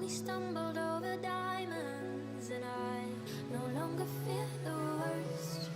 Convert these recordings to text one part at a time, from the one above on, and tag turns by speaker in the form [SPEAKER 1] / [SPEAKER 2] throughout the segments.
[SPEAKER 1] only stumbled over diamonds, and I no longer fear the worst.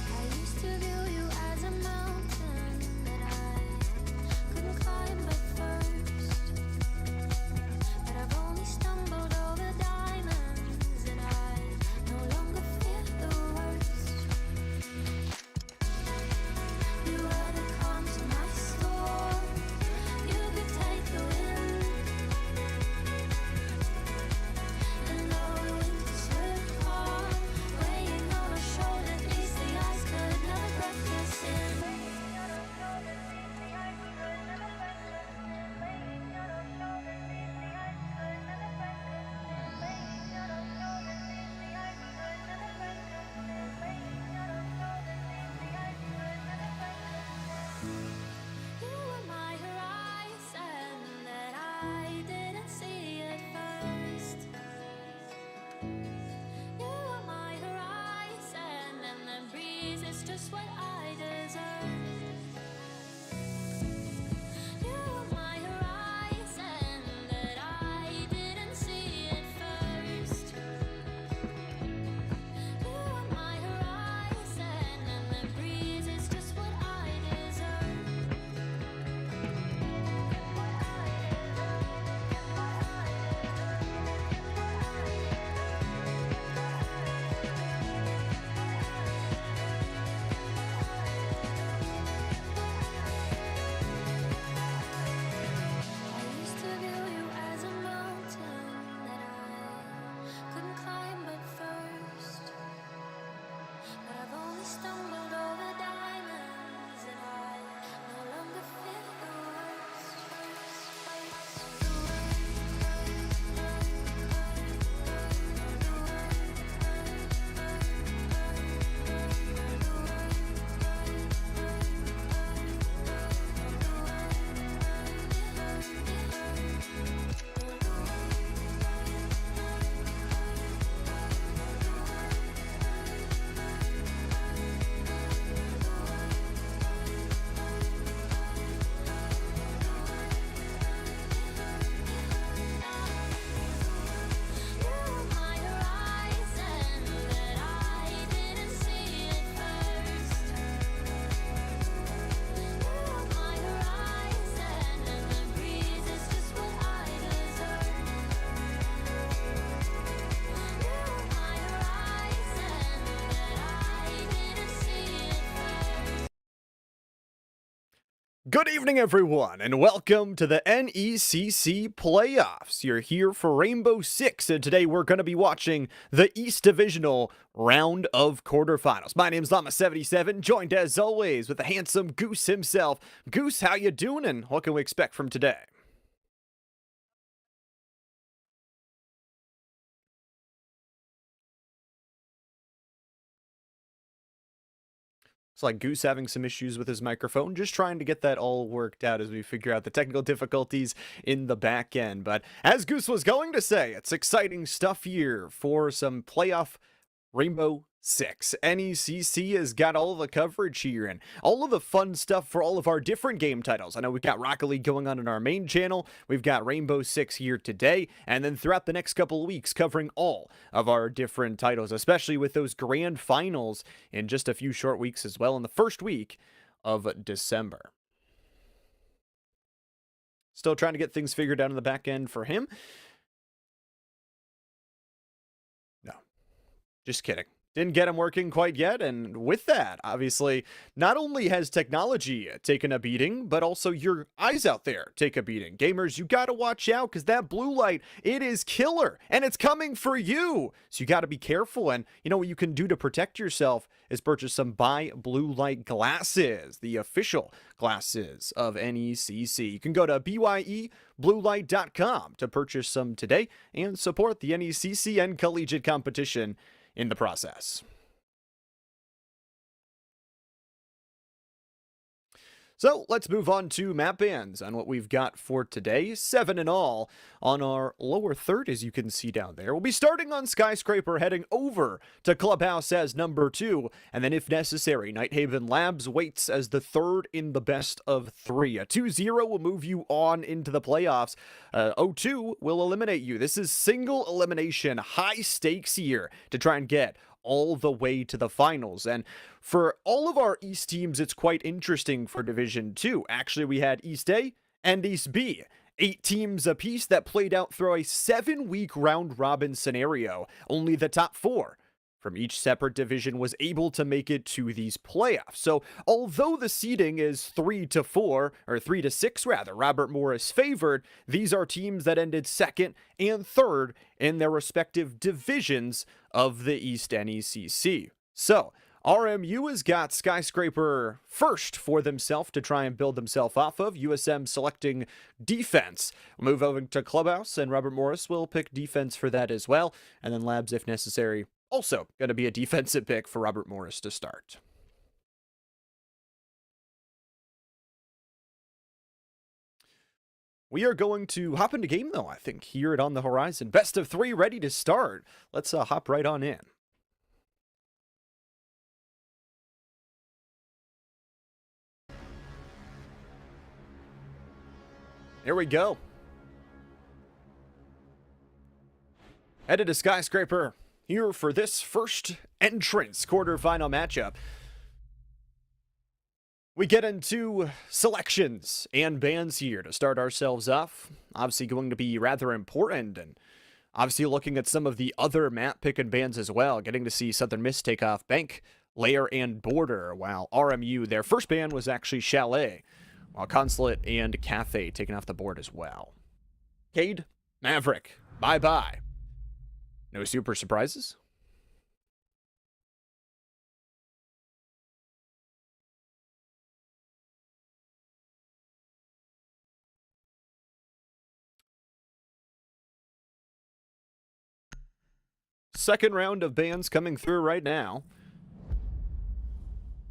[SPEAKER 1] I used to view you as a mountain that I couldn't climb but first. But I've only stumbled over diamonds, and I no longer fear the worst. You were the calm to my storm. You could take the wind, and though the winters were hard, weighing on our shoulders, at least the ice could never break us in. You were my horizon that I didn't see at first. You were my horizon, and the breeze is just what I deserve. You were my horizon that I didn't see at first. You were my horizon, and the breeze is just what I deserve. I used to view you as a mountain that I couldn't climb but first. But I've only stumbled over diamonds, and I no longer fear the worst. You were my horizon that I didn't see at first. You were my horizon, and the breeze is just what I deserve. You were my horizon that I didn't see at first.
[SPEAKER 2] Good evening, everyone, and welcome to the NECC playoffs. You're here for Rainbow Six, and today we're going to be watching the East Divisional round of quarterfinals. My name's Llama77, joined as always with the handsome Goose himself. Goose, how you doing, and what can we expect from today? It's like Goose having some issues with his microphone, just trying to get that all worked out as we figure out the technical difficulties in the back end. But as Goose was going to say, it's exciting stuff here for some playoff Rainbow Six. NECC has got all the coverage here and all of the fun stuff for all of our different game titles. I know we've got Rocket League going on in our main channel. We've got Rainbow Six here today, and then throughout the next couple of weeks covering all of our different titles, especially with those grand finals in just a few short weeks as well in the first week of December. Still trying to get things figured out in the back end for him. No, just kidding. Didn't get him working quite yet, and with that, obviously, not only has technology taken a beating, but also your eyes out there take a beating. Gamers, you gotta watch out, because that blue light, it is killer, and it's coming for you! So you gotta be careful, and you know what you can do to protect yourself is purchase some Buy Blue Light glasses, the official glasses of NECC. You can go to BYEBluelight.com to purchase some today, and support the NECC and collegiate competition in the process. So let's move on to map bans on what we've got for today. 7 in all on our lower third, as you can see down there. We'll be starting on Skyscraper, heading over to Clubhouse as number 2, and then if necessary, Nighthaven Labs waits as the third in the best of 3. A 2-0 will move you on into the playoffs. 0-2 will eliminate you. This is single elimination, high stakes here to try and get all the way to the finals. And for all of our East teams, it's quite interesting for Division 2. Actually, we had East A and East B. 8 teams apiece that played out through a 7-week round-robin scenario. Only the top 4 from each separate division was able to make it to these playoffs. So, although the seeding is 3-4, or 3-6 rather, Robert Morris favored, these are teams that ended 2nd and 3rd in their respective divisions of the East NECC. So, RMU has got Skyscraper first for themselves to try and build themselves off of. USM selecting defense. We'll move over to Clubhouse, and Robert Morris will pick defense for that as well. And then Labs, if necessary, also going to be a defensive pick for Robert Morris to start. We are going to hop into game, though, I think, here at On the Horizon. Best of 3 ready to start. Let's hop right on in. Here we go. Headed to Skyscraper here for this first entrance quarterfinal matchup. We get into selections and bans here to start ourselves off. Obviously going to be rather important, and obviously looking at some of the other map pick and bans as well. Getting to see Southern Miss take off Bank, Lair, and Border, while RMU, their first ban was actually Chalet, while Consulate and Cafe taking off the board as well. Cade, Maverick, bye-bye. No super surprises? Second round of bans coming through right now.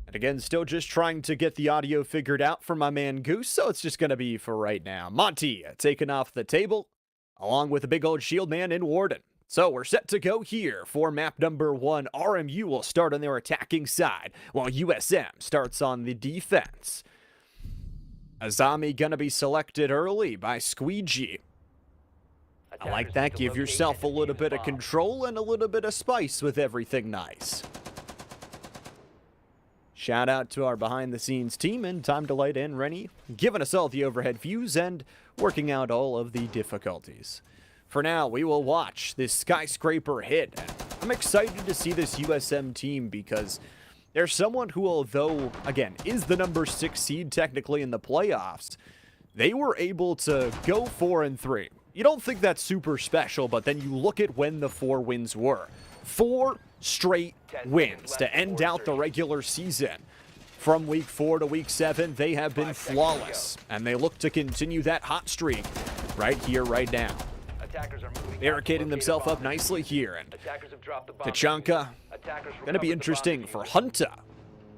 [SPEAKER 2] And again, still just trying to get the audio figured out for my man Goose, so it's just going to be for right now. Monty taken off the table, along with a big old shield man in Warden. So we're set to go here for map number 1. RMU will start on their attacking side, while USM starts on the defense. Azami gonna be selected early by Squeegee. I like that. Give yourself a little bit of control and a little bit of spice with everything nice. Shout out to our behind-the-scenes team and Time to Light and Rennie, giving us all the overhead views and working out all of the difficulties. For now, we will watch this Skyscraper hit. I'm excited to see this USM team because there's someone who, although, again, is the number 6 seed technically in the playoffs, they were able to go 4-3. You don't think that's super special, but then you look at when the 4 wins were. 4 straight wins to end out the regular season. From week 4 to week 7, they have been flawless, and they look to continue that hot streak right here, right now. Barricading themselves up nicely here, and Tachanka, going to be interesting for Hunter.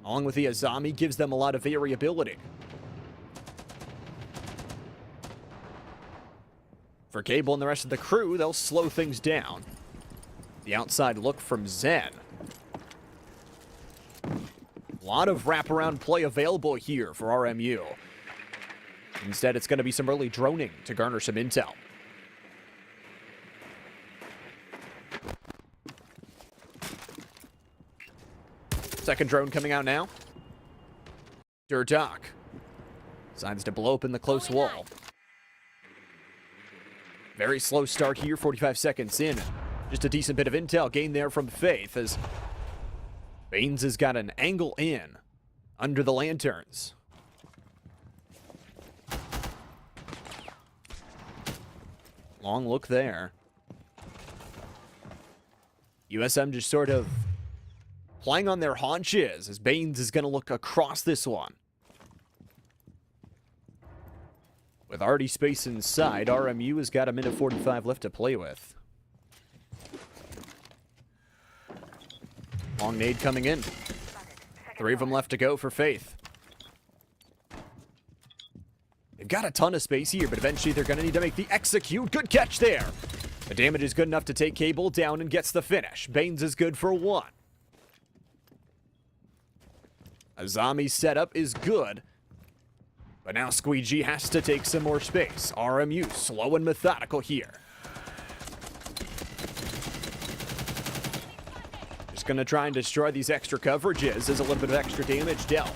[SPEAKER 2] Along with the Azami, gives them a lot of variability. For Gable and the rest of the crew, they'll slow things down. The outside look from Zen. A lot of wraparound play available here for RMU. Instead, it's going to be some early droning to garner some intel. Second drone coming out now. Durdock decides to blow open the close wall. Very slow start here, 45 seconds in. Just a decent bit of intel gained there from Faith as Baines has got an angle in under the lanterns. Long look there. USM just sort of playing on their haunches as Baines is going to look across this one. With already space inside, RMU has got a minute 45 left to play with. Long nade coming in. 3 of them left to go for Faith. They've got a ton of space here, but eventually they're going to need to make the execute. Good catch there. The damage is good enough to take Cable down and gets the finish. Baines is good for 1. Azami's setup is good. But now Squeegee has to take some more space. RMU slow and methodical here. Just going to try and destroy these extra coverages. There's a little bit of extra damage dealt.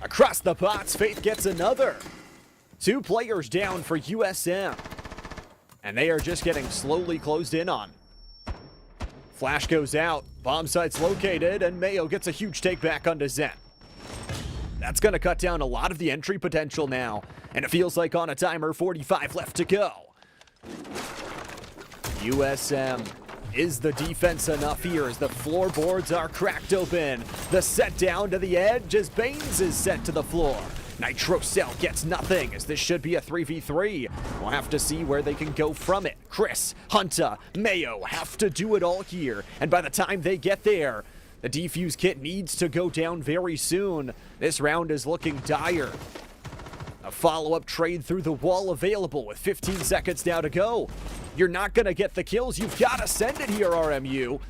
[SPEAKER 2] Across the pots, Faith gets another. 2 players down for USM. And they are just getting slowly closed in on. Flash goes out, bomb site's located, and Mayo gets a huge take back onto Zen. That's going to cut down a lot of the entry potential now, and it feels like on a timer, 45 left to go. USM, is the defense enough here as the floorboards are cracked open? The set down to the edge as Baines is sent to the floor. Nitro Cell gets nothing as this should be a 3v3. We'll have to see where they can go from it. Chris, Hunter, Mayo have to do it all here, and by the time they get there, the defuse kit needs to go down very soon. This round is looking dire. A follow-up trade through the wall available with 15 seconds now to go. You're not going to get the kills. You've got to send it here, RMU.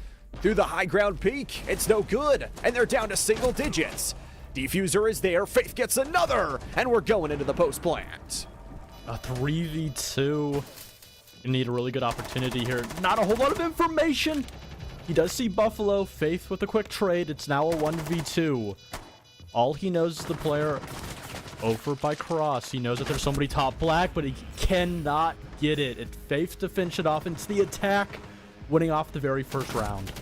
[SPEAKER 2] Through the high ground peak. It's no good. And they're down to single digits. Diffuser is there. Faith gets another. And we're going into the post plant.
[SPEAKER 3] A 3v2. You need a really good opportunity here. Not a whole lot of information. He does see Buffalo. Faith with a quick trade. It's now a 1v2. All he knows is the player over by cross. He knows that there's somebody top black, but he cannot get it. It's Faith to finish it off. It's the attack, winning off the very first round.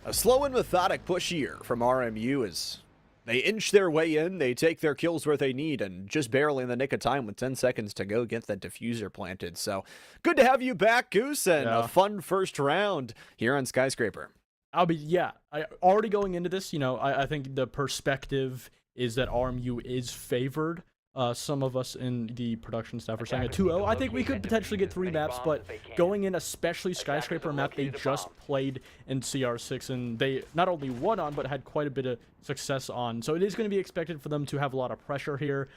[SPEAKER 2] A slow and methodic push here from RMU as they inch their way in, they take their kills where they need, and just barely in the nick of time with 10 seconds to go get that diffuser planted. So good to have you back, Goose, and a fun first round here on Skyscraper.
[SPEAKER 3] Already going into this, I think the perspective is that RMU is favored. Some of us in the production staff are saying a 2-0. I think we could potentially get 3 maps, but going in, especially Skyscraper map, they just played in CR6, and they not only won on, but had quite a bit of success on. So it is going to be expected for them to have a lot of pressure here.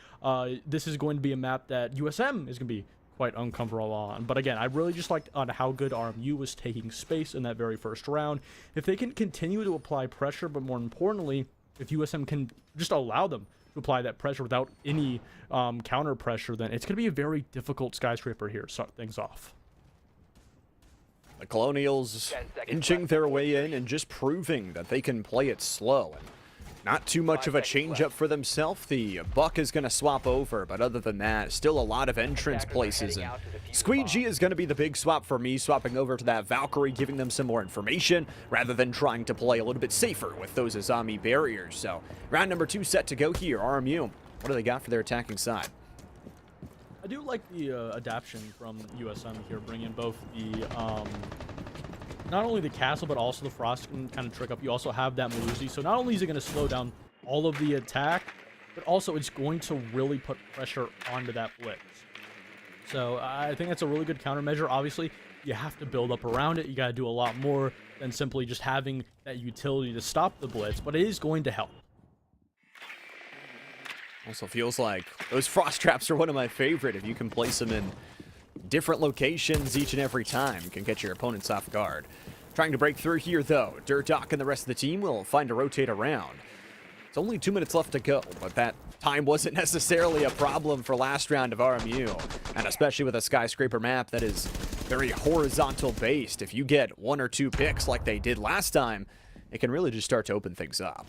[SPEAKER 3] This is going to be a map that USM is going to be quite uncomfortable on. But again, I really just liked on how good RMU was taking space in that very first round. If they can continue to apply pressure, but more importantly, if USM can just allow them to apply that pressure without any counter pressure, then it's going to be a very difficult Skyscraper here to start things off.
[SPEAKER 2] The Colonials inching their way in and just proving that they can play it slow. And not too much of a change-up for themselves. The Buck is going to swap over, but other than that, still a lot of entrance places. And Squeegee is going to be the big swap for me, swapping over to that Valkyrie, giving them some more information, rather than trying to play a little bit safer with those Azami barriers. So, round number 2 set to go here. RMU, what do they got for their attacking side?
[SPEAKER 3] I do like the adaptation from USM here, bringing both the not only the castle, but also the frost can kind of trick up. You also have that Melusi, so not only is it going to slow down all of the attack, but also it's going to really put pressure onto that blitz. So I think that's a really good countermeasure. Obviously, you have to build up around it. You got to do a lot more than simply just having that utility to stop the blitz, but it is going to help.
[SPEAKER 2] Also feels like those frost traps are one of my favorite. If you can place them in different locations each and every time, you can get your opponents off guard. Trying to break through here, though. Dirtok and the rest of the team will find a rotate around. It's only 2 minutes left to go, but that time wasn't necessarily a problem for last round of RMU, and especially with a Skyscraper map that is very horizontal based. If you get 1 or 2 picks like they did last time, it can really just start to open things up.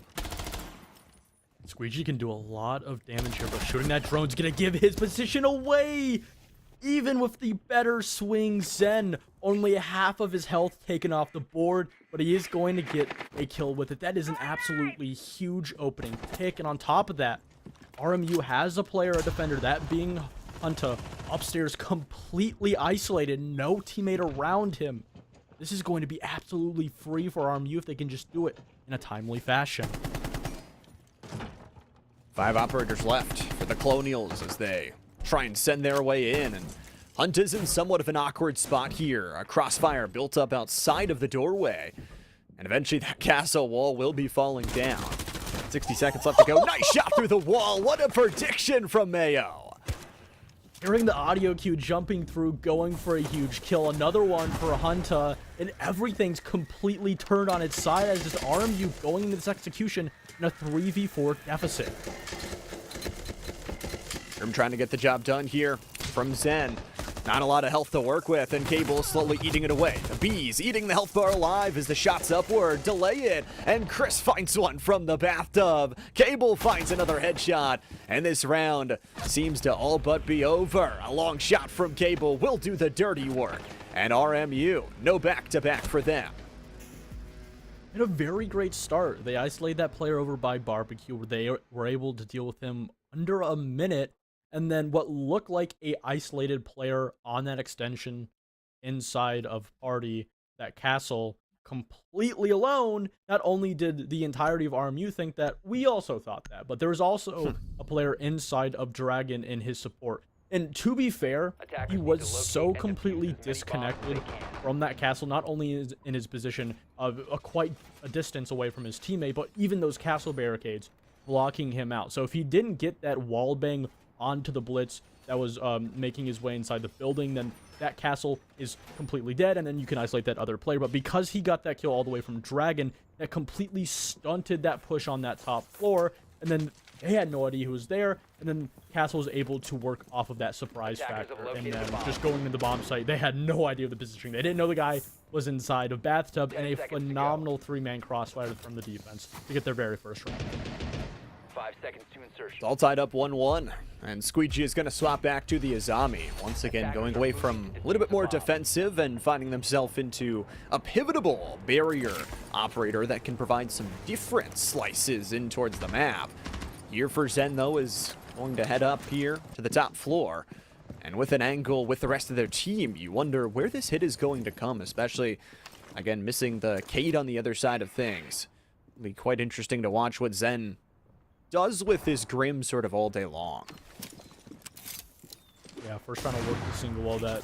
[SPEAKER 3] Squeegee can do a lot of damage here, but shooting that drone's gonna give his position away. Even with the better swing, Zen only half of his health taken off the board, but he is going to get a kill with it. That is an absolutely huge opening pick, and on top of that, RMU has a player, a defender, that being Hunter, upstairs completely isolated, no teammate around him. This is going to be absolutely free for RMU if they can just do it in a timely fashion.
[SPEAKER 2] 5 operators left for the Colonials as they try and send their way in, and Hunt is in somewhat of an awkward spot here. A crossfire built up outside of the doorway, and eventually that castle wall will be falling down. 60 seconds left to go. Nice shot through the wall. What a prediction from Mayo.
[SPEAKER 3] Hearing the audio cue, jumping through, going for a huge kill. Another one for Hunter, and everything's completely turned on its side as this RMU going into this execution in a 3v4 deficit.
[SPEAKER 2] Grim trying to get the job done here from Zen. Not a lot of health to work with, and Cable slowly eating it away. The Bees eating the health bar alive as the shots upward, delay it, and Chris finds one from the bathtub. Cable finds another headshot, and this round seems to all but be over. A long shot from Cable will do the dirty work, and RMU, no back-to-back for them.
[SPEAKER 3] Had a very great start. They isolated that player over by Barbecue, where they were able to deal with him under a minute. And then what looked like a isolated player on that extension inside of Party, that castle, completely alone. Not only did the entirety of RMU think that, we also thought that, but there was also a player inside of Dragon in his support. And to be fair, he was so completely disconnected from that castle, not only in his position of quite a distance away from his teammate, but even those castle barricades blocking him out. So if he didn't get that wall bang onto the blitz that was making his way inside the building, then that castle is completely dead, and then you can isolate that other player. But because he got that kill all the way from Dragon, that completely stunted that push on that top floor, and then they had no idea who was there, and then Castle was able to work off of that surprise factor, and then just going to the bomb site, they had no idea of the positioning. They didn't know the guy was inside of bathtub, and a phenomenal 3-man crossfire from the defense to get their very first round.
[SPEAKER 4] 5 seconds to insertion.
[SPEAKER 2] It's all tied up 1-1, and Squeegee is going to swap back to the Azami, once again going away from a little bit more defensive and finding themselves into a pivotable barrier operator that can provide some different slices in towards the map. Here for Zen, though, is going to head up here to the top floor, and with an angle with the rest of their team, you wonder where this hit is going to come, especially, again, missing the Cade on the other side of things. It'll be quite interesting to watch what Zen does with this Grim sort of all day long.
[SPEAKER 3] Yeah, first trying to work the single wall. That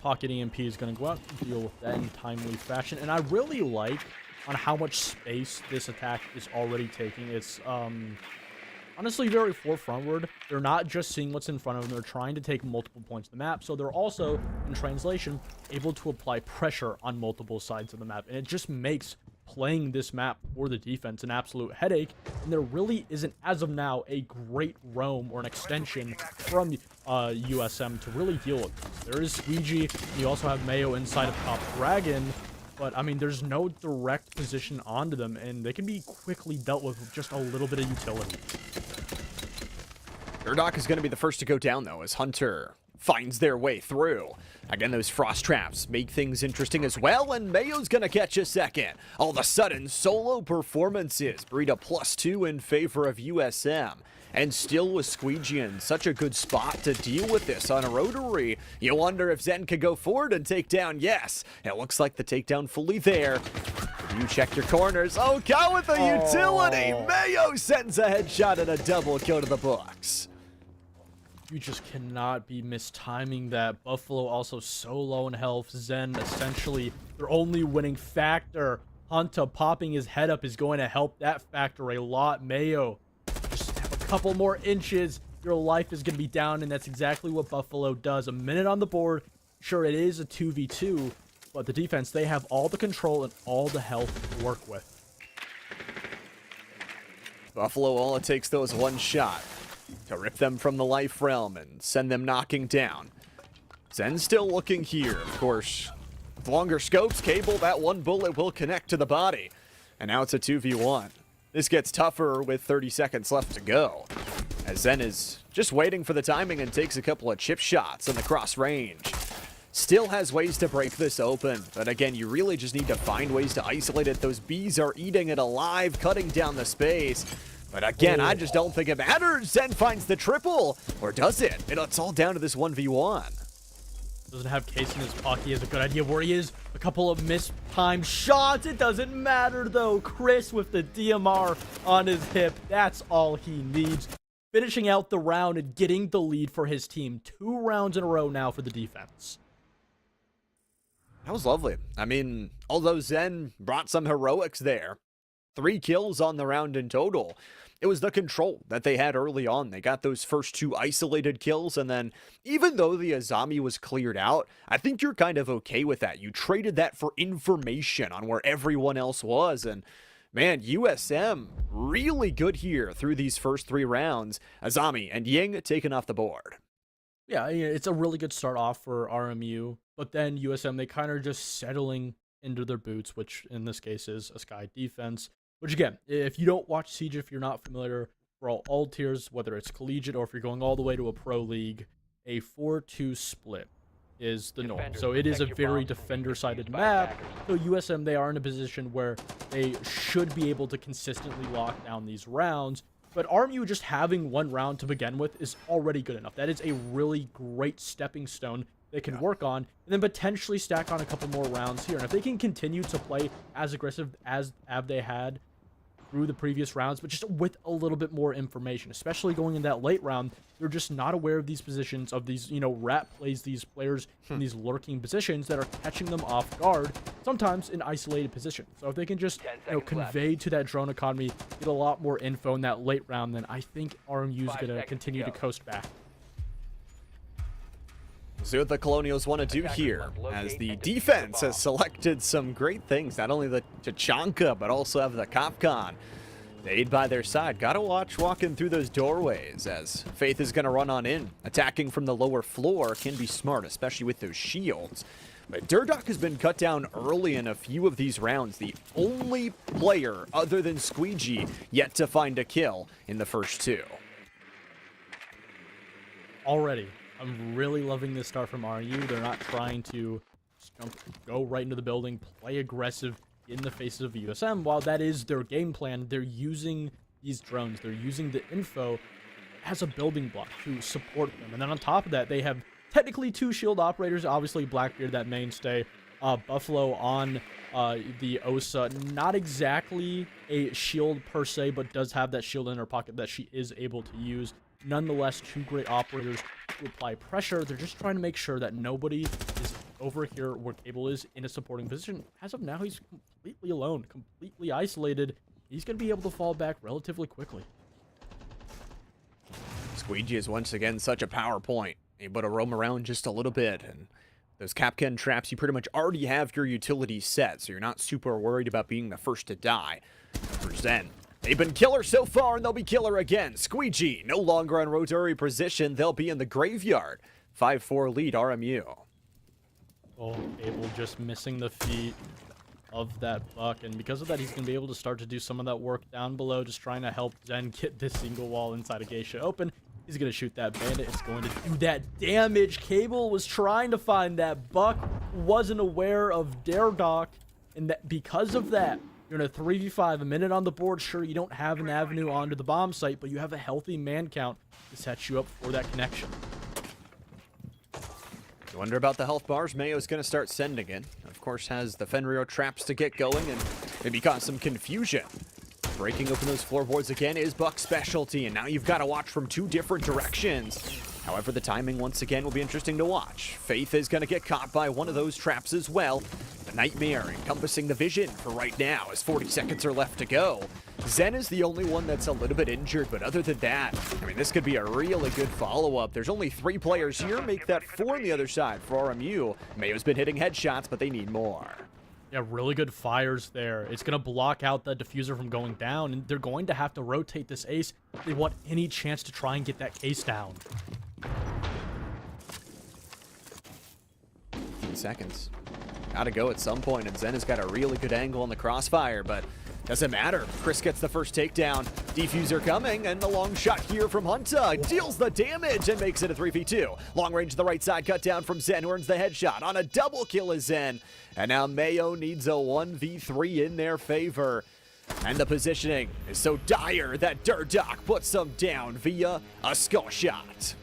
[SPEAKER 3] pocket EMP is going to go out and deal with that in timely fashion. And I really like on how much space this attack is already taking. It's honestly very forefrontward. They're not just seeing what's in front of them. They're trying to take multiple points of the map. So they're also, in translation, able to apply pressure on multiple sides of the map. And it just makes playing this map for the defense an absolute headache, and there really isn't, as of now, a great roam or an extension from USM to really deal with this. There is Squeegee, you also have Mayo inside of Top Dragon, but I mean, there's no direct position onto them, and they can be quickly dealt with just a little bit of utility.
[SPEAKER 2] Urdock is going to be the first to go down, though, as Hunter finds their way through. Again, those frost traps make things interesting as well, and Mayo's gonna catch a second. All of a sudden, solo performances breed a +2 in favor of USM. And still with Squeegee in such a good spot to deal with this on a rotary. You wonder if Zen could go forward and take down. Yes, it looks like the takedown fully there. You check your corners. Oh, go with the utility. Mayo sends a headshot and a double kill to the books.
[SPEAKER 3] You just cannot be mistiming that. Buffalo also so low in health. Zen, essentially, their only winning factor. Hunter popping his head up is going to help that factor a lot. Mayo, just have a couple more inches. Your life is going to be down, and that's exactly what Buffalo does. A minute on the board. Sure, it is a 2v2, but the defense, they have all the control and all the health to work with.
[SPEAKER 2] Buffalo, all it takes, though, is one shot to rip them from the life realm and send them knocking down. Zen still looking here, of course. With longer scopes, Cable, that one bullet will connect to the body. And now it's a 2v1. This gets tougher with 30 seconds left to go, as Zen is just waiting for the timing and takes a couple of chip shots in the cross range. still has ways to break this open. But again, you really just need to find ways to isolate it. Those bees are eating it alive, cutting down the space. But again, I just don't think it matters. Zen finds the triple. Or does it? It's all down to this 1v1.
[SPEAKER 3] Doesn't have Case in his pocket. He has a good idea where he is. A couple of mistimed shots. It doesn't matter, though. Chris with the DMR on his hip. That's all he needs. Finishing out the round and getting the lead for his team. 2 rounds in a row now for the defense.
[SPEAKER 2] That was lovely. I mean, although Zen brought some heroics there, 3 kills on the round in total. It was the control that they had early on. They got those first 2 isolated kills, and then even though the Azami was cleared out, I think you're kind of okay with that. You traded that for information on where everyone else was, and man, USM really good here through these first 3 rounds. Azami and Ying taken off the board.
[SPEAKER 3] Yeah, it's a really good start off for RMU, but then USM, they kind of just settling into their boots, which in this case is a Sky defense. Which again, if you don't watch Siege, if you're not familiar, for all tiers, whether it's collegiate or if you're going all the way to a pro league, a 4-2 split is the norm. So it is a very defender-sided map. So USM, they are in a position where they should be able to consistently lock down these rounds. But RMU just having 1 round to begin with is already good enough. That is a really great stepping stone they can work on, and then potentially stack on a couple more rounds here. And if they can continue to play as aggressive as they had through the previous rounds, but just with a little bit more information, especially going in that late round, they're just not aware of these positions, of these, rat plays, these players in these lurking positions that are catching them off guard, sometimes in isolated positions. So if they can just, convey to that drone economy, get a lot more info in that late round, then I think RMU is going to continue to coast back.
[SPEAKER 2] See what the Colonials want to do here, as the defense has selected some great things. Not only the Tachanka, but also have the Kapkan. Aid by their side. Gotta watch walking through those doorways, as Faith is going to run on in. Attacking from the lower floor can be smart, especially with those shields. But Durdok has been cut down early in a few of these rounds. The only player other than Squeegee yet to find a kill in the first 2.
[SPEAKER 3] Already. I'm really loving this start from RU. They're not trying to go right into the building, play aggressive in the faces of USM. While that is their game plan, they're using these drones. They're using the info as a building block to support them. And then on top of that, they have technically 2 shield operators. Obviously, Blackbeard, that mainstay. Buffalo on the Osa. Not exactly a shield per se, but does have that shield in her pocket that she is able to use. Nonetheless, 2 great operators to apply pressure. They're just trying to make sure that nobody is over here where Cable is in a supporting position. As of now, he's completely alone, completely isolated. He's going to be able to fall back relatively quickly.
[SPEAKER 2] Squeegee is once again such a power point. Able to roam around just a little bit, and those Kapkan traps, you pretty much already have your utilities set, so you're not super worried about being the first to die. For Zen, they've been killer so far, and they'll be killer again. Squeegee, no longer on rotary position. They'll be in the graveyard. 5-4 lead RMU.
[SPEAKER 3] Oh, Cable just missing the feet of that buck, and because of that, he's going to be able to start to do some of that work down below, just trying to help Zen get this single wall inside of Geisha open. He's going to shoot that bandit. It's going to do that damage. Cable was trying to find that buck, wasn't aware of Durdok, and that because of that, you're in a 3v5, a minute on the board. Sure, you don't have an avenue onto the bomb site, but you have a healthy man count to set you up for that connection.
[SPEAKER 2] You wonder about the health bars. Mayo's going to start sending in. Of course, has the Fenrir traps to get going and maybe cause some confusion. Breaking open those floorboards again is Buck's specialty, and now you've got to watch from 2 different directions. However, the timing once again will be interesting to watch. Faith is going to get caught by one of those traps as well. The Nightmare encompassing the vision for right now as 40 seconds are left to go. Zen is the only one that's a little bit injured, but other than that, I mean, this could be a really good follow-up. There's only 3 players here, make that 4 on the other side for RMU. Mayo's been hitting headshots, but they need more.
[SPEAKER 3] Yeah, really good fires there. It's going to block out the diffuser from going down, and they're going to have to rotate this ace if they want any chance to try and get that case down.
[SPEAKER 2] 15 seconds. Gotta go at some point, and Zen has got a really good angle on the crossfire, but doesn't matter. Chris gets the first takedown. Diffuser coming, and the long shot here from Hunter deals the damage and makes it a 3v2. Long range to the right side, cut down from Zen, who earns the headshot on a double kill is Zen. And now Mayo needs a 1v3 in their favor. And the positioning is so dire that Durdock puts them down via a skull shot.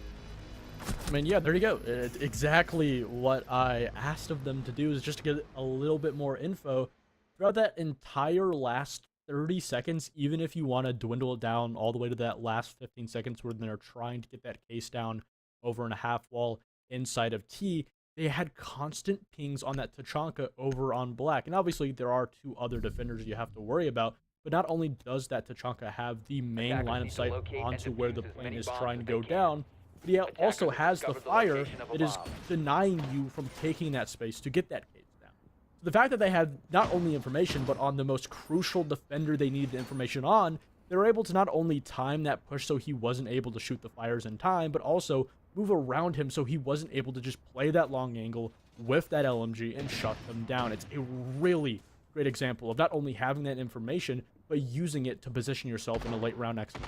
[SPEAKER 3] I mean, yeah, there you go. Exactly what I asked of them to do is just to get a little bit more info throughout that entire last 30 seconds, even if you want to dwindle it down all the way to that last 15 seconds where they're trying to get that case down over in a half wall inside of T. They had constant pings on that Tachanka over on Black. And obviously, there are two other defenders you have to worry about. But not only does that Tachanka have the main line of sight onto where the plane is trying to go down, but he also has the fire that is denying you from taking that space to get that case down. So the fact that they had not only information, but on the most crucial defender they needed the information on, they were able to not only time that push so he wasn't able to shoot the fires in time, but also move around him so he wasn't able to just play that long angle with that LMG and shut them down. It's a really great example of not only having that information, but using it to position yourself in a late round exit.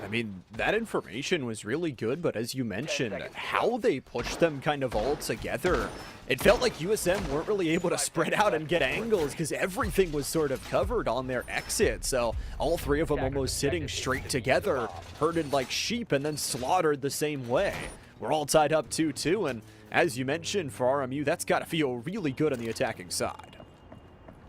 [SPEAKER 2] I mean, that information was really good, but as you mentioned, how they pushed them kind of all together, it felt like USM weren't really able to spread out and get angles because everything was sort of covered on their exit. So all three of them almost sitting straight together, herded like sheep and then slaughtered the same way. We're all tied up 2-2, and as you mentioned, for RMU, that's got to feel really good on the attacking side.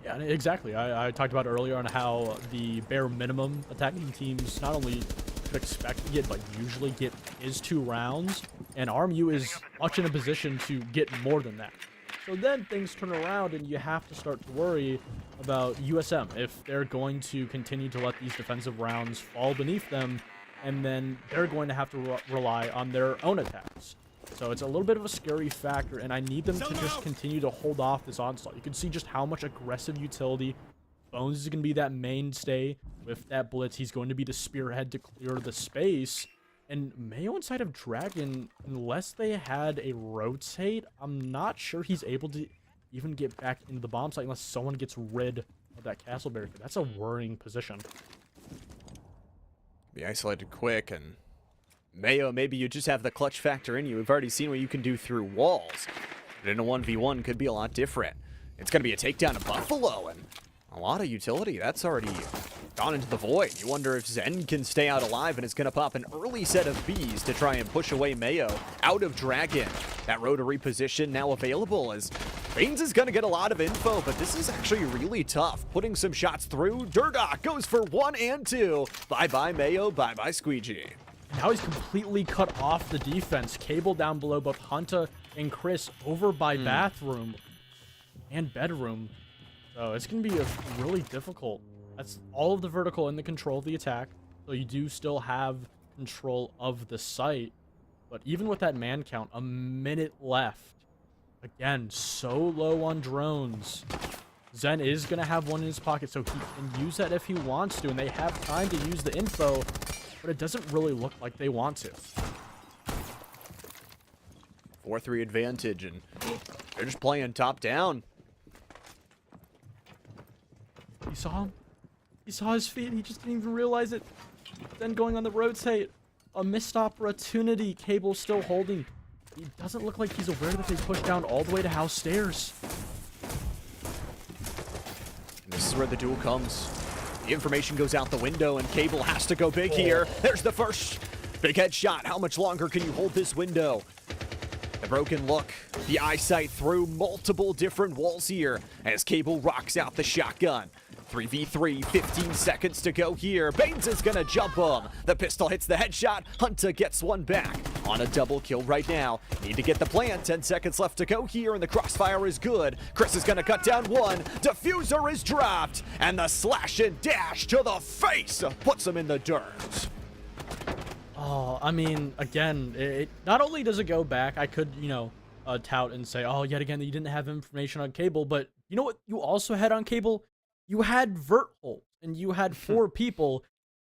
[SPEAKER 3] Yeah, exactly. I talked about earlier on how the bare minimum attacking teams not only could expect to get, but usually get is 2 rounds, and RMU is much in a position to get more than that. So then things turn around and you have to start to worry about USM if they're going to continue to let these defensive rounds fall beneath them, and then they're going to have to rely on their own attacks. So it's a little bit of a scary factor, and I need them to just continue to hold off this onslaught. You can see just how much aggressive utility. Bones is going to be that mainstay with that blitz. He's going to be the spearhead to clear the space. And Mayo inside of Dragon, unless they had a rotate, I'm not sure he's able to even get back into the bomb site unless someone gets rid of that castle barricade. That's a worrying position.
[SPEAKER 2] Be isolated quick, and Mayo, maybe you just have the clutch factor in you. We've already seen what you can do through walls. But in a 1v1 could be a lot different. It's going to be a takedown of Buffalo, and a lot of utility. That's already gone into the void. You wonder if Zen can stay out alive, and it's going to pop an early set of Bs to try and push away Mayo out of Dragon. That rotary position now available as Baines is going to get a lot of info, but this is actually really tough. Putting some shots through. Durdock goes for 1 and 2. Bye-bye Mayo, bye-bye Squeegee.
[SPEAKER 3] Now he's completely cut off the defense. Cable down below both Hunter and Chris over by bathroom and bedroom. So it's going to be a really difficult. That's all of the vertical in the control of the attack. So you do still have control of the site. But even with that man count, a minute left. Again, so low on drones. Zen is going to have one in his pocket, so he can use that if he wants to. And they have time to use the info, but it doesn't really look like they want to.
[SPEAKER 2] 4-3 advantage, and they're just playing top down.
[SPEAKER 3] You saw him? He saw his feet. He just didn't even realize it. Then going on the rotate. A missed opportunity. Cable still holding. He doesn't look like he's aware that they pushed down all the way to house stairs.
[SPEAKER 2] And this is where the duel comes. The information goes out the window, and Cable has to go big here. There's the first big headshot. How much longer can you hold this window? The broken look, the eyesight through multiple different walls here as Cable rocks out the shotgun. 3v3, 15 seconds to go here. Baines is gonna jump him. The pistol hits the headshot. Hunter gets one back on a double kill right now. Need to get the plant. 10 seconds left to go here, and the crossfire is good. Chris is gonna cut down one. Diffuser is dropped, and the slash and dash to the face puts him in the dirt.
[SPEAKER 3] Oh, I mean, again, it not only does it go back, I could, tout and say, oh, yet again, you didn't have information on Cable, but you know what you also had on Cable? You had vert holes, and you had 4 people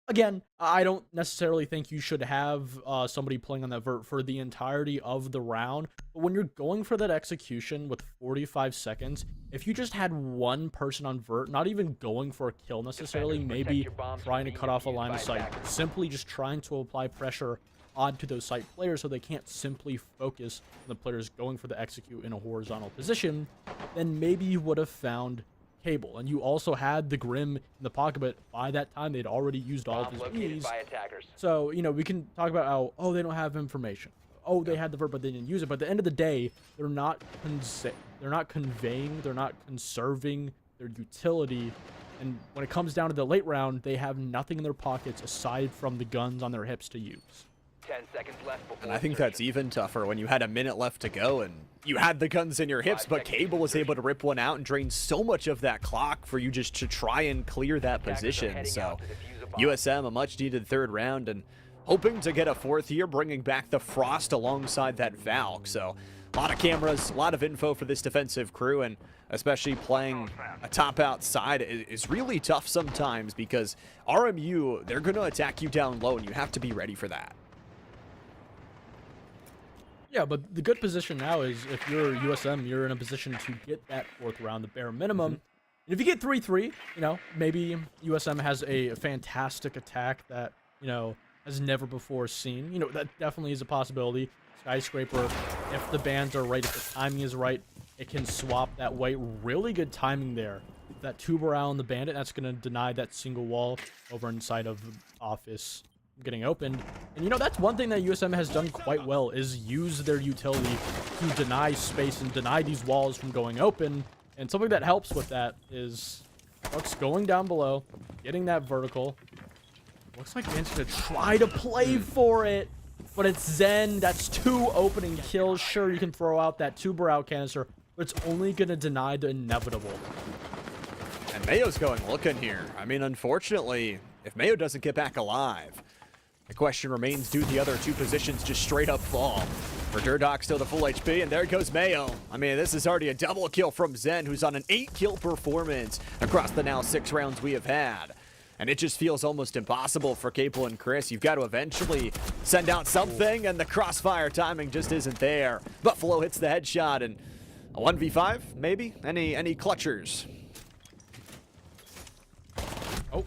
[SPEAKER 3] Again, I don't necessarily think you should have somebody playing on that vert for the entirety of the round. But when you're going for that execution with 45 seconds, if you just had one person on vert, not even going for a kill necessarily, maybe trying to cut off a line of sight, simply just trying to apply pressure onto those site players so they can't simply focus on the players going for the execute in a horizontal position, then maybe you would have found Cable. And you also had the Grim in the pocket, but by that time they'd already used all of his Bs. So, you know, we can talk about how, oh, they don't have information. Oh, they had the vert, but they didn't use it. But at the end of the day, they're not conveying, they're not conserving their utility. And when it comes down to the late round, they have nothing in their pockets aside from the guns on their hips to use.
[SPEAKER 4] 10 seconds left before
[SPEAKER 2] And I think that's even tougher when you had a minute left to go and you had the guns in your hips, but Cable was able to rip one out and drain so much of that clock for you just to try and clear that position. So USM, a much needed third round, and hoping to get a fourth here, bringing back the Frost alongside that Valk. So a lot of cameras, a lot of info for this defensive crew, and especially playing a top outside is really tough sometimes because RMU, they're going to attack you down low and you have to be ready for that.
[SPEAKER 3] Yeah, but the good position now is if you're USM, you're in a position to get that fourth round, the bare minimum. And if you get 3-3, you know, maybe USM has a fantastic attack that, you know, has never before seen. You know, that definitely is a possibility. Skyscraper, if the bands are right, if the timing is right, it can swap that way. Really good timing there. That Tuberal and the Bandit, that's going to deny that single wall over inside of the office getting opened. And you know, that's one thing that USM has done quite well, is use their utility to deny space and deny these walls from going open. And something that helps with that is Bucks going down below, getting that vertical. Looks like Man's gonna try to play for it, but it's Zen. That's 2 opening kills. Sure, you can throw out that Tuberal canister, but it's only gonna deny the inevitable.
[SPEAKER 2] And Mayo's going looking here. I mean, unfortunately, if Mayo doesn't get back alive, the question remains, do the other 2 positions just straight up fall? For Durdok still to full HP, and there goes Mayo. I mean, this is already a double kill from Zen, who's on an 8-kill performance across the now 6 rounds we have had. And it just feels almost impossible for Cable and Chris. You've got to eventually send out something, and the crossfire timing just isn't there. Buffalo hits the headshot, and a 1v5, maybe? Any clutchers?
[SPEAKER 3] Oh,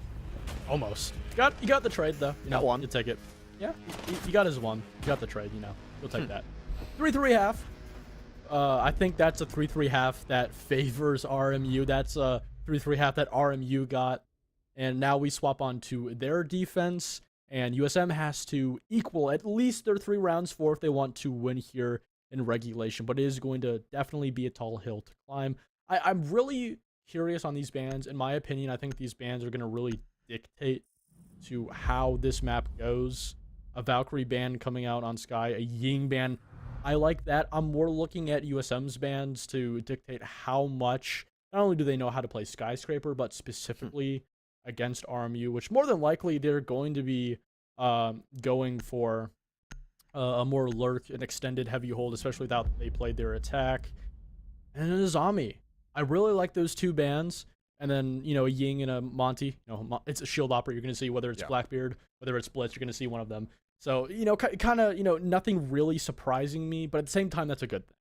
[SPEAKER 3] almost. You got the trade, though. You know,
[SPEAKER 2] one.
[SPEAKER 3] You take it. Yeah, you got his one. You got the trade, you know. You'll take that. 3-3 half. I think that's a 3-3 half that favors RMU. That's a 3-3 half that RMU got. And now we swap on to their defense. And USM has to equal at least their 3 rounds 4 if they want to win here in regulation. But it is going to definitely be a tall hill to climb. I'm really curious on these bans. In my opinion, I think these bans are going to really dictate to how this map goes. A Valkyrie ban coming out on Sky, a Ying ban. I like that. I'm more looking at USM's bans to dictate how much, not only do they know how to play Skyscraper, but specifically against RMU, which more than likely they're going to be going for a more lurk, an extended heavy hold, especially without they played their attack. And a Zami. I really like those 2 bans. And then, you know, a Ying and a Monty. You know, it's a shield opera. You're going to see whether it's Blackbeard, whether it's Blitz. You're going to see one of them. So, you know, kind of, you know, nothing really surprising me. But at the same time, that's a good thing.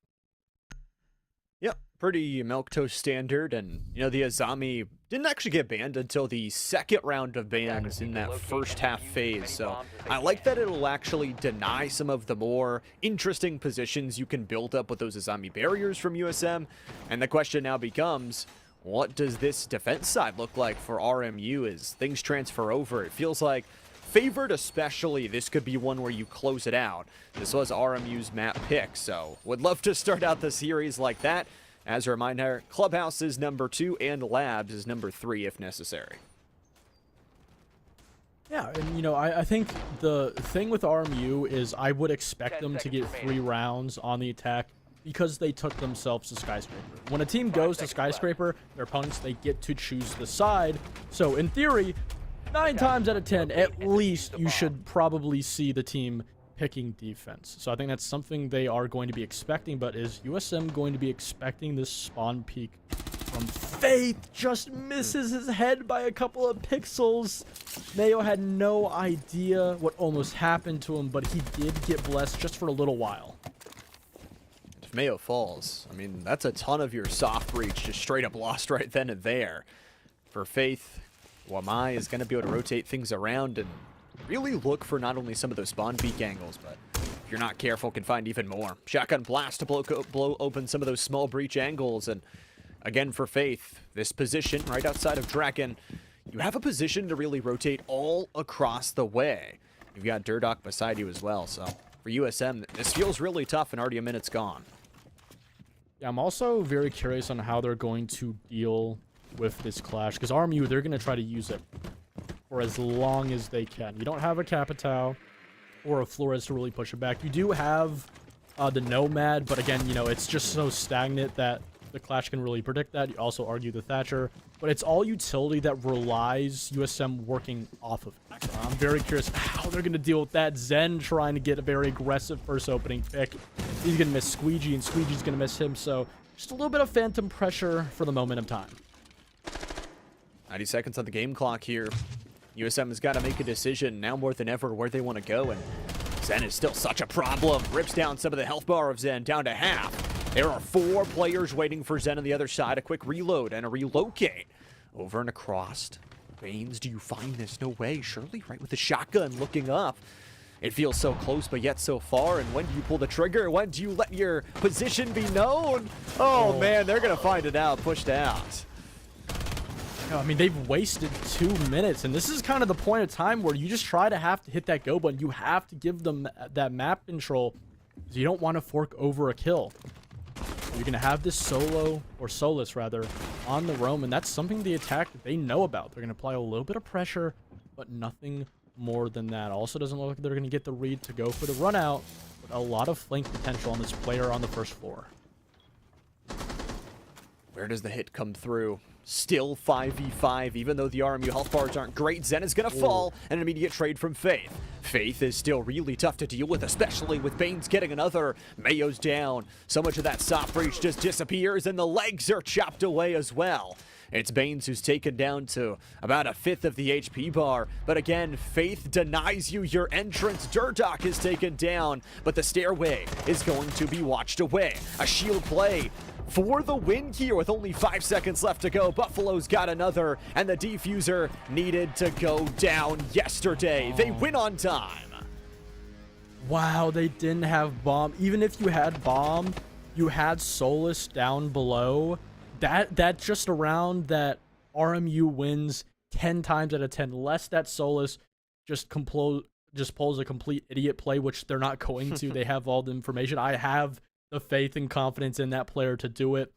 [SPEAKER 2] Yep, pretty milquetoast standard. And, you know, the Azami didn't actually get banned until the 2nd round of bans in that first half phase. So I like that it'll actually deny some of the more interesting positions you can build up with those Azami barriers from USM. And the question now becomes, what does this defense side look like for RMU as things transfer over? It feels like favored especially, this could be one where you close it out. This was RMU's map pick, so would love to start out the series like that. As a reminder, Clubhouse is number 2 and Labs is number 3 if necessary.
[SPEAKER 3] Yeah, and you know, I think the thing with RMU is I would expect them to get 3 rounds on the attack because they took themselves to Skyscraper. When a team goes to Skyscraper, their opponents, they get to choose the side. So in theory, 9 times out of 10, at least you should probably see the team picking defense. So I think that's something they are going to be expecting, but is USM going to be expecting this spawn peak from Faith. Just misses his head by a couple of pixels. Mayo had no idea what almost happened to him, but he did get blessed just for a little while.
[SPEAKER 2] If Mayo falls, I mean, that's a ton of your soft breach just straight up lost right then and there. For Faith, Wamai is going to be able to rotate things around and really look for not only some of those spawn peek angles, but if you're not careful, can find even more. Shotgun blast to blow open some of those small breach angles. And again, for Faith, this position right outside of Draken, you have a position to really rotate all across the way. You've got Durdock beside you as well. So for USM, this feels really tough and already a minute's gone.
[SPEAKER 3] Yeah, I'm also very curious on how they're going to deal with this clash, because RMU, they're going to try to use it for as long as they can. You don't have a Capitao or a Flores to really push it back. You do have the Nomad, but again, you know, it's just so stagnant that the Clash can really predict that. You also argue the Thatcher, but it's all utility that relies USM working off of it. So I'm very curious how they're going to deal with that. Zen trying to get a very aggressive first opening pick. He's going to miss Squeegee, and Squeegee's going to miss him, so just a little bit of phantom pressure for the moment of time.
[SPEAKER 2] 90 seconds on the game clock here. USM has got to make a decision now more than ever where they want to go, and Zen is still such a problem. Rips down some of the health bar of Zen down to half. There are 4 players waiting for Zen on the other side. A quick reload and a relocate. Over and across. Baines, do you find this? No way. Shirley right with the shotgun looking up. It feels so close, but yet so far. And when do you pull the trigger? When do you let your position be known? Oh man, they're going to find it out. Pushed out.
[SPEAKER 3] I mean, they've wasted 2 minutes, and this is kind of the point of time where you just try to have to hit that go button. You have to give them that map control, because you don't want to fork over a kill. You're going to have this solo, or Solus rather, on the roam, and that's something the attack that they know about. They're going to apply a little bit of pressure, but nothing more than that. Also doesn't look like they're going to get the read to go for the run out, but a lot of flank potential on this player on the first floor.
[SPEAKER 2] Where does the hit come through? Still 5v5, even though the RMU health bars aren't great. Zen is going to fall, and an immediate trade from Faith. Faith is still really tough to deal with, especially with Baines getting another. Mayo's down. So much of that soft breach just disappears, and the legs are chopped away as well. It's Baines who's taken down to about 1/5 of the HP bar. But again, Faith denies you your entrance. Durdock is taken down, but the stairway is going to be watched away. A shield play for the win here with only 5 seconds left to go. Buffalo's got another, and the defuser needed to go down yesterday. They win on time.
[SPEAKER 3] Wow, they didn't have bomb. Even if you had bomb, you had Solus down below. That just around that RMU wins 10 times out of 10. Less that Solus just pulls a complete idiot play, which they're not going to. They have all the information. I have the faith and confidence in that player to do it.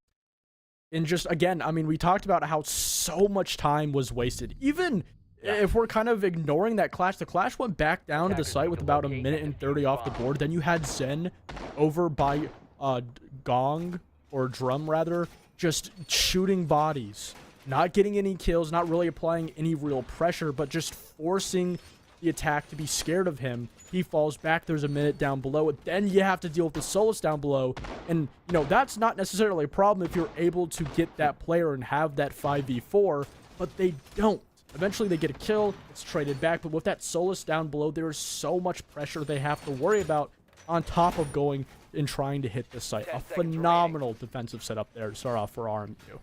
[SPEAKER 3] And just, again, I mean, we talked about how so much time was wasted. Even if we're kind of ignoring that clash, the clash went back down to the site with about 1:30 off the board. Then you had Zen over by Gong, or Drum rather, just shooting bodies. Not getting any kills, not really applying any real pressure, but just forcing the attack to be scared of him. He falls back, there's a minute down below, and then you have to deal with the Solus down below. And, you know, that's not necessarily a problem if you're able to get that player and have that 5v4, but they don't. Eventually they get a kill, it's traded back, but with that Solus down below, there is so much pressure they have to worry about on top of going and trying to hit the site. A phenomenal defensive setup there to start off for RMU.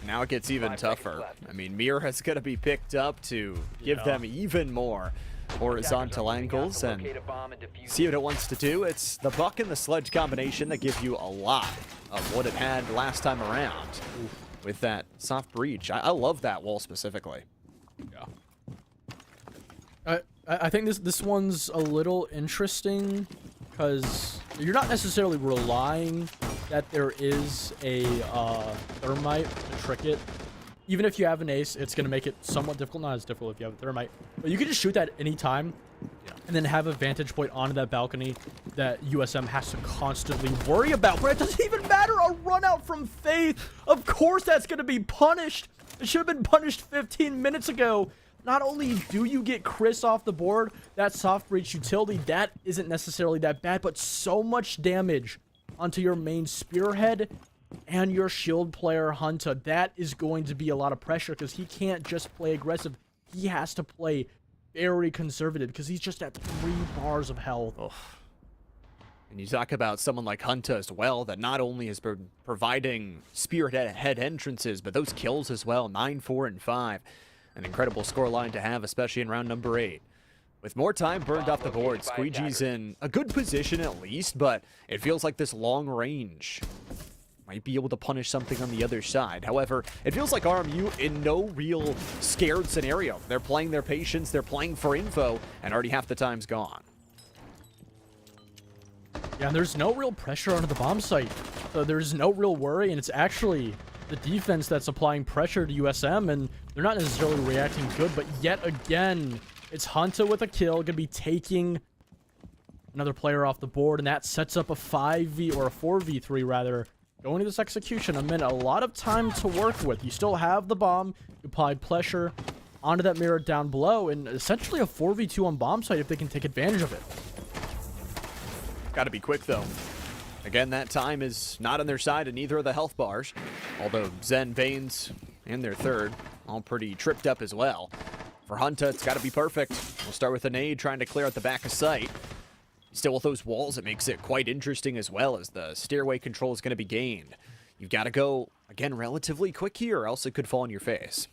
[SPEAKER 2] Now it gets even tougher. I mean, Mir has got to be picked up to give them even more horizontal angles and see what it wants to do. It's the buck and the sledge combination that give you a lot of what it had last time around with that soft breach. I love that wall specifically.
[SPEAKER 3] Yeah. I think this one's a little interesting because you're not necessarily relying that there is a thermite to trick it. Even if you have an ace, it's going to make it somewhat difficult. Not as difficult if you have a thermite. But you can just shoot that any time and then have a vantage point onto that balcony that USM has to constantly worry about. But it doesn't even matter. A run out from Faith. Of course that's going to be punished. It should have been punished 15 minutes ago. Not only do you get Chris off the board, that soft breach utility, that isn't necessarily that bad, but so much damage onto your main spearhead. and your shield player, Hunter, that is going to be a lot of pressure because he can't just play aggressive. He has to play very conservative because he's just at 3 bars of health.
[SPEAKER 2] Ugh. And you talk about someone like Hunter as well, that not only has been providing spearhead entrances, but those kills as well, 9, 4, and 5. An incredible scoreline to have, especially in round number 8. With more time burned off the board, Squeegee's in a good position at least, but it feels like this long range might be able to punish something on the other side. However, it feels like RMU in no real scared scenario. They're playing their patience, they're playing for info, and already half the time's gone.
[SPEAKER 3] Yeah, and there's no real pressure onto the bomb site. So there's no real worry, and it's actually the defense that's applying pressure to USM, and they're not necessarily reacting good, but yet again, it's Hunter with a kill, gonna be taking another player off the board, and that sets up a 5v, or a 4v3 rather, going to this execution. A lot of time to work with. You still have the bomb, you apply pressure onto that mirror down below, and essentially a 4v2 on bomb site if they can take advantage of it.
[SPEAKER 2] Gotta be quick though. Again, that time is not on their side in either of the health bars, although Zen, Baines, and their third all pretty tripped up as well. For Hunter, it's gotta be perfect. We'll start with a nade trying to clear out the back of sight. Still with those walls, it makes it quite interesting as well, as the stairway control is going to be gained. You've got to go, again, relatively quick here, or else it could fall on your face.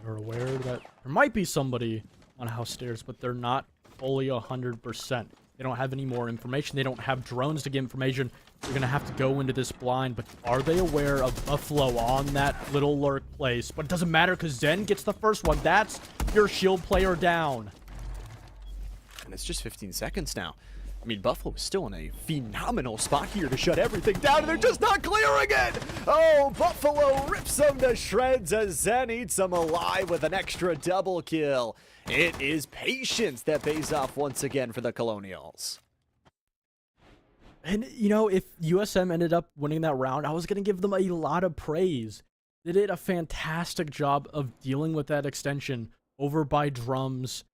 [SPEAKER 3] You're aware that there might be somebody on house stairs, but they're not fully 100%. They don't have any more information. They don't have drones to get information. You're going to have to go into this blind, but are they aware of Buffalo on that little lurk place? But it doesn't matter because Zen gets the first one. That's your shield player down.
[SPEAKER 2] And it's just 15 seconds now. I mean, Buffalo is still in a phenomenal spot here to shut everything down, and they're just not clearing it! Oh, Buffalo rips them to shreds as Zen eats them alive with an extra double kill. It is patience that pays off once again for the Colonials.
[SPEAKER 3] And, you know, if USM ended up winning that round, I was going to give them a lot of praise. They did a fantastic job of dealing with that extension over by drums.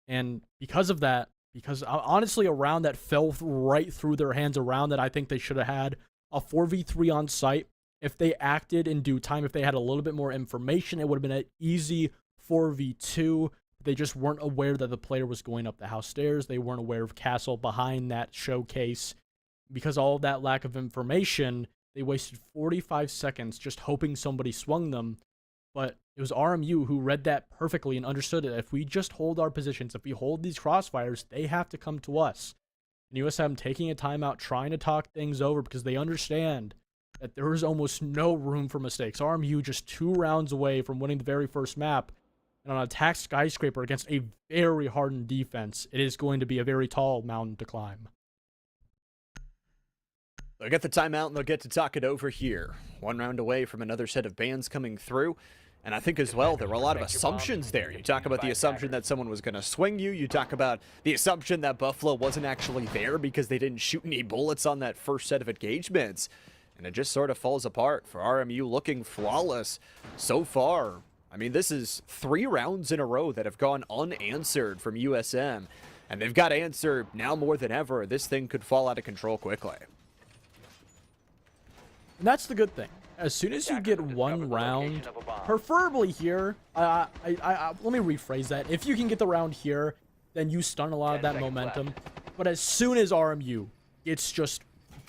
[SPEAKER 3] And because of that, because honestly, a round that fell right through their hands, a round that I think they should have had a 4v3 on site. If they acted in due time, if they had a little bit more information, it would have been an easy 4v2. They just weren't aware that the player was going up the house stairs. They weren't aware of Castle behind that showcase. Because of all of that lack of information, they wasted 45 seconds just hoping somebody swung them. But it was RMU who read that perfectly and understood that if we just hold our positions, if we hold these crossfires, they have to come to us. And USM taking a timeout, trying to talk things over because they understand that there is almost no room for mistakes. RMU just 2 rounds away from winning the very first map. And on an attack skyscraper against a very hardened defense, it is going to be a very tall mountain to climb.
[SPEAKER 2] They'll get the timeout and they'll get to talk it over here. 1 round away from another set of bans coming through. And I think as well, there were a lot of assumptions there. You talk about the assumption that someone was going to swing you. You talk about the assumption that Buffalo wasn't actually there because they didn't shoot any bullets on that first set of engagements. And it just sort of falls apart for RMU looking flawless so far. I mean, this is 3 rounds in a row that have gone unanswered from USM. And they've got to answer now more than ever. This thing could fall out of control quickly.
[SPEAKER 3] And that's the good thing. As soon as you get 1 round, preferably here, let me rephrase that. If you can get the round here, then you stun a lot of that momentum. But as soon as RMU gets just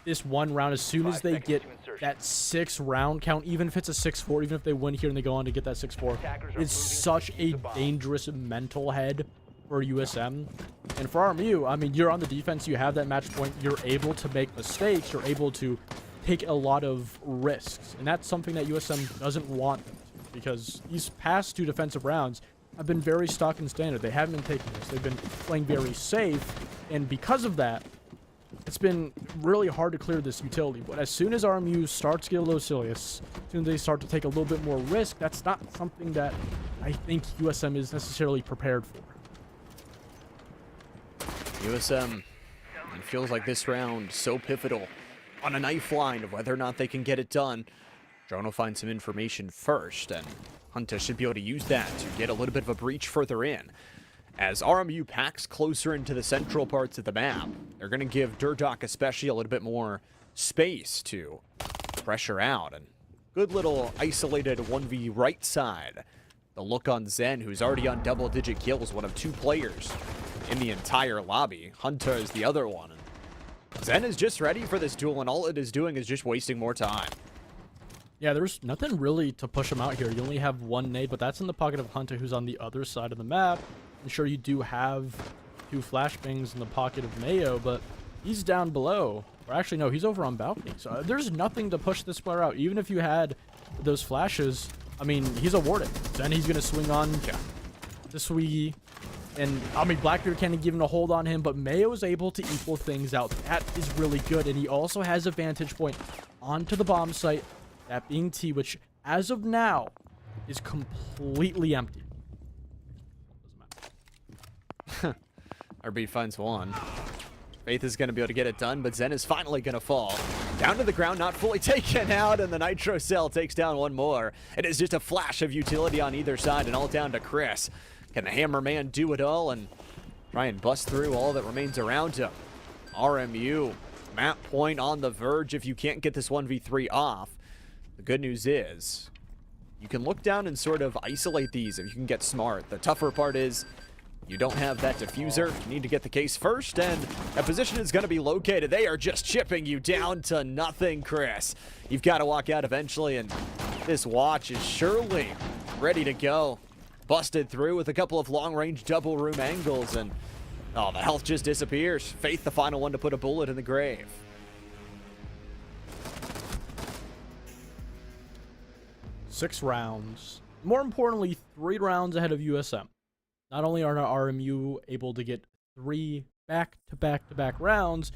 [SPEAKER 3] this 1 round, as soon as they get that 6 round count, even if it's a 6-4, even if they win here and they go on to get that 6-4, it's such a dangerous mental head for USM. And for RMU, I mean, you're on the defense, you have that match point, you're able to make mistakes, you're able to take a lot of risks, and that's something that USM doesn't want them to, because these past 2 defensive rounds have been very stock and standard. They haven't been taking this. They've been playing very safe, and because of that, it's been really hard to clear this utility. But as soon as RMU starts to get a little serious, as soon as they start to take a little bit more risk, that's not something that I think USM is necessarily prepared for.
[SPEAKER 2] USM, it feels like this round so pivotal on a knife line of whether or not they can get it done. Drone will find some information first, and Hunter should be able to use that to get a little bit of a breach further in. As RMU packs closer into the central parts of the map, they're going to give Durdok especially a little bit more space to pressure out. And good little isolated 1v right side. The look on Zen, who's already on double-digit kills, one of 2 players in the entire lobby. Hunter is the other one. And Zen is just ready for this duel, and all it is doing is just wasting more time.
[SPEAKER 3] Yeah, there's nothing really to push him out here. You only have 1 nade, but that's in the pocket of Hunter, who's on the other side of the map. I'm sure you do have 2 flashbangs in the pocket of Mayo, but he's down below. Or actually, no, he's over on balcony. So there's nothing to push this player out. Even if you had those flashes, I mean, he's awarded. Then he's going to swing on the Swiggy. And, I mean, Blackbeard can't give him a hold on him, but Mayo is able to equal things out. That is really good. And he also has a vantage point onto the bomb site. That being T, which, as of now, is completely empty.
[SPEAKER 2] RB finds 1. Faith is going to be able to get it done, but Zen is finally going to fall. Down to the ground, not fully taken out, and the Nitro Cell takes down 1 more. It is just a flash of utility on either side, and all down to Chris. Can the Hammerman do it all and try and bust through all that remains around him? RMU, map point on the verge if you can't get this 1v3 off. The good news is you can look down and sort of isolate these if you can get smart. The tougher part is you don't have that diffuser. You need to get the case first, and a position is going to be located. They are just chipping you down to nothing, Chris. You've got to walk out eventually, and this watch is surely ready to go. Busted through with a couple of long-range double room angles, and oh, the health just disappears. Faith, the final one to put a bullet in the grave.
[SPEAKER 3] 6 rounds. More importantly, 3 rounds ahead of USM. Not only are RMU able to get 3 back-to-back-to-back rounds,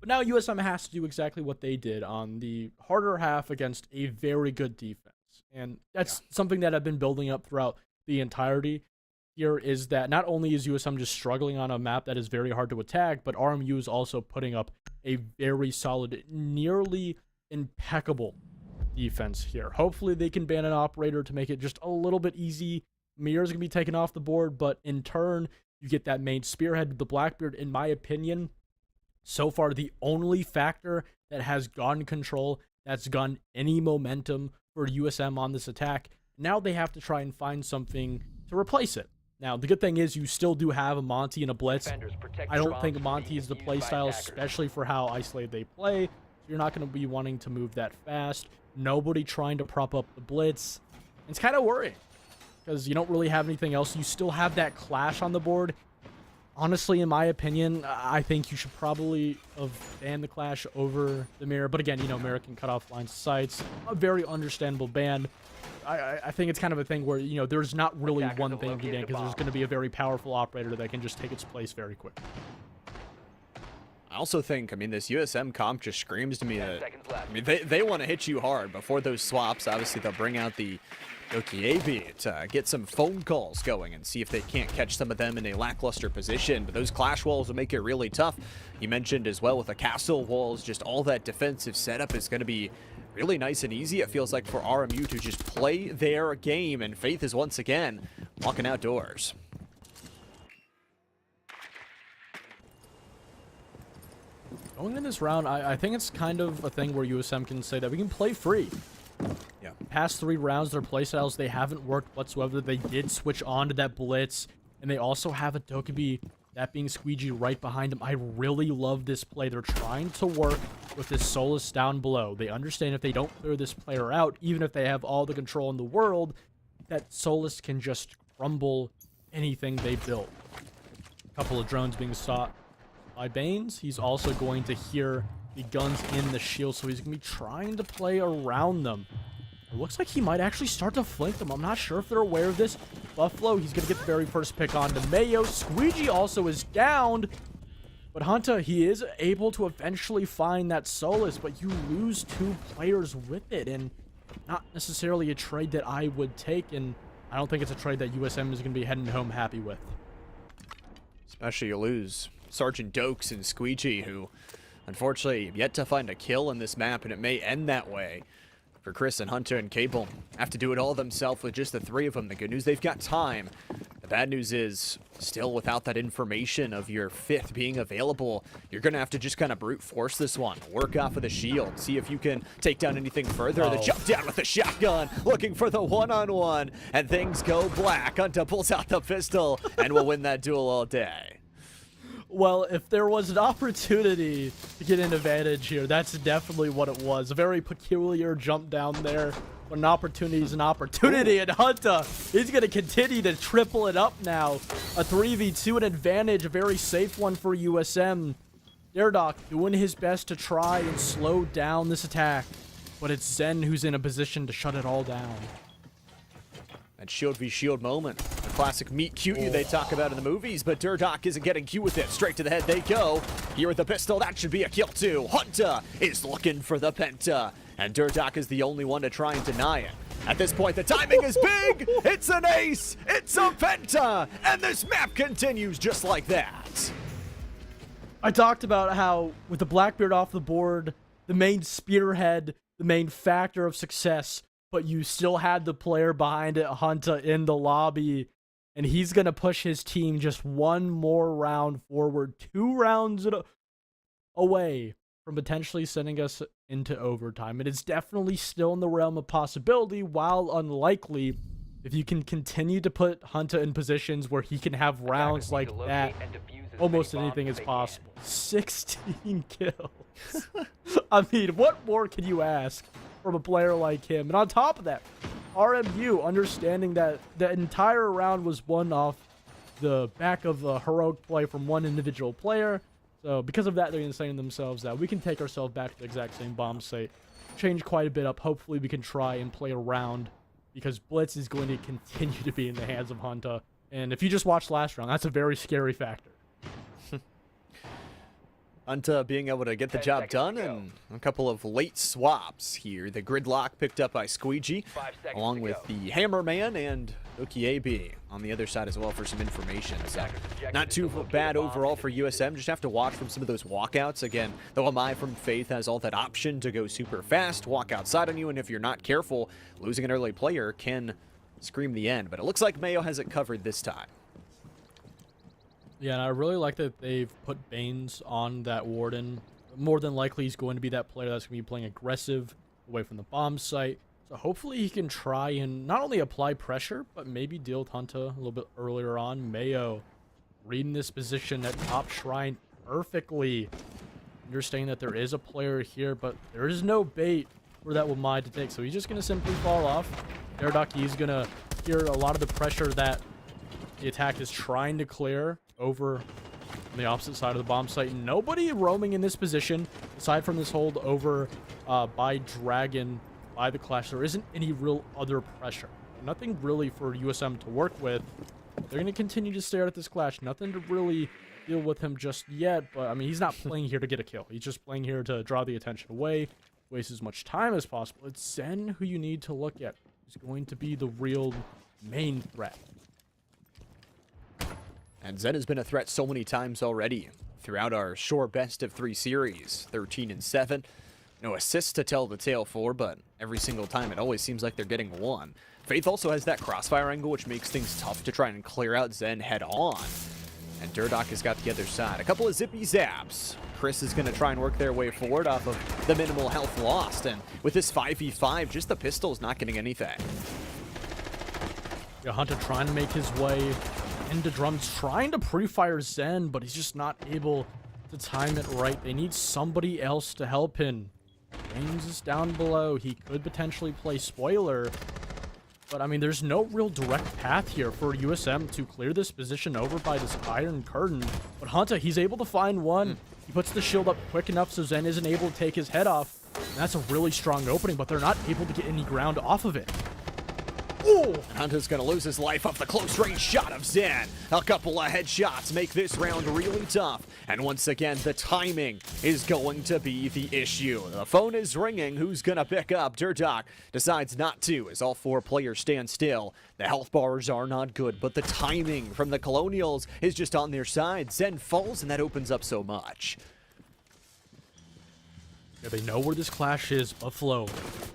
[SPEAKER 3] but now USM has to do exactly what they did on the harder half against a very good defense. And that's something that I've been building up throughout the entirety here, is that not only is USM just struggling on a map that is very hard to attack, but RMU is also putting up a very solid, nearly impeccable defense here. Hopefully they can ban an operator to make it just a little bit easy. Mirror's gonna be taken off the board, but in turn, you get that main spearhead with the Blackbeard. In my opinion, so far the only factor that has gun control, that's gotten any momentum for USM on this attack. Now they have to try and find something to replace it. Now, the good thing is you still do have a Monty and a Blitz. I don't think Monty is the playstyle, especially for how isolated they play. So you're not going to be wanting to move that fast. Nobody trying to prop up the Blitz. It's kind of worrying because you don't really have anything else. You still have that Clash on the board. Honestly, in my opinion, I think you should probably have banned the Clash over the Mirror. But again, you know, Mirror can cut off lines of sights. A very understandable ban. I think it's kind of a thing where, you know, there's not really one thing to ban because there's going to be a very powerful operator that can just take its place very quick.
[SPEAKER 2] I also think, I mean, this USM comp just screams to me that, I mean, they want to hit you hard before those swaps. Obviously, they'll bring out the Dokiebi to get some phone calls going and see if they can't catch some of them in a lackluster position. But those clash walls will make it really tough. You mentioned as well with the castle walls, just all that defensive setup is going to be really nice and easy, it feels like, for RMU to just play their game. And Faith is once again walking outdoors.
[SPEAKER 3] Going in this round, I think it's kind of a thing where USM can say that we can play free.
[SPEAKER 2] Yeah.
[SPEAKER 3] Past 3 rounds, their playstyles, they haven't worked whatsoever. They did switch on to that Blitz, and they also have a Dokkaebi, that being Squeegee, right behind them. I really love this play. They're trying to work with this Solus down below. They understand if they don't clear this player out, even if they have all the control in the world, that Solus can just crumble anything they build. A couple of drones being sought by Baines. He's also going to hear the guns in the shield, so he's going to be trying to play around them. It looks like he might actually start to flank them. I'm not sure if they're aware of this. Buffalo, he's going to get the very first pick on to Mayo. Squeegee also is downed. But Hunter, he is able to eventually find that Solus, but you lose 2 players with it, and not necessarily a trade that I would take, and I don't think it's a trade that USM is going to be heading home happy with.
[SPEAKER 2] Especially you lose Sergeant Dokes and Squeegee, who unfortunately have yet to find a kill in this map, and it may end that way for Chris and Hunter and Cable. Have to do it all themselves with just the 3 of them. The good news, they've got time. The Bad news is, still without that information of your 5th being available, you're going to have to just kind of brute force this one. Work off of the shield. See if you can take down anything further. The jump down with the shotgun, looking for the one-on-one. And things go black. Hunter pulls out the pistol and will win that duel all day.
[SPEAKER 3] Well, if there was an opportunity to get an advantage here, that's definitely what it was. A very peculiar jump down there. But an opportunity is an opportunity, and Hunter, he's going to continue to triple it up now. A 3v2, an advantage, a very safe one for USM. Derdock doing his best to try and slow down this attack, but it's Zen who's in a position to shut it all down.
[SPEAKER 2] That shield v shield moment, the classic meet cute you they talk about in the movies, but Derdock isn't getting cute with it. Straight to the head they go. Here with the pistol, that should be a kill too. Hunter is looking for the penta, and Derdock is the only one to try and deny it. At this point, the timing is big. It's an ace. It's a penta, and this map continues just like that.
[SPEAKER 3] I talked about how with the Blackbeard off the board, the main spearhead, the main factor of success, but you still had the player behind it, Hunter, in the lobby, and he's going to push his team just one more round forward, 2 rounds away from potentially sending us into overtime. It is definitely still in the realm of possibility, while unlikely. If you can continue to put Hunter in positions where he can have rounds like that, almost anything is possible. 16 kills. I mean, what more can you ask from a player like him? And on top of that, RMU understanding that the entire round was won off the back of a heroic play from one individual player. So because of that, they're saying to themselves that we can take ourselves back to the exact same bomb site, change quite a bit up. Hopefully we can try and play around, because Blitz is going to continue to be in the hands of Hunter. And if you just watched last round, that's a very scary factor.
[SPEAKER 2] Hunter being able to get the job done, and a couple of late swaps here. The gridlock picked up by Squeegee, along with the Hammerman and Ukiabe on the other side as well for some information. So not too bad overall for USM. Just have to watch from some of those walkouts. Again, the Lamai from Faith has all that option to go super fast, walk outside on you, and if you're not careful, losing an early player can scream the end. But it looks like Mayo has it covered this time.
[SPEAKER 3] Yeah, and I really like that they've put Baines on that Warden. More than likely, he's going to be that player that's going to be playing aggressive away from the bomb site. So hopefully he can try and not only apply pressure, but maybe deal with Hunter a little bit earlier on. Mayo reading this position at top shrine perfectly. Understanding that there is a player here, but there is no bait for that Wamai to take. So he's just going to simply fall off. Derdock is going to hear a lot of the pressure that the attack is trying to clear over on the opposite side of the bomb site. Nobody roaming in this position aside from this hold over by Dragon, by the Clash. There isn't any real other pressure. Nothing really for USM to work with. They're going to continue to stare at this Clash. Nothing to really deal with him just yet. But, I mean, he's not playing here to get a kill. He's just playing here to draw the attention away, waste as much time as possible. It's Zen who you need to look at. Who's going to be the real main threat.
[SPEAKER 2] And Zen has been a threat so many times already throughout our short best of 3 series, 13-7. No assists to tell the tale for, but every single time it always seems like they're getting one. Faith also has that crossfire angle, which makes things tough to try and clear out Zen head on. And Derdock has got the other side. A couple of zippy zaps. Chris is going to try and work their way forward off of the minimal health lost. And with this 5v5, just the pistol is not getting anything.
[SPEAKER 3] Yeah, Hunter trying to make his way into drums, trying to pre-fire Zen, but he's just not able to time it right. They need somebody else to help him. James is down below. He could potentially play spoiler, but I mean, there's no real direct path here for USM to clear this position over by this iron curtain. But Hunter, he's able to find one. He puts the shield up quick enough so Zen isn't able to take his head off. And that's a really strong opening, but they're not able to get any ground off of it.
[SPEAKER 2] Ooh. And Hunter's gonna lose his life off the close-range shot of Zen. A couple of headshots make this round really tough. And once again, the timing is going to be the issue. The phone is ringing. Who's gonna pick up? Derdock decides not to as all 4 players stand still. The health bars are not good, but the timing from the Colonials is just on their side. Zen falls, and that opens up so much.
[SPEAKER 3] Yeah, they know where this Clash is. Buffalo,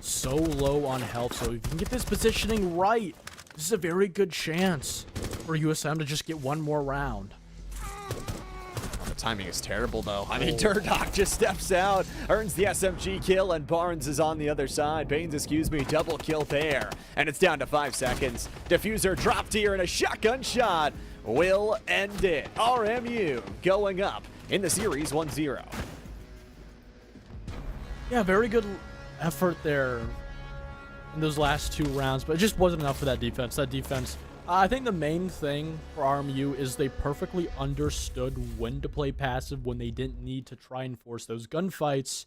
[SPEAKER 3] so low on health, so if you can get this positioning right, this is a very good chance for USM to just get one more round.
[SPEAKER 2] The timing is terrible, though. I mean, Durdock just steps out, earns the SMG kill, and Barnes is on the other side. Baines, excuse me, double kill there. And it's down to 5 seconds. Diffuser dropped here, and a shotgun shot will end it. RMU going up in the series 1-0.
[SPEAKER 3] Yeah, very good effort there in those last 2 rounds, but it just wasn't enough for that defense. I think the main thing for RMU is they perfectly understood when to play passive, when they didn't need to try and force those gunfights,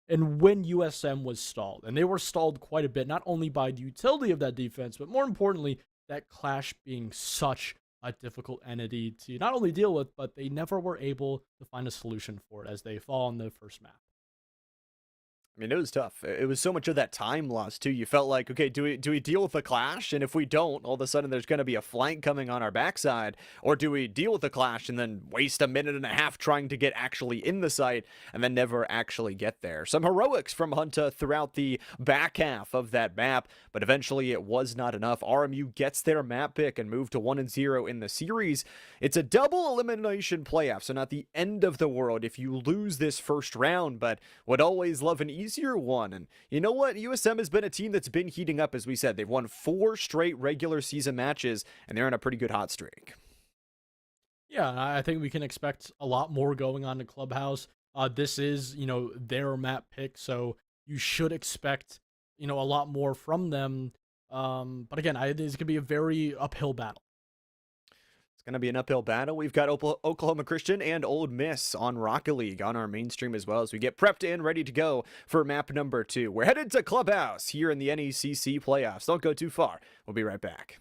[SPEAKER 3] and when USM was stalled. And they were stalled quite a bit, not only by the utility of that defense, but more importantly, that Clash being such a difficult entity to not only deal with, but they never were able to find a solution for it as they fall on the first map.
[SPEAKER 2] I mean, it was tough. It was so much of that time loss, too. You felt like, okay, do we deal with the clash? And if we don't, all of a sudden there's going to be a flank coming on our backside. Or do we deal with the clash and then waste a minute and a half trying to get actually in the site and then never actually get there? Some heroics from Hunta throughout the back half of that map, but eventually it was not enough. RMU gets their map pick and move to 1-0 in the series. It's a double elimination playoff, so not the end of the world if you lose this first round, but would always love an easier one. And you know what? USM has been a team that's been heating up, as we said. They've won 4 straight regular season matches, and they're on a pretty good hot streak.
[SPEAKER 3] Yeah, I think we can expect a lot more going on in Clubhouse. This is, their map pick, so you should expect, a lot more from them. But again, it's going to be a very uphill battle.
[SPEAKER 2] It's going to be an uphill battle. We've got Oklahoma Christian and Old Miss on Rocket League on our mainstream as well as we get prepped and ready to go for map number 2. We're headed to Clubhouse here in the NECC playoffs. Don't go too far. We'll be right back.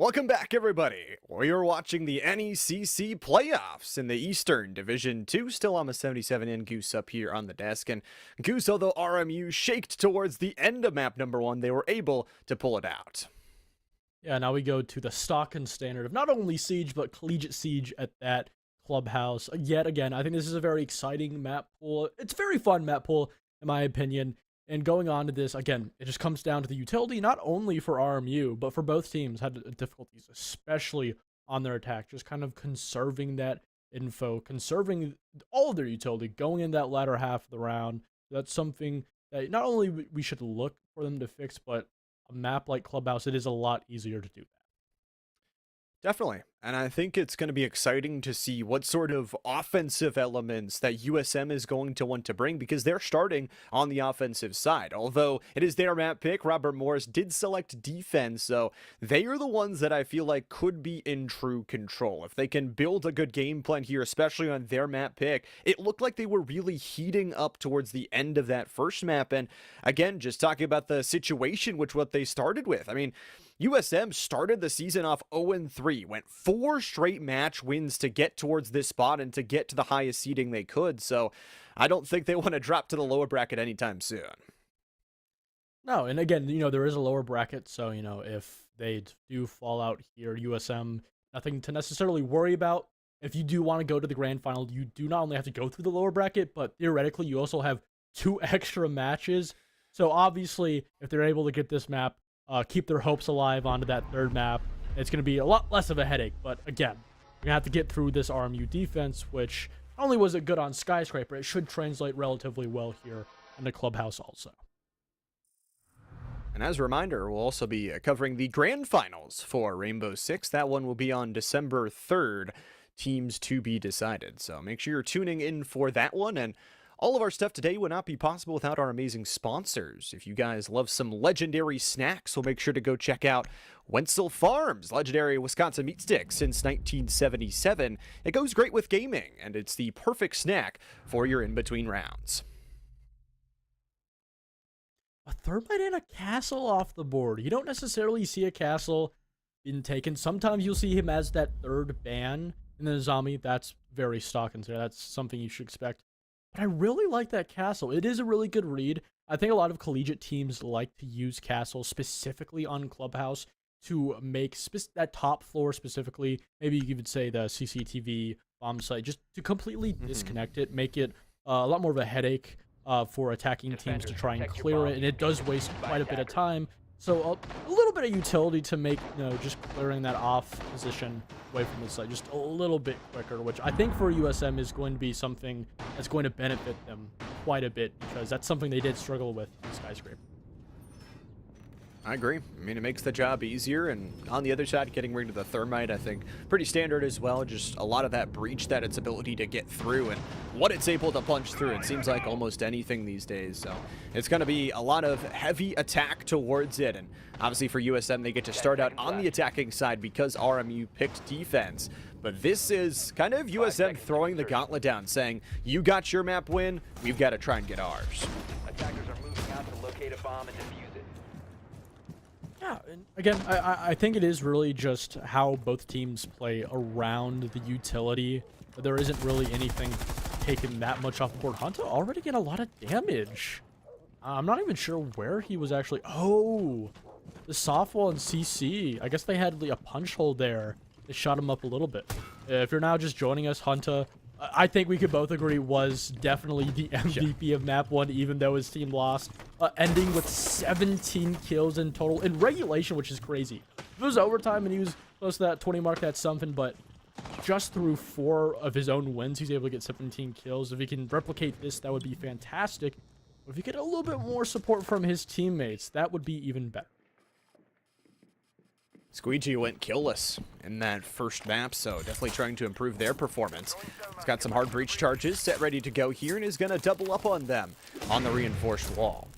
[SPEAKER 2] Welcome back, everybody. We are watching the NECC playoffs in the Eastern Division 2. Still on the 77 and Goose up here on the desk. And Goose, although RMU shaked towards the end of map number 1, they were able to pull it out.
[SPEAKER 3] Yeah, now we go to the stock and standard of not only Siege, but Collegiate Siege at that clubhouse. Yet again, I think this is a very exciting map pool. It's a very fun map pool, in my opinion. And going on to this, again, it just comes down to the utility, not only for RMU, but for both teams had difficulties, especially on their attack, just kind of conserving that info, conserving all of their utility going in that latter half of the round. That's something that not only we should look for them to fix, but a map like Clubhouse, it is a lot easier to do that.
[SPEAKER 2] Definitely. And I think it's going to be exciting to see what sort of offensive elements that USM is going to want to bring, because they're starting on the offensive side. Although it is their map pick, Robert Morris did select defense, so they are the ones that I feel like could be in true control. If they can build a good game plan here, especially on their map pick, it looked like they were really heating up towards the end of that first map. And again, just talking about the situation, which what they started with. I mean, USM started the season off 0-3, went 4 straight match wins to get towards this spot and to get to the highest seeding they could, so I don't think they want to drop to the lower bracket anytime soon.
[SPEAKER 3] No, and again, there is a lower bracket, so, if they do fall out here, USM, nothing to necessarily worry about. If you do want to go to the grand final, you do not only have to go through the lower bracket, but theoretically, you also have 2 extra matches. So obviously, if they're able to get this map, keep their hopes alive onto that third map, it's going to be a lot less of a headache. But again, you're going to have to get through this RMU defense, which not only was it good on Skyscraper, it should translate relatively well here in the clubhouse also.
[SPEAKER 2] And as a reminder, we'll also be covering the grand finals for Rainbow Six. That one will be on December 3rd, teams to be decided. So make sure you're tuning in for that one. And all of our stuff today would not be possible without our amazing sponsors. If you guys love some legendary snacks, we'll make sure to go check out Wenzel Farms, legendary Wisconsin meat stick since 1977. It goes great with gaming, and it's the perfect snack for your in-between rounds.
[SPEAKER 3] A thermite and a castle off the board. You don't necessarily see a castle being taken. Sometimes you'll see him as that third ban in the zombie. That's very stock and that's something you should expect. But I really like that castle. It is a really good read. I think a lot of collegiate teams like to use castles specifically on Clubhouse to make that top floor specifically. Maybe you could say the CCTV bomb site, just to completely disconnect it, make it a lot more of a headache for attacking teams to try and clear it. And it does waste quite a bit of time. So a little bit of utility to make, just clearing that off position away from the site just a little bit quicker, which I think for USM is going to be something that's going to benefit them quite a bit, because that's something they did struggle with in Skyscraper.
[SPEAKER 2] I agree. I mean, it makes the job easier, and on the other side, getting rid of the thermite, I think, pretty standard as well. Just a lot of that breach, that its ability to get through, and what it's able to punch through. It seems like almost anything these days, so it's going to be a lot of heavy attack towards it, and obviously for USM, they get to start out on the attacking side because RMU picked defense. But this is kind of USM throwing the gauntlet down, saying, you got your map win, we've got to try and get ours.
[SPEAKER 4] Attackers are moving out to locate a bomb and defuse it.
[SPEAKER 3] Yeah, and again, I think it is really just how both teams play around the utility. There isn't really anything taking that much off the board. Hunter already getting a lot of damage. I'm not even sure where he was actually. Oh, the softwall and CC. I guess they had a punch hole there. They shot him up a little bit. If you're now just joining us, Hunter, I think we could both agree was definitely the MVP of map 1, even though his team lost, ending with 17 kills in total in regulation, which is crazy. If it was overtime and he was close to that 20 mark, that's something, but just through 4 of his own wins, he's able to get 17 kills. If he can replicate this, that would be fantastic. But if you get a little bit more support from his teammates, that would be even better.
[SPEAKER 2] Squeegee went killless in that first map, so definitely trying to improve their performance. He's got some hard breach charges set ready to go here and is going to double up on them on the reinforced wall.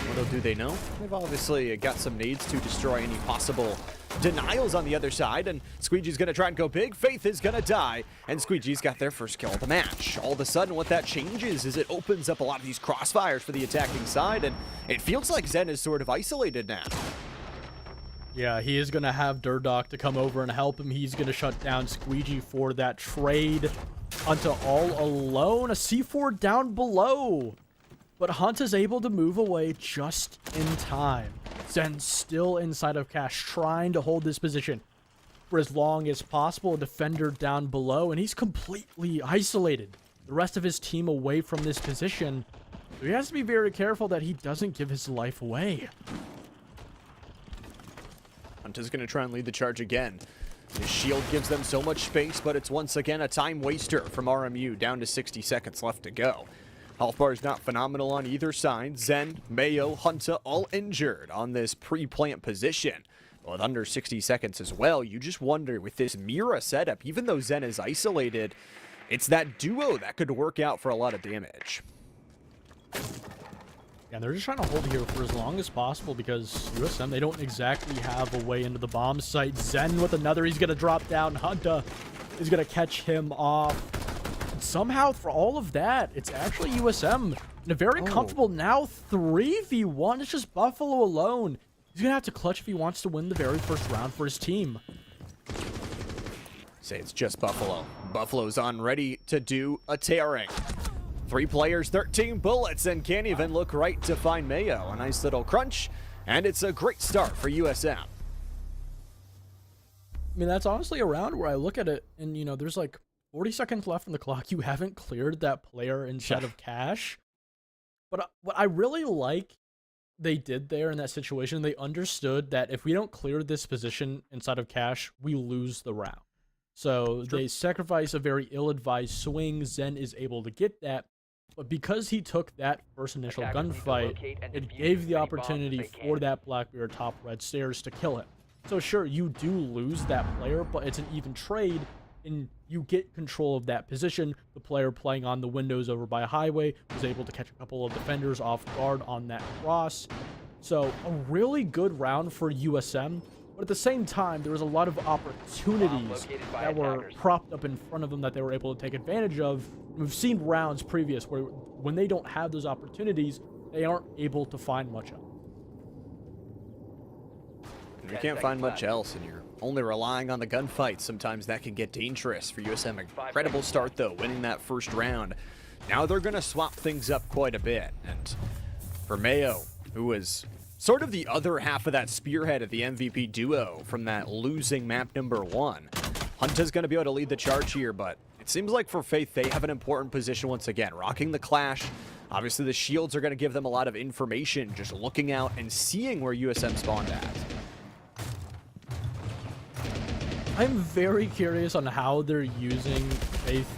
[SPEAKER 2] Little do they know, they've obviously got some nades to destroy any possible denials on the other side, and Squeegee's going to try and go big. Faith is going to die, and Squeegee's got their first kill of the match. All of a sudden, what that changes is it opens up a lot of these crossfires for the attacking side, and it feels like Zen is sort of isolated now.
[SPEAKER 3] Yeah, he is going to have Durdock to come over and help him. He's going to shut down Squeegee for that trade. Hunter all alone. A C4 down below. But Hunt is able to move away just in time. Zen still inside of Cash, trying to hold this position for as long as possible. A defender down below, and he's completely isolated. The rest of his team away from this position. So he has to be very careful that he doesn't give his life away.
[SPEAKER 2] Hunt is going to try and lead the charge again. His shield gives them so much space, but it's once again a time waster from RMU, down to 60 seconds left to go. Health bar is not phenomenal on either side. Zen, Mayo, Hunter all injured on this pre-plant position. With under 60 seconds as well, you just wonder with this Mira setup, even though Zen is isolated, it's that duo that could work out for a lot of damage.
[SPEAKER 3] Yeah, they're just trying to hold here for as long as possible because USM, they don't exactly have a way into the bomb site. Zen with another, he's going to drop down. Hunter is going to catch him off. And somehow, for all of that, it's actually USM in a very comfortable now 3v1. It's just Buffalo alone. He's going to have to clutch if he wants to win the very first round for his team.
[SPEAKER 2] Say it's just Buffalo. Buffalo's on ready to do a tearing. 3 players, 13 bullets, and can't even look right to find Mayo. A nice little crunch, and it's a great start for USM.
[SPEAKER 3] I mean, that's honestly a round where I look at it, and, you know, there's like 40 seconds left on the clock. You haven't cleared that player inside of Cash. But what I really like they did there in that situation, they understood that if we don't clear this position inside of Cash, we lose the round. So they sacrifice a very ill-advised swing. Zen is able to get that. But because he took that first initial gunfight, it gave the opportunity for that Blackbeard top red stairs to kill him. So sure, you do lose that player, but it's an even trade, and you get control of that position. The player playing on the windows over by Highway was able to catch a couple of defenders off guard on that cross. So a really good round for USM. But at the same time, there was a lot of opportunities that were propped up in front of them that they were able to take advantage of. We've seen rounds previous where when they don't have those opportunities, they aren't able to find much else.
[SPEAKER 2] You can't find much else, and you're only relying on the gunfight. Sometimes that can get dangerous for USM. Incredible start, though, winning that first round. Now they're going to swap things up quite a bit. And for Mayo, who was sort of the other half of that spearhead of the MVP duo from that losing map number 1, Hunter's going to be able to lead the charge here, but it seems like for Faith, they have an important position once again. Rocking the Clash. Obviously, the shields are going to give them a lot of information, just looking out and seeing where USM spawned at.
[SPEAKER 3] I'm very curious on how they're using Faith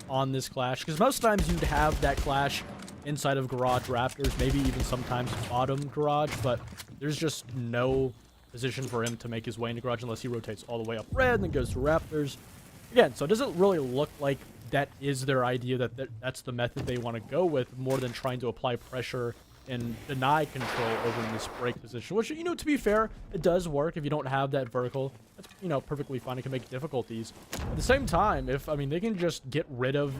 [SPEAKER 3] on this Clash, because most times you'd have that Clash inside of Garage Raptors, maybe even sometimes bottom Garage, but there's just no position for him to make his way into Garage unless he rotates all the way up red and then goes to Raptors. Again, so it doesn't really look like that is their idea, that's the method they want to go with, more than trying to apply pressure and deny control over in this break position, which, you know, to be fair, it does work if you don't have that vertical. That's, you know, perfectly fine. It can make difficulties. At the same time, if, I mean, they can just get rid of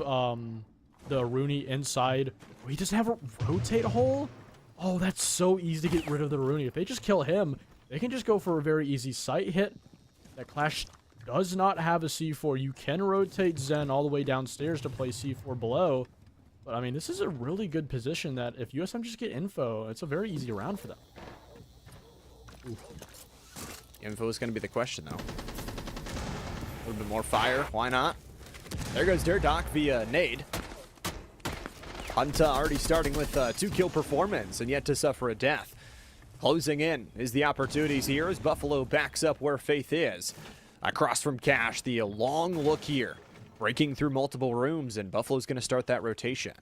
[SPEAKER 3] the Rooney inside. Oh, he doesn't have a rotate hole? Oh, that's so easy to get rid of the Rooney. If they just kill him, they can just go for a very easy sight hit. That Clash does not have a C4. You can rotate Zen all the way downstairs to play C4 below. But, I mean, this is a really good position that if USM just get info, it's a very easy round for them. Oof.
[SPEAKER 2] Info is going to be the question, though. A little bit more fire. Why not? There goes Durdock via nade. Hunter already starting with a 2-kill performance and yet to suffer a death. Closing in is the opportunities here as Buffalo backs up where Faith is. Across from Cash, the long look here. Breaking through multiple rooms, and Buffalo's going to start that rotation.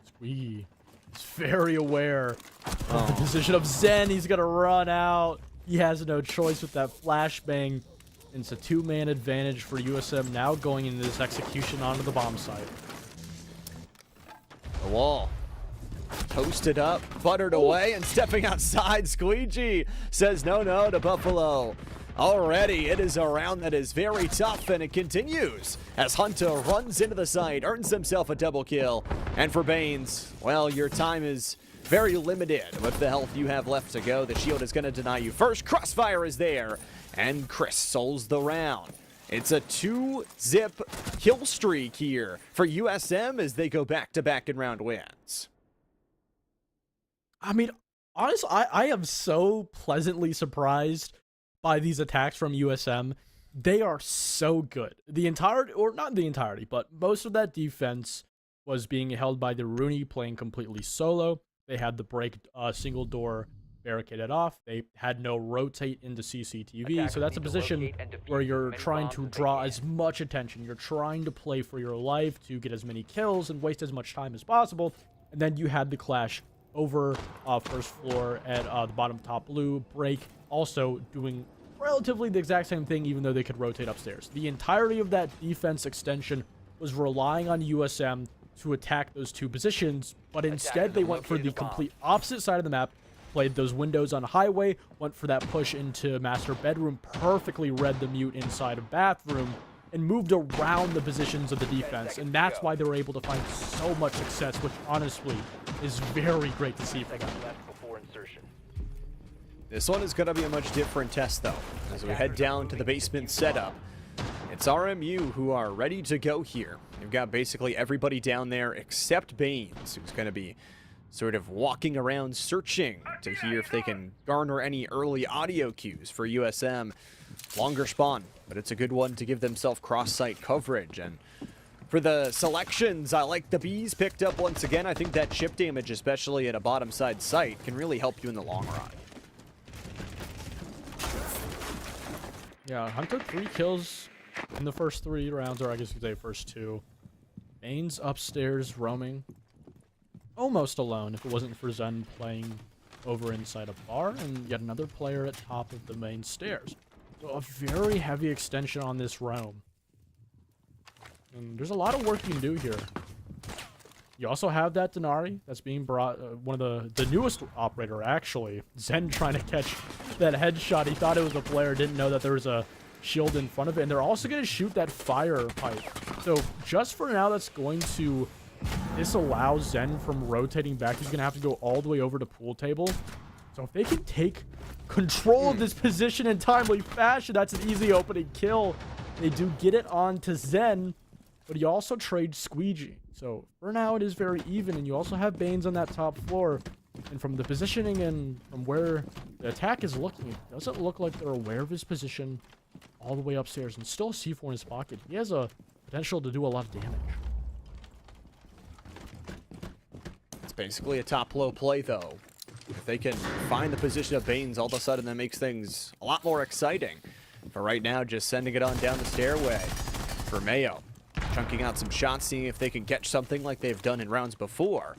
[SPEAKER 3] Squee is very aware of the position of Zen. He's going to run out. He has no choice with that flashbang. And it's a 2-man advantage for USM now going into this execution onto the bomb site.
[SPEAKER 2] The wall. Toasted up, buttered away, and stepping outside, Squeegee says no to Buffalo. Already, it is a round that is very tough, and it continues as Hunter runs into the site, earns himself a double kill. And for Baines, well, your time is very limited with the health you have left to go. The shield is going to deny you first. Crossfire is there, and Chris souls the round. It's a 2-zip kill streak here for USM as they go back-to-back in round wins.
[SPEAKER 3] I mean, honestly, I am so pleasantly surprised by these attacks from USM. They are so good. The entirety, or not the entirety, but most of that defense was being held by the Rooney playing completely solo. They had the break single door barricaded off. They had no rotate into CCTV. So that's a position where you're trying to draw as much attention. You're trying to play for your life to get as many kills and waste as much time as possible. And then you had the clash over first floor at the bottom top blue. Break also doing relatively the exact same thing, even though they could rotate upstairs. The entirety of that defense extension was relying on USM to attack those two positions, but instead they went for the complete opposite side of the map, played those windows on highway, went for that push into master bedroom, perfectly read the mute inside of bathroom, and moved around the positions of the defense. And that's why they were able to find so much success, which honestly is very great to see for them.
[SPEAKER 2] This one is going to be a much different test, though, as we head down to the basement setup. It's RMU who are ready to go here. They've got basically everybody down there except Baines, who's going to be sort of walking around searching to hear if they can garner any early audio cues for USM. Longer spawn, but it's a good one to give themselves cross-site coverage. And for the selections, I like the Bees picked up once again. I think that chip damage, especially at a bottom side site, can really help you in the long run.
[SPEAKER 3] Yeah, Hunter 3 kills in the first 3 rounds, or I guess you could say first 2. Baines upstairs roaming almost alone if it wasn't for Zen playing over inside a bar, and yet another player at top of the main stairs. So a very heavy extension on this roam. And there's a lot of work you can do here. You also have that Denari that's being brought, one of the newest operator, actually. Zen trying to catch that headshot. He thought it was a player, didn't know that there was a shield in front of it. And they're also going to shoot that fire pipe. So just for now, that's going to disallow Zen from rotating back. He's going to have to go all the way over to pool table. So if they can take control of this position in timely fashion, that's an easy opening kill. They do get it on to Zen, but he also trades Squeegee. So for now, it is very even, and you also have Baines on that top floor. And from the positioning and from where the attack is looking, it doesn't look like they're aware of his position all the way upstairs. And still C4 in his pocket. He has a potential to do a lot of damage.
[SPEAKER 2] It's basically a top-low play, though. If they can find the position of Baines, all of a sudden that makes things a lot more exciting. For right now, just sending it on down the stairway for Mayo. Chunking out some shots, seeing if they can catch something like they've done in rounds before.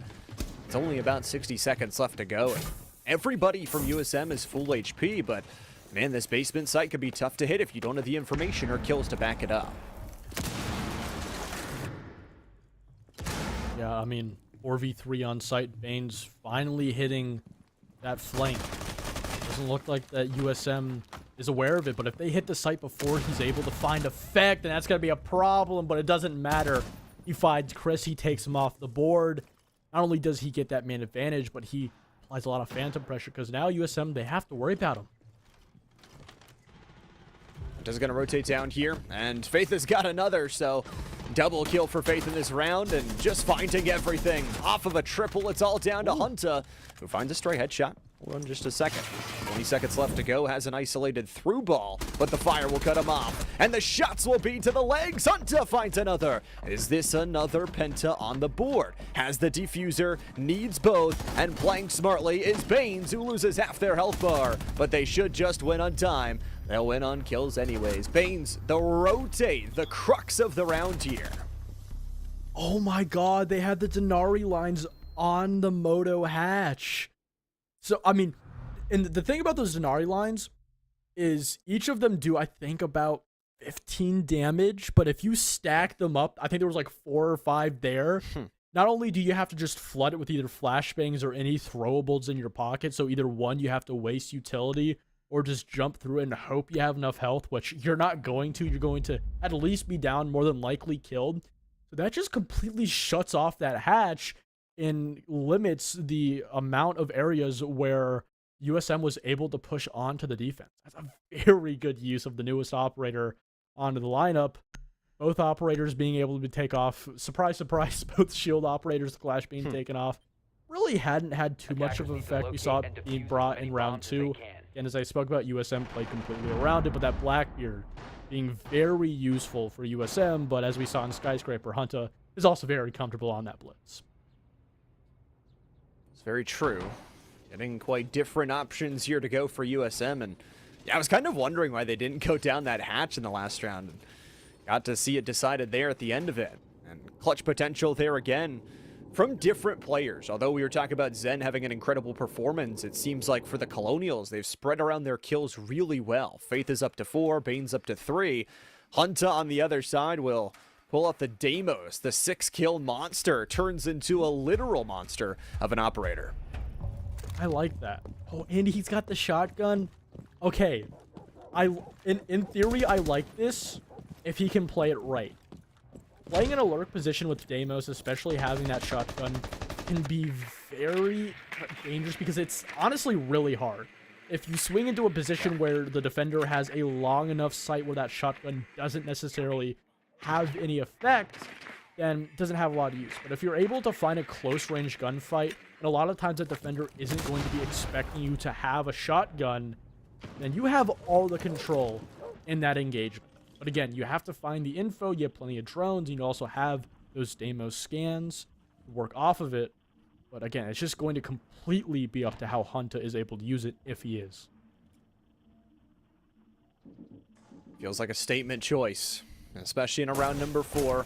[SPEAKER 2] It's only about 60 seconds left to go. And everybody from USM is full HP, but man, this basement site could be tough to hit if you don't have the information or kills to back it up.
[SPEAKER 3] Yeah, I mean, 4v3 on site. Baines finally hitting that flank. Doesn't look like that USM is aware of it, but if they hit the site before he's able to find effect, then that's going to be a problem, but it doesn't matter. He finds Chris, he takes him off the board. Not only does he get that man advantage, but he applies a lot of phantom pressure, because now USM, they have to worry about him.
[SPEAKER 2] Just going to rotate down here, and Faith has got another, so double kill for Faith in this round, and just finding everything off of a triple. It's all down to Hunter, who finds a stray headshot. Hold on just a second. 20 seconds left to go. Has an isolated through ball, but the fire will cut him off. And the shots will be to the legs. Hunter finds another. Is this another penta on the board? Has the diffuser, needs both, and playing smartly is Baines, who loses half their health bar. But they should just win on time. They'll win on kills anyways. Baines, the rotate, the crux of the round here.
[SPEAKER 3] Oh my god, they had the Denari lines on the Moto hatch. So, I mean, and the thing about those Denari lines is each of them do, I think, about 15 damage. But if you stack them up, I think there was like 4 or 5 there. Not only do you have to just flood it with either flashbangs or any throwables in your pocket, so either one, you have to waste utility, or just jump through it and hope you have enough health, which you're not going to. You're going to at least be down, more than likely killed. So that just completely shuts off that hatch. and limits the amount of areas where USM was able to push onto the defense. That's a very good use of the newest operator onto the lineup. Both operators being able to take off. Surprise, surprise, both shield operators, Clash being taken off. Really hadn't had too much of an effect. We saw it being brought in round 2. And as I spoke about, USM played completely around it, but that Blackbeard being very useful for USM, but as we saw in Skyscraper, Hunter is also very comfortable on that blitz.
[SPEAKER 2] It's very true. Getting quite different options here to go for USM, and yeah, I was kind of wondering why they didn't go down that hatch in the last round. Got to see it decided there at the end of it, and clutch potential there again from different players. Although we were talking about Zen having an incredible performance, it seems like for the Colonials, they've spread around their kills really well. Faith is up to 4, Bane's up to 3. Hunter on the other side will pull out the Deimos. The 6-kill monster turns into a literal monster of an operator.
[SPEAKER 3] I like that. Oh, and he's got the shotgun. Okay. In theory, I like this if he can play it right. Playing in a lurk position with Deimos, especially having that shotgun, can be very dangerous because it's honestly really hard. If you swing into a position where the defender has a long enough sight where that shotgun doesn't necessarily have any effect, then it doesn't have a lot of use. But if you're able to find a close-range gunfight, and a lot of times a defender isn't going to be expecting you to have a shotgun, then you have all the control in that engagement. But again, you have to find the info, you have plenty of drones, and you also have those Deimos scans to work off of it. But again, it's just going to completely be up to how Hunter is able to use it, if he is.
[SPEAKER 2] Feels like a statement choice, especially in a round number 4.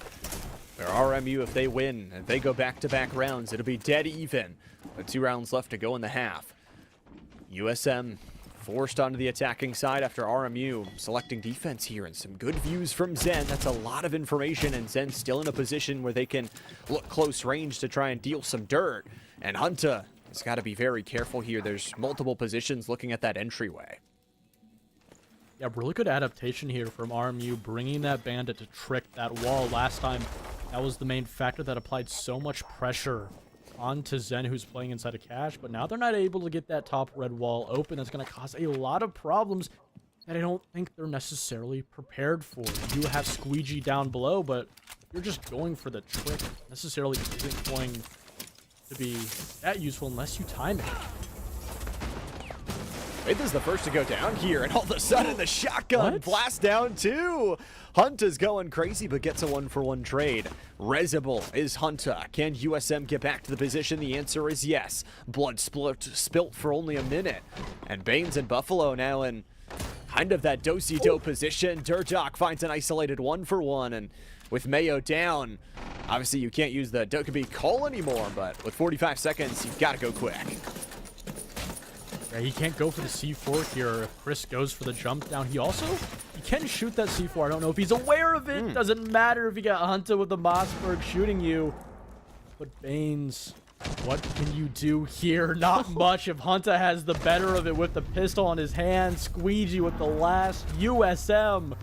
[SPEAKER 2] Where RMU, if they win, if they go back-to-back rounds, it'll be dead even. With 2 rounds left to go in the half. USM forced onto the attacking side after RMU selecting defense here, and some good views from Zen. That's a lot of information, and Zen's still in a position where they can look close range to try and deal some dirt. And Hunter has got to be very careful here. There's multiple positions looking at that entryway.
[SPEAKER 3] Yeah, really good adaptation here from RMU, bringing that bandit to trick that wall. Last time, that was the main factor that applied so much pressure onto Zen, who's playing inside a cache, but now they're not able to get that top red wall open. That's going to cause a lot of problems that I don't think they're necessarily prepared for. You do have Squeegee down below, but you're just going for the trick. Necessarily isn't going to be that useful unless you time it.
[SPEAKER 2] Faith is the first to go down here, and all of a sudden the shotgun blast down too. Hunt is going crazy, but gets a 1-for-1 trade. Resible is Hunter. Can USM get back to the position? The answer is yes. Blood spilt for only a minute. And Banes and Buffalo now in kind of that do-si-do position. Durdock finds an isolated 1-for-1, and with Mayo down, obviously you can't use the Dokkaebi call anymore, but with 45 seconds, you've got to go quick.
[SPEAKER 3] Yeah, he can't go for the C4 here. If Chris goes for the jump down, he can shoot that C4. I don't know if he's aware of it. Doesn't matter if you got Hunter with the Mossberg shooting you. But Banes, what can you do here? Not much if Hunter has the better of it with the pistol on his hand. Squeegee with the last. USM,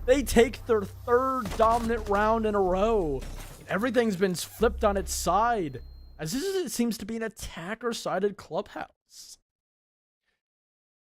[SPEAKER 3] they take their 3rd dominant round in a row. Everything's been flipped on its side, as it seems to be an attacker-sided clubhouse.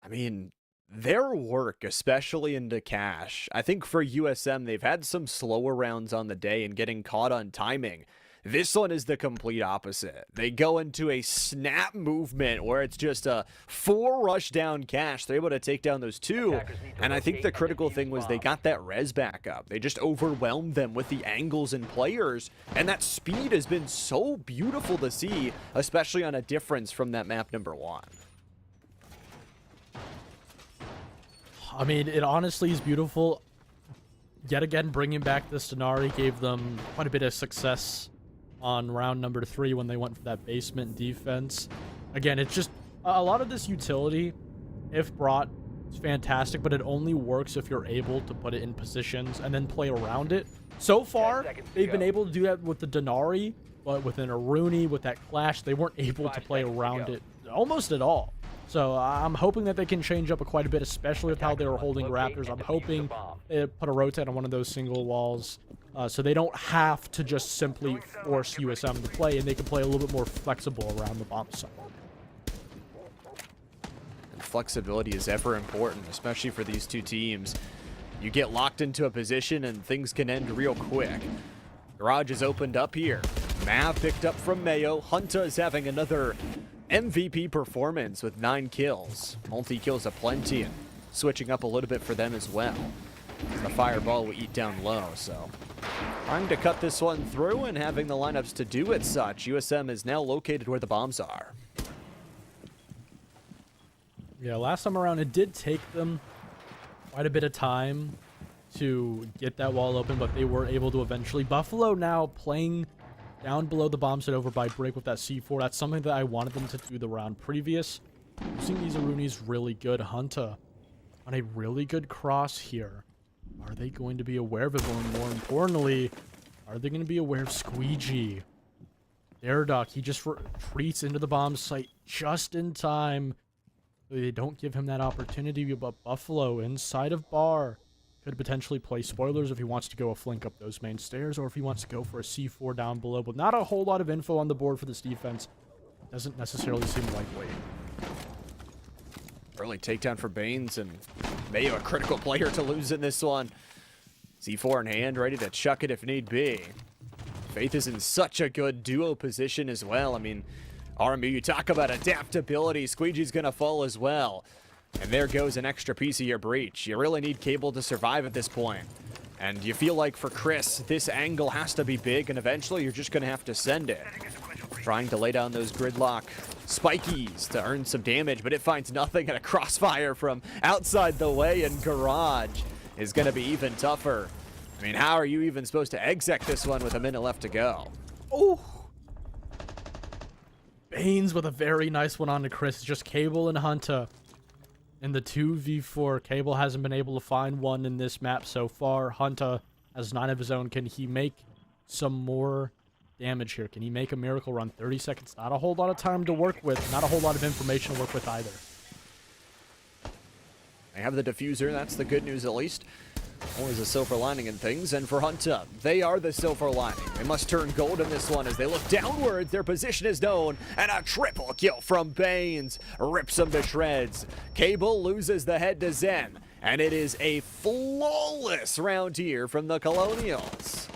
[SPEAKER 2] I mean, their work, especially into cache, I think for USM, they've had some slower rounds on the day and getting caught on timing. This one is the complete opposite. They go into a snap movement where it's just a 4 rush down cache. They're able to take down those 2. And I think the critical thing was they got that res back up. They just overwhelmed them with the angles and players. And that speed has been so beautiful to see, especially on a difference from that map number 1.
[SPEAKER 3] I mean, it honestly is beautiful. Yet again, bringing back the Stenari gave them quite a bit of success on round number 3 when they went for that basement defense. Again, it's just a lot of this utility, if brought, is fantastic, but it only works if you're able to put it in positions and then play around it. So far, they've been able to do that with the Denari, but with an Aruni, with that Clash, they weren't able to play around it almost at all. So I'm hoping that they can change up quite a bit, especially with how they were holding Raptors. I'm hoping they put a rotate on one of those single walls, so they don't have to just simply force USM to play, and they can play a little bit more flexible around the bomb site.
[SPEAKER 2] And flexibility is ever important, especially for these two teams. You get locked into a position and things can end real quick. Garage is opened up here. Mav picked up from Mayo. Hunta is having another MVP performance with 9 kills. Multi-kills aplenty and switching up a little bit for them as well. The fireball will eat down low, so trying to cut this one through and having the lineups to do it such. USM is now located where the bombs are.
[SPEAKER 3] Yeah, last time around it did take them quite a bit of time to get that wall open, but they were able to eventually. Buffalo now playing down below the bomb set over by Break with that C4. That's something that I wanted them to do the round previous. Using these Arunis really good. Hunta on a really good cross here. Are they going to be aware of it? But more importantly, are they going to be aware of Squeegee? Duck, he just retreats into the bomb site just in time. They don't give him that opportunity, but Buffalo inside of bar could potentially play spoilers if he wants to go a flink up those main stairs, or if he wants to go for a C4 down below. But not a whole lot of info on the board for this defense. Doesn't necessarily seem lightweight.
[SPEAKER 2] Early takedown for Baines, and Mayo a critical player to lose in this one. C4 in hand, ready to chuck it if need be. Faith is in such a good duo position as well. I mean, RMU, you talk about adaptability. Squeegee's gonna fall as well. And there goes an extra piece of your breach. You really need Cable to survive at this point. And you feel like for Chris, this angle has to be big, and eventually you're just going to have to send it. Trying to lay down those gridlock spikies to earn some damage, but it finds nothing, and a crossfire from outside the way, and Garage is going to be even tougher. I mean, how are you even supposed to exec this one with a minute left to go?
[SPEAKER 3] Oh! Baines with a very nice one on to Chris. Just Cable and Hunta. In the 2v4, Cable hasn't been able to find one in this map so far. Hunta has 9 of his own. Can he make some more damage here? Can he make a miracle run? 30 seconds. Not a whole lot of time to work with. Not a whole lot of information to work with either.
[SPEAKER 2] They have the diffuser. That's the good news, at least. Always a silver lining in things. And for Hunta, they are the silver lining. They must turn gold in this one as they look downwards. Their position is known. And a triple kill from Baines. Rips them to shreds. Cable loses the head to Zen. And it is a flawless round here from the Colonials.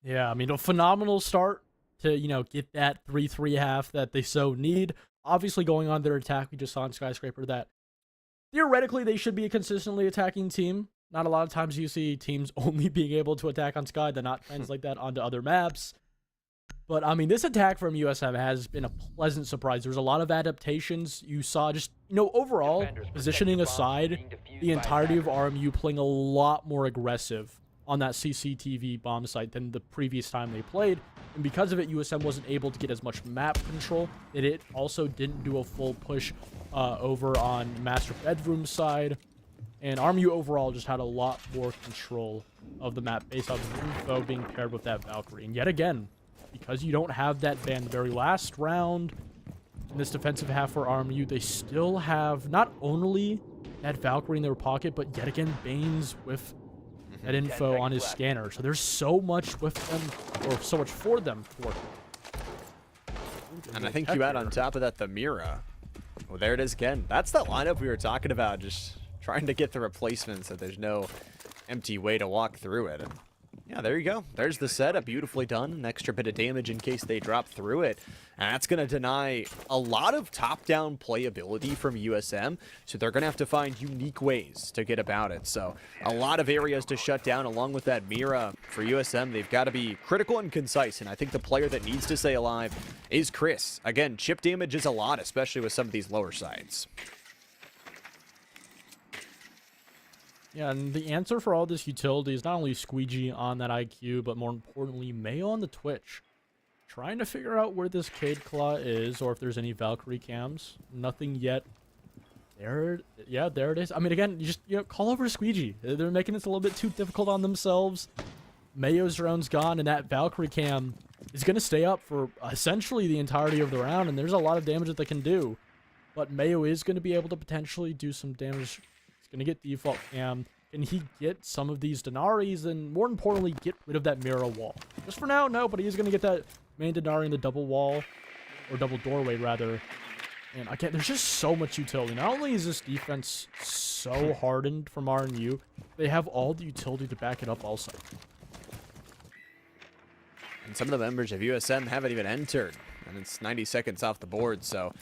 [SPEAKER 3] Yeah, I mean, a phenomenal start to, get that 3-3 half that they so need. Obviously, going on their attack, we just saw in Skyscraper that theoretically they should be a consistently attacking team. Not a lot of times you see teams only being able to attack on Sky, that not translate that onto other maps. But, I mean, this attack from USM has been a pleasant surprise. There's a lot of adaptations. You saw just, overall, positioning aside, the entirety of RMU playing a lot more aggressive on that CCTV bomb site than the previous time they played. And because of it, USM wasn't able to get as much map control. It also didn't do a full push over on Master Bedroom side. And RMU overall just had a lot more control of the map based on the info being paired with that Valkyrie. And yet again, because you don't have that ban the very last round in this defensive half for RMU, they still have not only that Valkyrie in their pocket, but yet again, Baines with that info on his scanner. So there's so much with them, or so much for them to work with.
[SPEAKER 2] And I think you add on top of that the Mira. Well, there it is again. That's that lineup we were talking about, just trying to get the replacements so there's no empty way to walk through it. And yeah, there you go. There's the setup, beautifully done. An extra bit of damage in case they drop through it. And that's going to deny a lot of top-down playability from USM, so they're going to have to find unique ways to get about it. So a lot of areas to shut down along with that Mira for USM. They've got to be critical and concise, and I think the player that needs to stay alive is Chris. Again, chip damage is a lot, especially with some of these lower sides.
[SPEAKER 3] Yeah, and the answer for all this utility is not only Squeegee on that IQ, but more importantly, Mayo on the Twitch. Trying to figure out where this Cade Claw is, or if there's any Valkyrie cams. Nothing yet. There it is. I mean, again, you just call over Squeegee. They're making this a little bit too difficult on themselves. Mayo's drone's gone, and that Valkyrie cam is going to stay up for essentially the entirety of the round, and there's a lot of damage that they can do. But Mayo is going to be able to potentially do some damage. He's going to get default cam. Can he get some of these Denaris, and more importantly, get rid of that mirror wall? Just for now, no, but he is going to get that main Denari in the double wall, or double doorway, rather. And again, there's just so much utility. Not only is this defense so hardened from RNU, they have all the utility to back it up also.
[SPEAKER 2] And some of the members of USM haven't even entered, and it's 90 seconds off the board, so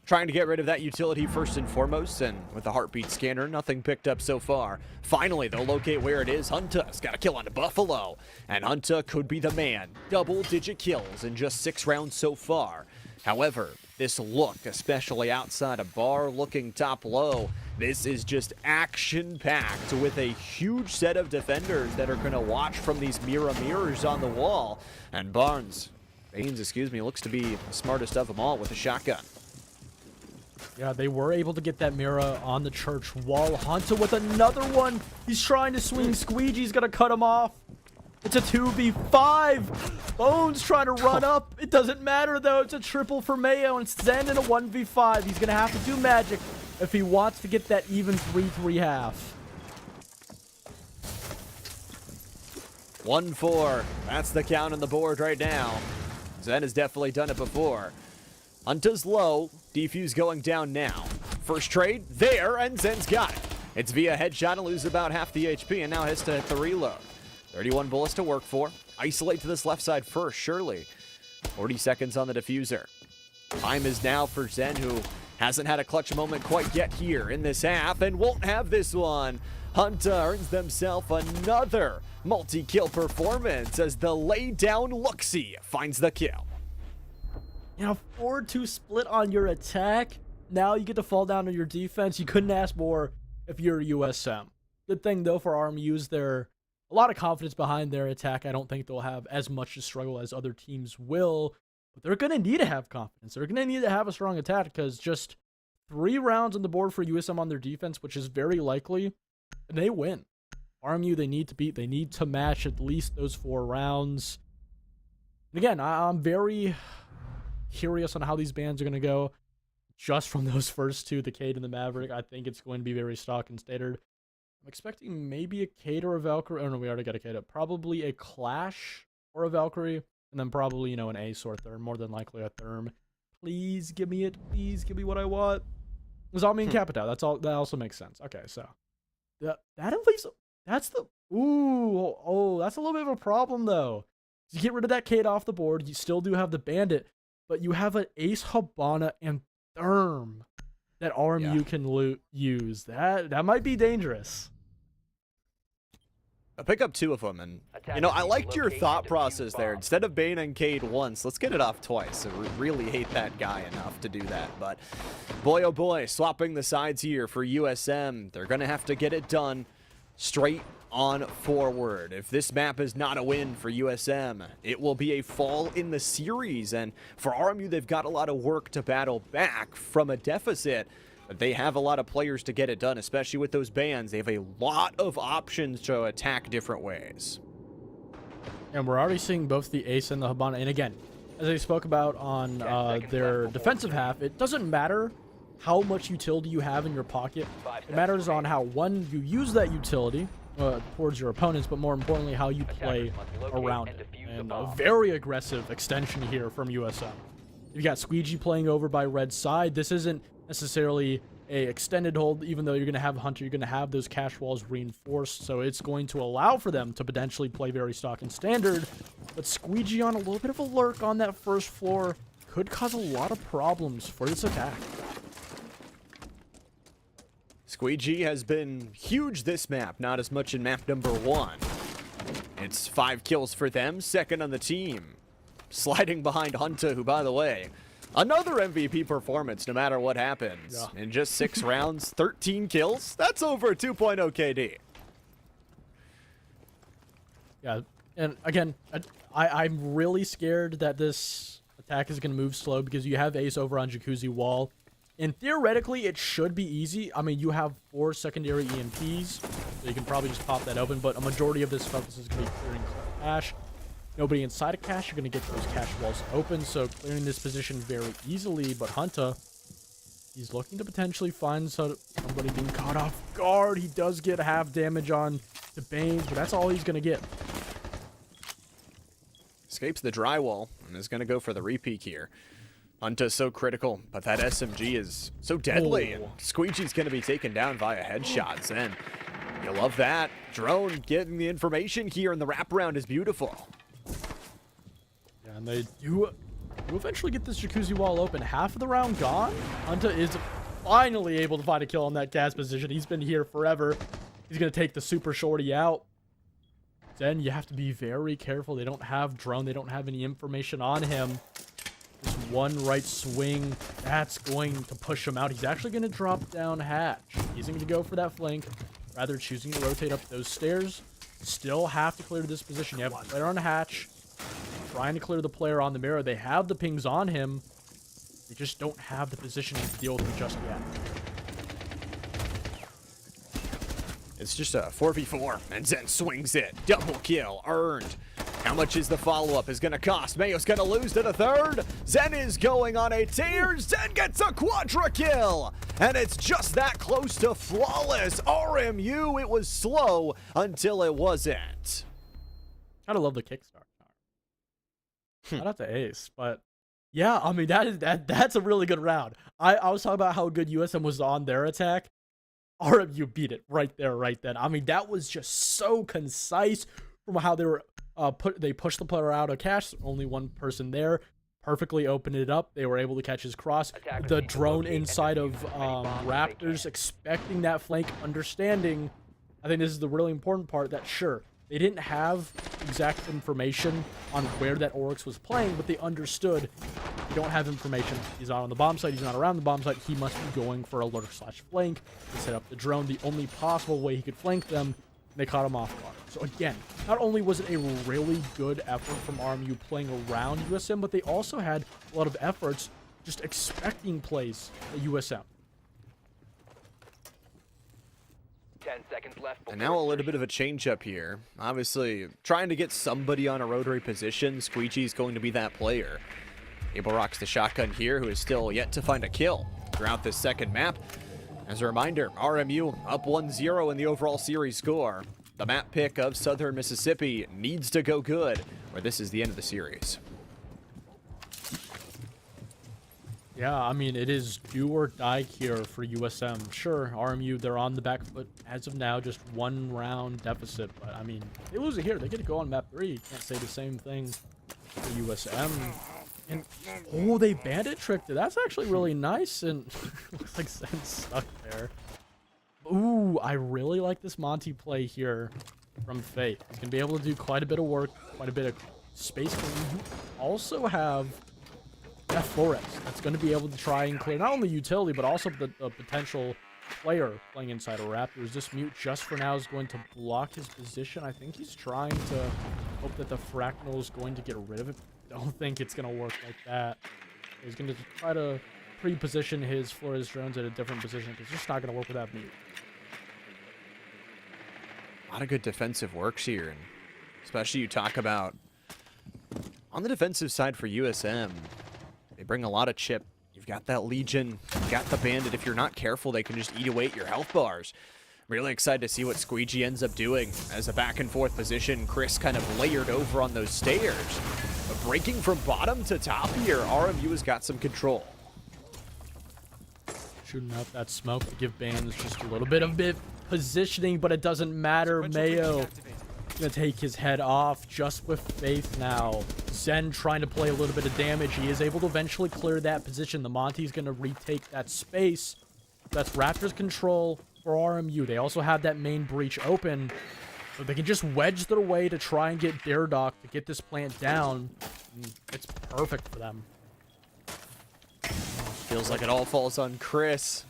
[SPEAKER 2] trying to get rid of that utility first and foremost, and with the heartbeat scanner, nothing picked up so far. Finally, they'll locate where it is. Hunta's got a kill onto Buffalo, and Hunta could be the man. Double-digit kills in just 6 rounds so far. However, this look, especially outside of bar, looking top low, this is just action-packed with a huge set of defenders that are going to watch from these mirrors on the wall. And Baines, looks to be the smartest of them all with a shotgun.
[SPEAKER 3] Yeah, they were able to get that mirror on the church wall. Hunter with another one. He's trying to swing Squeegee's going to cut him off. It's a 2v5. Bones trying to run up. It doesn't matter, though. It's a triple for Mayo, and it's Zen in a 1v5. He's going to have to do magic if he wants to get that even 3-3 half.
[SPEAKER 2] 1-4. That's the count on the board right now. Zen has definitely done it before. Hunta's low. Defuse going down now. First trade there, and Zen's got it. It's via headshot and lose about half the HP, and now has to hit the reload. 31 bullets to work for. Isolate to this left side first, surely. 40 seconds on the diffuser. Time is now for Zen, who hasn't had a clutch moment quite yet here in this half, and won't have this one. Hunta earns themselves another multi-kill performance as the lay-down Luxie finds the kill.
[SPEAKER 3] You know, 4-2 split on your attack. Now you get to fall down on your defense. You couldn't ask more if you're a USM. Good thing, though, for RMU's there. A lot of confidence behind their attack. I don't think they'll have as much to struggle as other teams will, but they're going to need to have confidence. They're going to need to have a strong attack because just 3 rounds on the board for USM on their defense, which is very likely, and they win. RMU, they need to beat. They need to match at least those 4 rounds. And again, I'm very curious on how these bans are going to go. Just from those first 2, the Cade and the Maverick, I think it's going to be very stock and standard. I'm expecting maybe a Cade or a Valkyrie. Oh, no, we already got a Cade up. Probably a Clash or a Valkyrie. And then probably, you know, an Ace or a Therm. More than likely a Therm. Please give me it. Please give me what I want. It was all me and Capitao. That's all. That also makes sense. Okay, so. That at least. That's the. Ooh. Oh, that's a little bit of a problem, though. You get rid of that Cade off the board. You still do have the Bandit. But you have an Ace, Habana, and Therm that RMU can use. That might be dangerous.
[SPEAKER 2] I'll pick up 2 of them, and, you know, I liked your thought process there. Instead of Bane and Cade once, let's get it off twice. I really hate that guy enough to do that, but boy, oh boy, swapping the sides here for USM. They're going to have to get it done straight on forward. If this map is not a win for USM, it will be a fall in the series, and for RMU, they've got a lot of work to battle back from a deficit. But they have a lot of players to get it done, especially with those bans. They have a lot of options to attack different ways.
[SPEAKER 3] And we're already seeing both the Ace and the Habana. And again, as I spoke about on their defensive half, it doesn't matter how much utility you have in your pocket. It matters on how, one, you use that utility towards your opponents, but more importantly, how you play around it. And a very aggressive extension here from USM. You got Squeegee playing over by red side. This isn't necessarily a extended hold, even though you're going to have Hunter, you're going to have those cash walls reinforced, so it's going to allow for them to potentially play very stock and standard. But Squeegee on a little bit of a lurk on that first floor could cause a lot of problems for this attack.
[SPEAKER 2] Squeegee has been huge this map, not as much in map number 1. It's 5 kills for them, second on the team. Sliding behind Hunter, who, by the way, another MVP performance no matter what happens. In just 6 rounds, 13 kills. That's over 2.0 KD.
[SPEAKER 3] Yeah, and again, I'm really scared that this attack is going to move slow because you have Ace over on Jacuzzi Wall. And theoretically, it should be easy. I mean, you have 4 secondary EMPs, so you can probably just pop that open. But a majority of this focus is going to be clearing Ash. nobody inside a cache, you're going to get those cache walls open. So clearing this position very easily. But Hunter, he's looking to potentially find somebody being caught off guard. He does get half damage on the Banes, but that's all he's going to get.
[SPEAKER 2] Escapes the drywall and is going to go for the repeat here. Hunter's so critical, but that SMG is so deadly. And Squeegee's going to be taken down via headshots. And you love that. Drone getting the information here, and the wraparound is beautiful.
[SPEAKER 3] Yeah, and they do eventually get this jacuzzi wall open. Half of the round gone. Hunter is finally able to find a kill on that gas position. He's been here forever. He's going to take the super shorty out. Then you have to be very careful. They don't have drone. They don't have any information on him. Just one right swing, that's going to push him out. He's actually going to drop down hatch. He's going to go for that flank, rather choosing to rotate up those stairs. Still have to clear this position. You have a player on hatch, trying to clear the player on the mirror. They have the pings on him. They just don't have the positioning to deal with him just yet.
[SPEAKER 2] It's just a 4v4, and Zen swings it. Double kill, earned. How much is the follow-up is going to cost? Mayo's going to lose to the third. Zen is going on a tear. Zen gets a quadra kill. And it's just that close to flawless. RMU, it was slow until it wasn't.
[SPEAKER 3] Gotta love the kickstart. Shout out to Ace, but yeah, I mean that's a really good round. I was talking about how good USM was on their attack. RMU beat it right there, right then. I mean, that was just so concise from how they were they pushed the player out of cache. Only one person there. Perfectly opened it up. They were able to catch his cross. The drone inside of Raptors, expecting that flank, understanding. I think this is the really important part, that sure, they didn't have exact information on where that Oryx was playing, but they understood. You don't have information. He's not on the bomb site. He's not around the bomb site. He must be going for a lurk/flank to set up the drone. The only possible way he could flank them, they caught him off guard. So again, not only was it a really good effort from RMU playing around USM, but they also had a lot of efforts just expecting plays at USM.
[SPEAKER 4] 10 seconds left.
[SPEAKER 2] And now a little bit of a change up here. Obviously, trying to get somebody on a rotary position. Squeegee's going to be that player. Abel rocks the shotgun here, who is still yet to find a kill throughout this second map. As a reminder, RMU up 1-0 in the overall series score. The map pick of Southern Mississippi needs to go good, or this is the end of the series.
[SPEAKER 3] Yeah, I mean, it is do or die here for USM. Sure, RMU, they're on the back foot as of now, just one round deficit. But, I mean, they lose it here. They get to go on map 3. Can't say the same thing for USM. And, oh, they bandit tricked it. That's actually really nice. And looks like Zen stuck there. Ooh, I really like this Monty play here from Fate. He's going to be able to do quite a bit of work, quite a bit of space. You also have F Flores that's going to be able to try and clear not only utility, but also the potential player playing inside of Raptors. This mute just for now is going to block his position. I think he's trying to hope that the Fractal is going to get rid of it. Don't think it's going to work like that. He's going to try to pre-position his Flores drones at a different position because it's just not going to work with that mute.
[SPEAKER 2] A lot of good defensive works here, and especially you talk about on the defensive side for USM, they bring a lot of chip. You've got that Legion, you've got the Bandit. If you're not careful, they can just eat away at your health bars. Really excited to see what Squeegee ends up doing as a back and forth position. Chris kind of layered over on those stairs. But breaking from bottom to top here, RMU has got some control.
[SPEAKER 3] Shooting out that smoke to give Bands just a little bit of positioning, but it doesn't matter. Mayo gonna take his head off just with faith now. Zen trying to play a little bit of damage. He is able to eventually clear that position. The Monty's gonna retake that space. That's Raptors control for RMU. They also have that main breach open, so they can just wedge their way to try and get Daredoc to get this plant down. And it's perfect for them.
[SPEAKER 2] Feels like it all falls on Chris.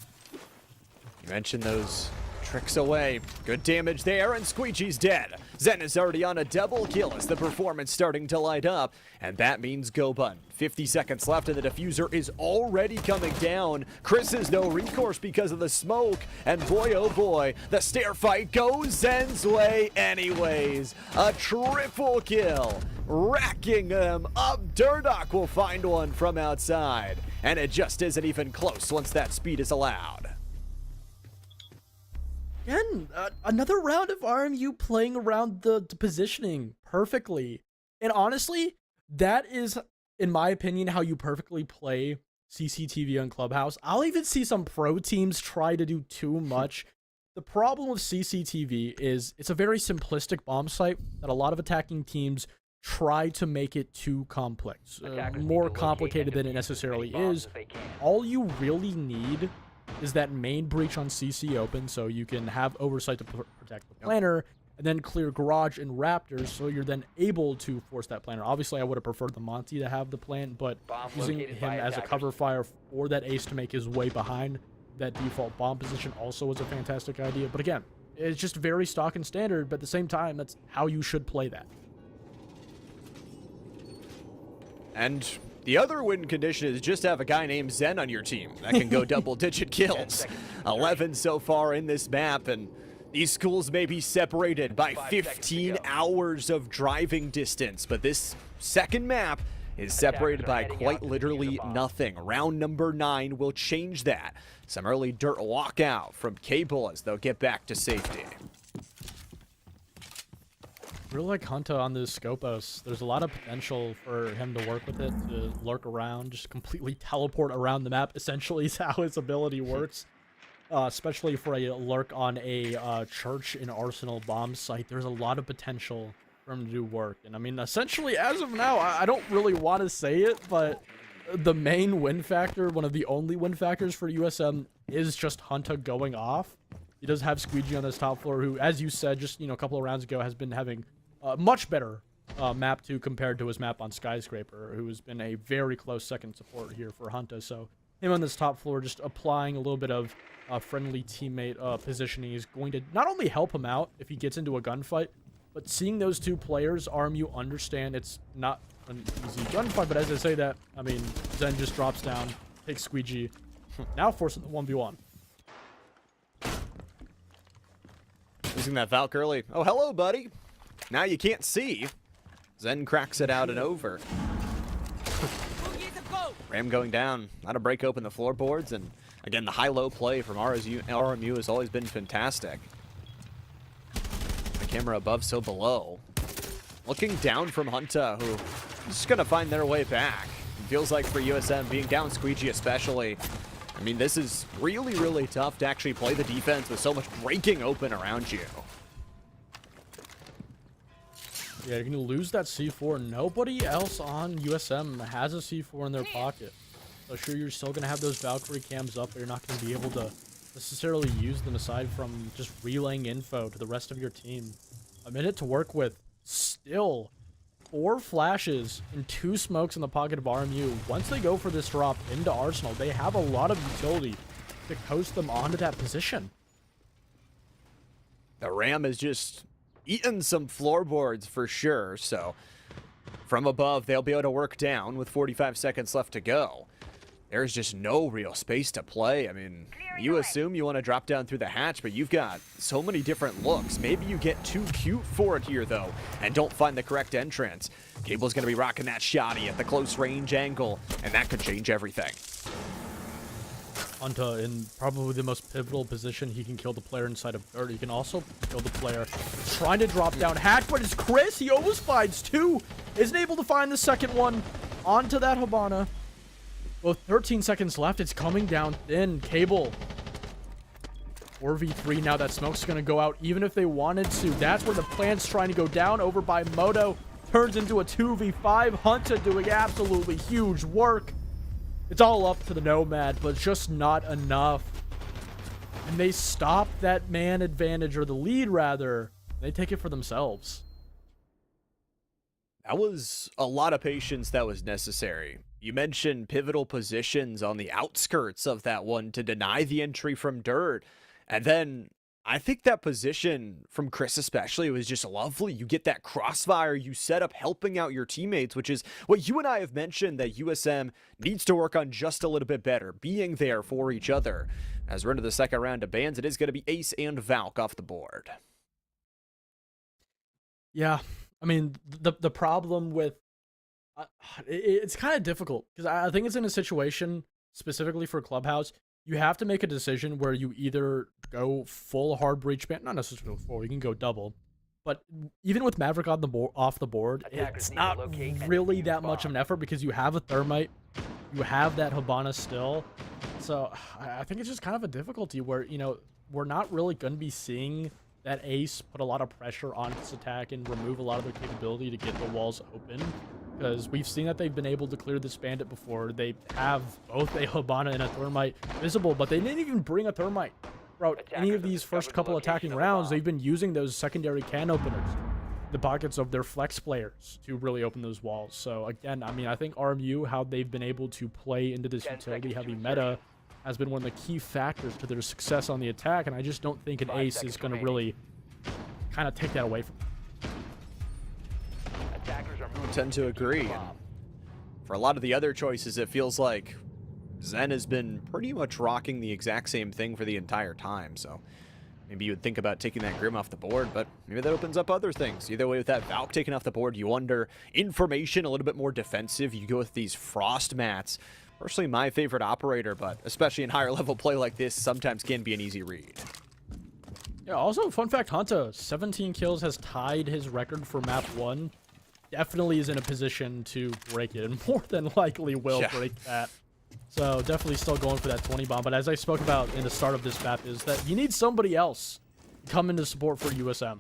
[SPEAKER 2] You mentioned those tricks away. Good damage there, and Squeegee's dead. Zen is already on a double kill as the performance starting to light up, and that means go button. 50 seconds left and the diffuser is already coming down. Chris has no recourse because of the smoke, and boy oh boy, the stair fight goes Zen's way anyways. A triple kill, racking them up. Durdock will find one from outside, and it just isn't even close once that speed is allowed.
[SPEAKER 3] Again, another round of RMU playing around the positioning perfectly. And honestly, that is, in my opinion, how you perfectly play CCTV on Clubhouse. I'll even see some pro teams try to do too much. The problem with CCTV is it's a very simplistic bomb site that a lot of attacking teams try to make it too complex, more complicated than it necessarily is. All you really need is that main breach on CC open so you can have oversight to protect the planner, and then clear garage and raptors so you're then able to force that planner. Obviously, I would have preferred the Monty to have the plant, but using him as a cover fire for that ace to make his way behind that default bomb position also was a fantastic idea. But again, it's just very stock and standard, but at the same time, that's how you should play that.
[SPEAKER 2] And the other win condition is just have a guy named Zen on your team that can go double-digit kills. 11 so far in this map, and these schools may be separated by 15 hours of driving distance, but this second map is separated by quite literally nothing. Round number 9 will change that. Some early dirt walkout from Cable as they'll get back to safety.
[SPEAKER 3] Really like Hunter on the Scopos. There's a lot of potential for him to work with it, to lurk around, just completely teleport around the map, essentially is how his ability works. Especially for a lurk on a church and arsenal bomb site. There's a lot of potential for him to do work. And I mean, essentially, as of now, I don't really want to say it, but the main win factor, one of the only win factors for USM, is just Hunter going off. He does have Squeegee on this top floor, who, as you said, just, you know, a couple of rounds ago, has been having much better map 2 compared to his map on Skyscraper, who has been a very close second support here for Hunter. So him on this top floor, just applying a little bit of friendly teammate positioning is going to not only help him out if he gets into a gunfight, but seeing those two players, RMU understand it's not an easy gunfight. But as I say that, I mean, Zen just drops down, takes Squeegee, now forcing the 1v1.
[SPEAKER 2] Using that Valk early. Oh, hello, buddy. Now you can't see. Zen cracks it out and over. Ram going down. How to break open the floorboards, and again, the high-low play from RMU has always been fantastic. The camera above, so below. Looking down from Hunter, who is just going to find their way back. It feels like for USM, being down Squeegee especially, I mean, this is really, really tough to actually play the defense with so much breaking open around you.
[SPEAKER 3] Yeah, you're going to lose that C4. Nobody else on USM has a C4 in their pocket. So sure, you're still going to have those Valkyrie cams up, but you're not going to be able to necessarily use them aside from just relaying info to the rest of your team. A minute to work with. Still 4 flashes and 2 smokes in the pocket of RMU. Once they go for this drop into Arsenal, they have a lot of utility to coast them onto that position.
[SPEAKER 2] The Ram is just eaten some floorboards for sure, so from above, they'll be able to work down with 45 seconds left to go. There's just no real space to play. I mean, you assume you want to drop down through the hatch, but you've got so many different looks. Maybe you get too cute for it here, though, and don't find the correct entrance. Cable's going to be rocking that shotty at the close range angle, and that could change everything.
[SPEAKER 3] Hunter in probably the most pivotal position. He can kill the player inside of dirt. He can also kill the player trying to drop down hatch, but it's Chris. He almost finds 2. Isn't able to find the second one onto that Habana. With 13 seconds left, it's coming down thin. Cable 4v3 now. That smoke's going to go out even if they wanted to. That's where the plan's trying to go down over by Moto. Turns into a 2v5. Hunter doing absolutely huge work. It's all up to the Nomad, but just not enough. And they stop that man advantage, or the lead rather. They take it for themselves.
[SPEAKER 2] That was a lot of patience that was necessary. You mentioned pivotal positions on the outskirts of that one to deny the entry from dirt. And then I think that position from Chris especially was just lovely. You get that crossfire, you set up helping out your teammates, which is what you and I have mentioned that USM needs to work on just a little bit better, being there for each other. As we're into the second round of bans, it is going to be Ace and Valk off the board.
[SPEAKER 3] Yeah, I mean, the problem with it's kind of difficult because I think it's in a situation specifically for Clubhouse. You have to make a decision where you either go full hard breach ban, not necessarily full, you can go double. But even with Maverick on the off the board,
[SPEAKER 4] Attackers
[SPEAKER 3] it's
[SPEAKER 4] need to
[SPEAKER 3] not
[SPEAKER 4] locate and
[SPEAKER 3] really
[SPEAKER 4] defuse
[SPEAKER 3] that much of an effort because you have a Thermite, you have that Hibana still. So I think it's just kind of a difficulty where, you know, we're not really going to be seeing that Ace put a lot of pressure on his attack and remove a lot of their capability to get the walls open. Because we've seen that they've been able to clear this bandit before. They have both a Hibana and a Thermite visible, but they didn't even bring a Thermite throughout any of these first couple attacking rounds. They've been using those secondary can openers, the pockets of their flex players, to really open those walls. So again, I mean, I think RMU, how they've been able to play into this utility-heavy meta has been one of the key factors to their success on the attack, and I just don't think an Ace is going to really kind of take that away from them.
[SPEAKER 2] I tend to agree. And for a lot of the other choices, it feels like Zen has been pretty much rocking the exact same thing for the entire time, so maybe you would think about taking that Grim off the board, but maybe that opens up other things. Either way, with that Valk taken off the board, you wonder, information, a little bit more defensive, you go with these Frost Mats. Personally, my favorite operator, but especially in higher level play like this, sometimes can be an easy read.
[SPEAKER 3] Yeah, also, fun fact, Hunta, 17 kills, has tied his record for map 1. Definitely is in a position to break it, and more than likely will break that. So definitely still going for that 20 bomb. But as I spoke about in the start of this map, is that you need somebody else to come into support for USM.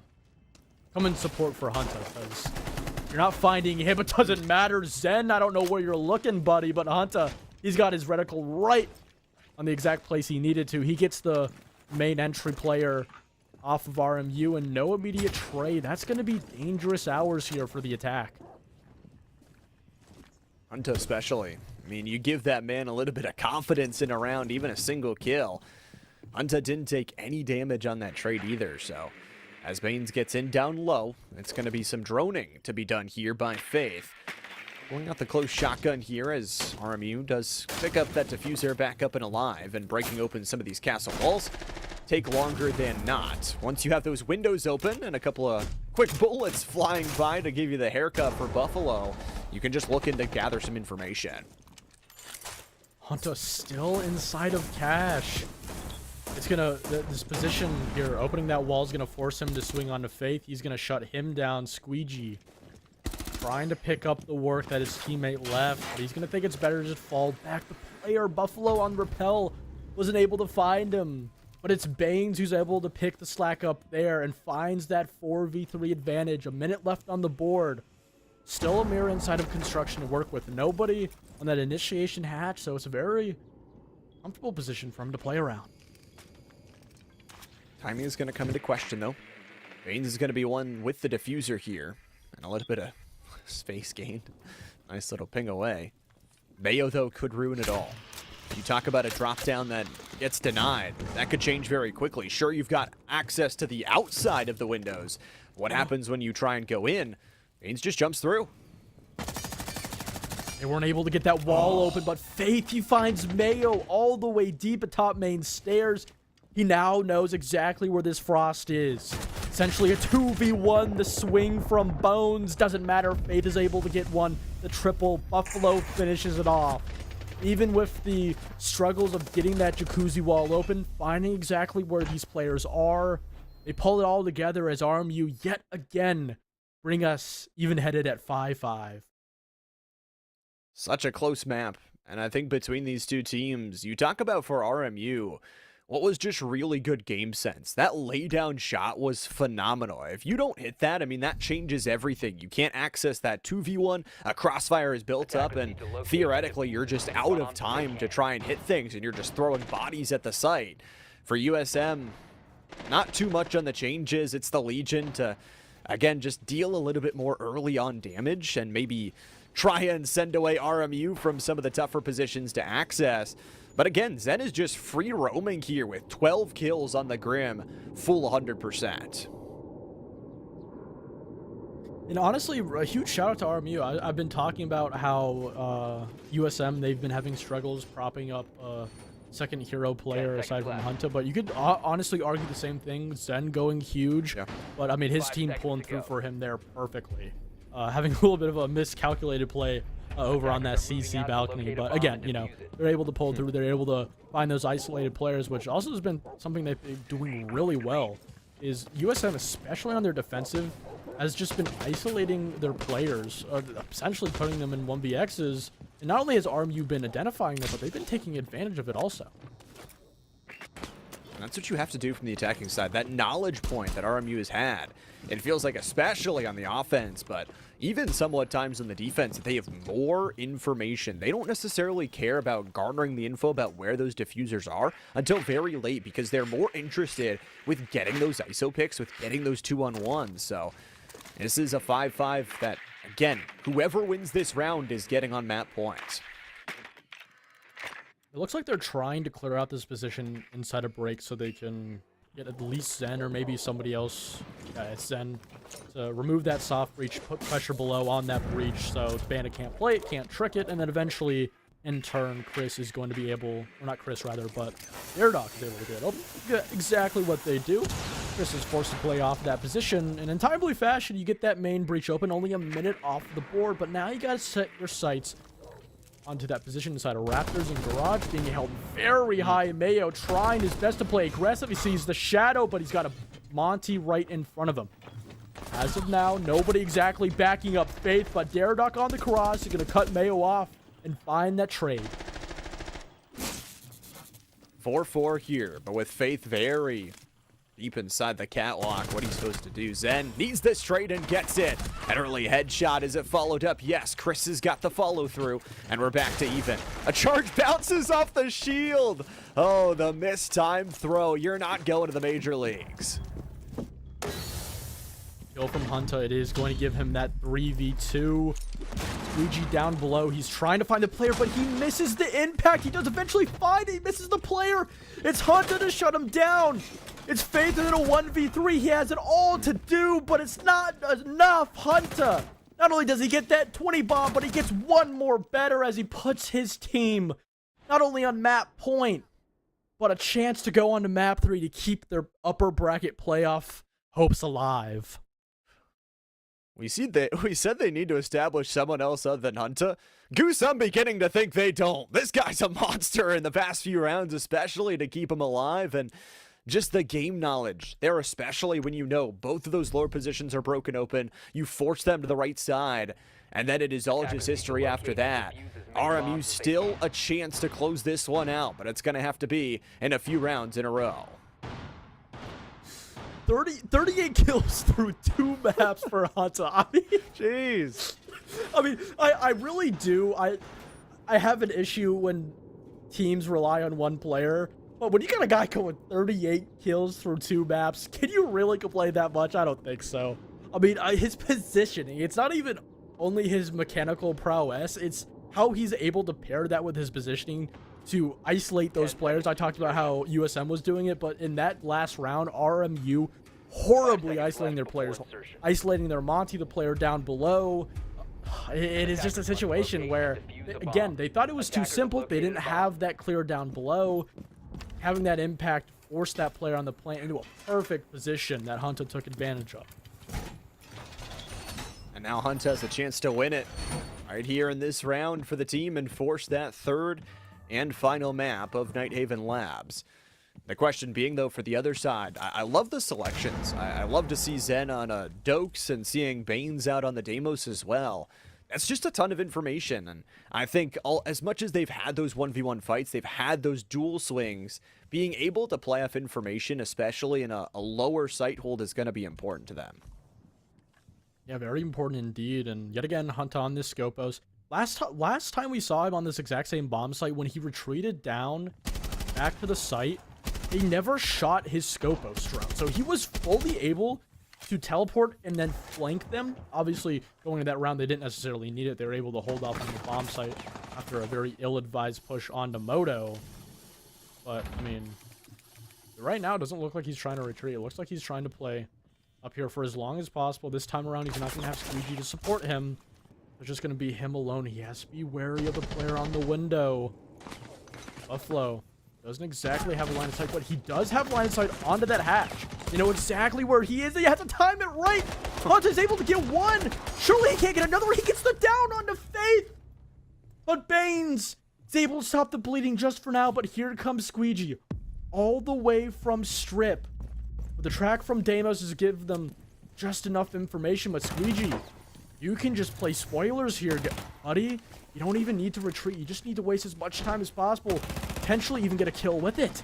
[SPEAKER 3] Come in support for Hunta, because you're not finding him. It doesn't matter. Zen, I don't know where you're looking, buddy, but Hunta, he's got his reticle right on the exact place he needed to. He gets the main entry player off of RMU and no immediate trade. That's going to be dangerous hours here for the attack.
[SPEAKER 2] Hunta especially. I mean, you give that man a little bit of confidence in a round, even a single kill. Hunta didn't take any damage on that trade either, so as Baines gets in down low, it's going to be some droning to be done here by Faith. Going out the close shotgun here as RMU does pick up that diffuser back up and alive, and breaking open some of these castle walls take longer than not. Once you have those windows open and a couple of quick bullets flying by to give you the haircut for Buffalo, you can just look in to gather some information.
[SPEAKER 3] Hunta still inside of Cash. It's gonna, this position here, opening that wall is gonna force him to swing onto Faith. He's gonna shut him down. Squeegee trying to pick up the work that his teammate left, but he's gonna think it's better to just fall back. The player, Buffalo on Repel, wasn't able to find him, but it's Baines who's able to pick the slack up there and finds that 4v3 advantage. A minute left on the board. Still a mirror inside of construction to work with. Nobody on that initiation hatch, so it's a very comfortable position for him to play around.
[SPEAKER 2] Timing is going to come into question, though. Baines is going to be one with the diffuser here, and a little bit of space gain. Nice little ping away. Mayo, though, could ruin it all. You talk about a drop down that gets denied. That could change very quickly. Sure, you've got access to the outside of the windows. What happens when you try and go in? Baines just jumps through.
[SPEAKER 3] They weren't able to get that wall open, but Faith, he finds Mayo all the way deep atop main stairs. He now knows exactly where this Frost is. Essentially a 2v1. The swing from Bones doesn't matter. Faith is able to get one. The triple. Buffalo finishes it off. Even with the struggles of getting that jacuzzi wall open, finding exactly where these players are, they pull it all together as RMU yet again bring us even headed at 5-5.
[SPEAKER 2] Such a close map. And I think between these two teams, you talk about for RMU, what was just really good game sense. That laydown shot was phenomenal. If you don't hit that, I mean, that changes everything. You can't access that 2v1. A crossfire is built up, and theoretically, you're just out of time to try and hit things, and you're just throwing bodies at the site. For USM, not too much on the changes. It's the Legion to, again, just deal a little bit more early on damage and maybe try and send away RMU from some of the tougher positions to access. But again, Zen is just free roaming here with 12 kills on the Grim, full 100%.
[SPEAKER 3] And honestly, a huge shout out to RMU. I've been talking about how USM, they've been having struggles propping up second hero player aside from Hunter, but you could honestly argue the same thing. Zen going huge, but I mean his team pulling through for him there perfectly. Having a little bit of a miscalculated play over on that CC balcony, but again, you know, they're able to pull through. They're able to find those isolated players, which also has been something they've been doing really well. Is USM, especially on their defensive, has just been isolating their players, essentially putting them in 1vx's. And not only has RMU been identifying them, but they've been taking advantage of it also.
[SPEAKER 2] And that's what you have to do from the attacking side. That knowledge point that RMU has had. It feels like, especially on the offense, but even somewhat times on the defense, that they have more information. They don't necessarily care about garnering the info about where those diffusers are until very late, because they're more interested with getting those ISO picks, with getting those 2-on-1s. So this is a 5-5 that, again, whoever wins this round is getting on map points.
[SPEAKER 3] It looks like they're trying to clear out this position inside a break so they can get at least Zen or maybe somebody else. Yeah, it's Zen to remove that soft breach, put pressure below on that breach so Bandit can't play it, can't trick it, and then eventually, in turn, Chris is going to be able, or not Chris rather, but Airdoc is able to get exactly what they do. Chris is forced to play off that position, and in timely fashion, you get that main breach open, only a minute off the board, but now you gotta set your sights onto that position inside of Raptors and Garage, being held very high. Mayo trying his best to play aggressive. He sees the shadow, but he's got a Monty right in front of him. As of now, nobody exactly backing up Faith, but Daradoc on the cross is going to cut Mayo off and find that trade.
[SPEAKER 2] 4-4 here, but with Faith very deep inside the catwalk, what he's supposed to do. Zen needs this trade and gets it. An early headshot. Is it followed up? Yes, Chris has got the follow through, and we're back to even. A charge bounces off the shield. Oh, the mistimed throw. You're not going to the major leagues.
[SPEAKER 3] Kill from Hunter. It is going to give him that 3v2. Luigi down below. He's trying to find the player, but he misses the impact. He does eventually find it. He misses the player. It's Hunter to shut him down. It's Faith in a 1v3. He has it all to do, but it's not enough. Hunter, not only does he get that 20 bomb, but he gets one more better as he puts his team not only on map point, but a chance to go on to map 3 to keep their upper bracket playoff hopes alive.
[SPEAKER 2] We said they need to establish someone else other than Hunter. Goose, I'm beginning to think they don't. This guy's a monster in the past few rounds, especially to keep him alive, and just the game knowledge there, especially when you know both of those lower positions are broken open. You force them to the right side, and then it is all just history after that. RMU still a chance to close this one out, but it's going to have to be in a few rounds in a row.
[SPEAKER 3] 38 kills through 2 maps for Hunter. I mean,
[SPEAKER 2] Jeez.
[SPEAKER 3] I mean, I really do. I have an issue when teams rely on one player. But when you got a guy going 38 kills through 2 maps, can you really complain that much? I don't think so. I mean, his positioning, it's not even only his mechanical prowess, it's how he's able to pair that with his positioning to isolate those players. I talked about how USM was doing it, but in that last round, RMU horribly isolating their players, isolating their Monty, the player down below. It is just a situation where, again, they thought it was too simple. They didn't have that clear down below. Having that impact forced that player on the plant into a perfect position that Hunter took advantage of.
[SPEAKER 2] And now Hunt has a chance to win it right here in this round for the team and force that third and final map of Nighthaven Labs. The question being, though, for the other side, I love the selections. I love to see Zen on Dokes and seeing Banes out on the Deimos as well. That's just a ton of information, and I think as much as they've had those 1v1 fights, they've had those dual swings, being able to play off information, especially in a lower sight hold, is going to be important to them.
[SPEAKER 3] Yeah, very important indeed, and yet again, Hunt on this Scopos. Last time we saw him on this exact same bomb site, when he retreated down back to the site, he never shot his Scopos drone, so he was fully able to teleport and then flank them. Obviously, going to that round, they didn't necessarily need it. They were able to hold off on the bomb site after a very ill-advised push onto Moto. But, I mean, right now it doesn't look like he's trying to retreat. It looks like he's trying to play up here for as long as possible. This time around, he's not going to have Squeegee to support him. It's just going to be him alone. He has to be wary of the player on the window. Buffalo doesn't exactly have a line of sight, but he does have line of sight onto that hatch. You know exactly where he is. He has to time it right. Hunt is able to get one. Surely he can't get another. He gets the down onto Faith. But Baines is able to stop the bleeding just for now. But here comes Squeegee all the way from Strip. The track from Deimos is to give them just enough information. But Squeegee, you can just play spoilers here, buddy. You don't even need to retreat. You just need to waste as much time as possible. Potentially even get a kill with it.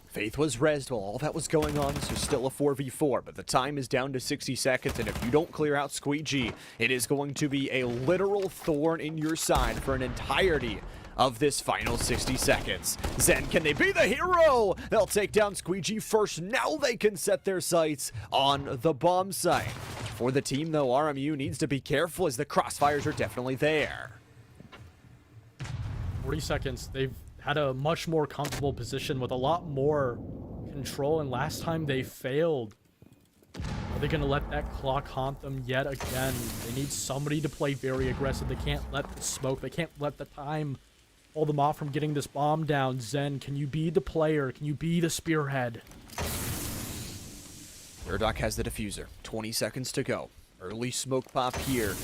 [SPEAKER 2] Faith was rezzed while all that was going on, so still a 4v4, but the time is down to 60 seconds, and if you don't clear out Squeegee, it is going to be a literal thorn in your side for an entirety of this final 60 seconds. Zen, can they be the hero? They'll take down Squeegee first. Now they can set their sights on the bomb site. For the team, though, RMU needs to be careful as the crossfires are definitely there.
[SPEAKER 3] 40 seconds. They've had a much more comfortable position with a lot more control, and last time they failed. Are they going to let that clock haunt them yet again? They need somebody to play very aggressive. They can't let the smoke. They can't let the time hold them off from getting this bomb down. Zen, can you be the player? Can you be the spearhead?
[SPEAKER 2] Murdoch has the diffuser. 20 seconds to go. Early smoke pop here.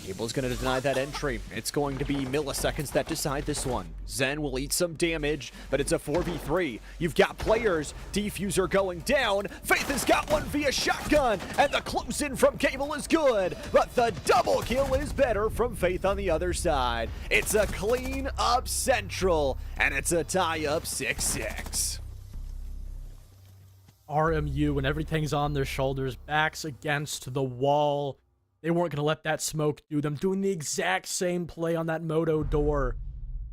[SPEAKER 2] Abel's going to deny that entry. It's going to be milliseconds that decide this one. Zen will eat some damage, but it's a 4v3. You've got players. Diffuser going down. Faith has got one via shotgun, and the close in from Cable is good, but the double kill is better from Faith on the other side. It's a clean up central, and it's a tie up 6-6.
[SPEAKER 3] RMU, and everything's on their shoulders, backs against the wall. They weren't going to let that smoke do them. Doing the exact same play on that moto door.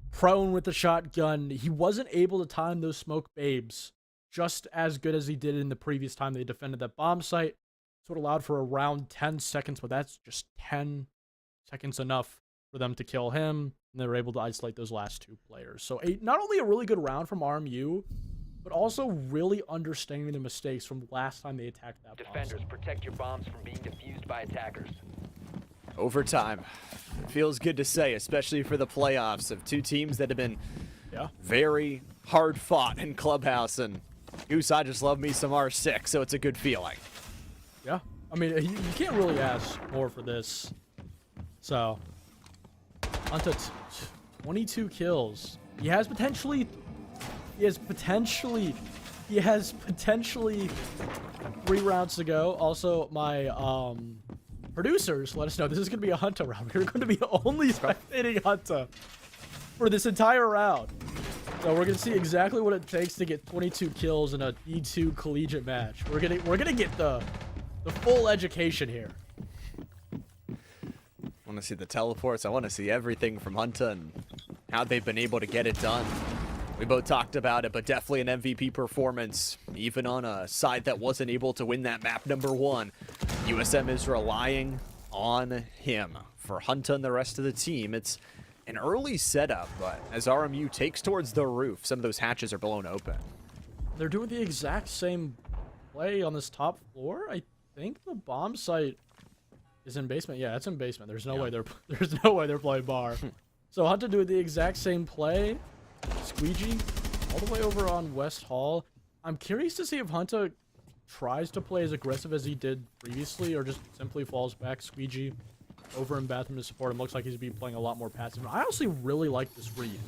[SPEAKER 3] Prone with the shotgun. He wasn't able to time those smoke babes just as good as he did in the previous time they defended that bomb site. So it allowed for around 10 seconds, but that's just 10 seconds enough for them to kill him. And they were able to isolate those last two players. So not only a really good round from RMU, but also really understanding the mistakes from last time they attacked that bomb
[SPEAKER 4] Defenders,
[SPEAKER 3] site.
[SPEAKER 4] protect your bombs from being defused by attackers.
[SPEAKER 2] Overtime. It feels good to say, especially for the playoffs of two teams that have been very hard fought in Clubhouse. And Goose, I just love me some R6, so it's a good feeling.
[SPEAKER 3] Yeah. I mean, you can't really ask more for this. So, onto 22 kills. He has potentially 3 rounds to go. Also, my producers let us know this is going to be a Hunter round. We're going to be only spectating Hunter for this entire round. So we're going to see exactly what it takes to get 22 kills in a D2 collegiate match. We're gonna get the full education here.
[SPEAKER 2] I want to see the teleports. I want to see everything from Hunter and how they've been able to get it done. We both talked about it, but definitely an MVP performance, even on a side that wasn't able to win that map number 1. USM is relying on him. For Hunter and the rest of the team, it's an early setup, but as RMU takes towards the roof, some of those hatches are blown open.
[SPEAKER 3] They're doing the exact same play on this top floor. I think the bomb site is in basement. Yeah, it's in basement. There's no way they're playing bar. So Hunter doing the exact same play. Squeegee all the way over on West Hall. I'm curious to see if Hunter tries to play as aggressive as he did previously or just simply falls back. Squeegee over in bathroom to support him. Looks like he's been playing a lot more passive. I honestly really like this read.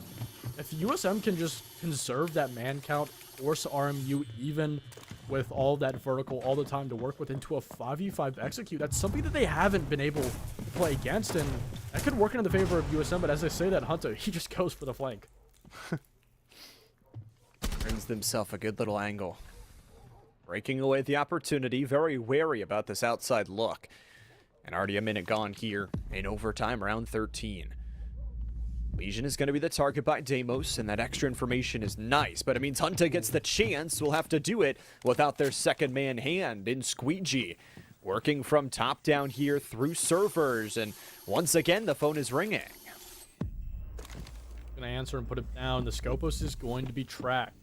[SPEAKER 3] If USM can just conserve that man count, force RMU even with all that vertical all the time to work with into a 5v5 execute, that's something that they haven't been able to play against, and that could work into the favor of USM, but as I say that, Hunter, he just goes for the flank.
[SPEAKER 2] Brings themselves a good little angle. Breaking away the opportunity, very wary about this outside look. And already a minute gone here in overtime, round 13. Legion is going to be the target by Deimos, and that extra information is nice, but it means Hunter gets the chance. Will have to do it without their second man hand in Squeegee. Working from top down here through servers, and once again the phone is ringing.
[SPEAKER 3] Gonna answer and put it down. The Scopus is going to be tracked.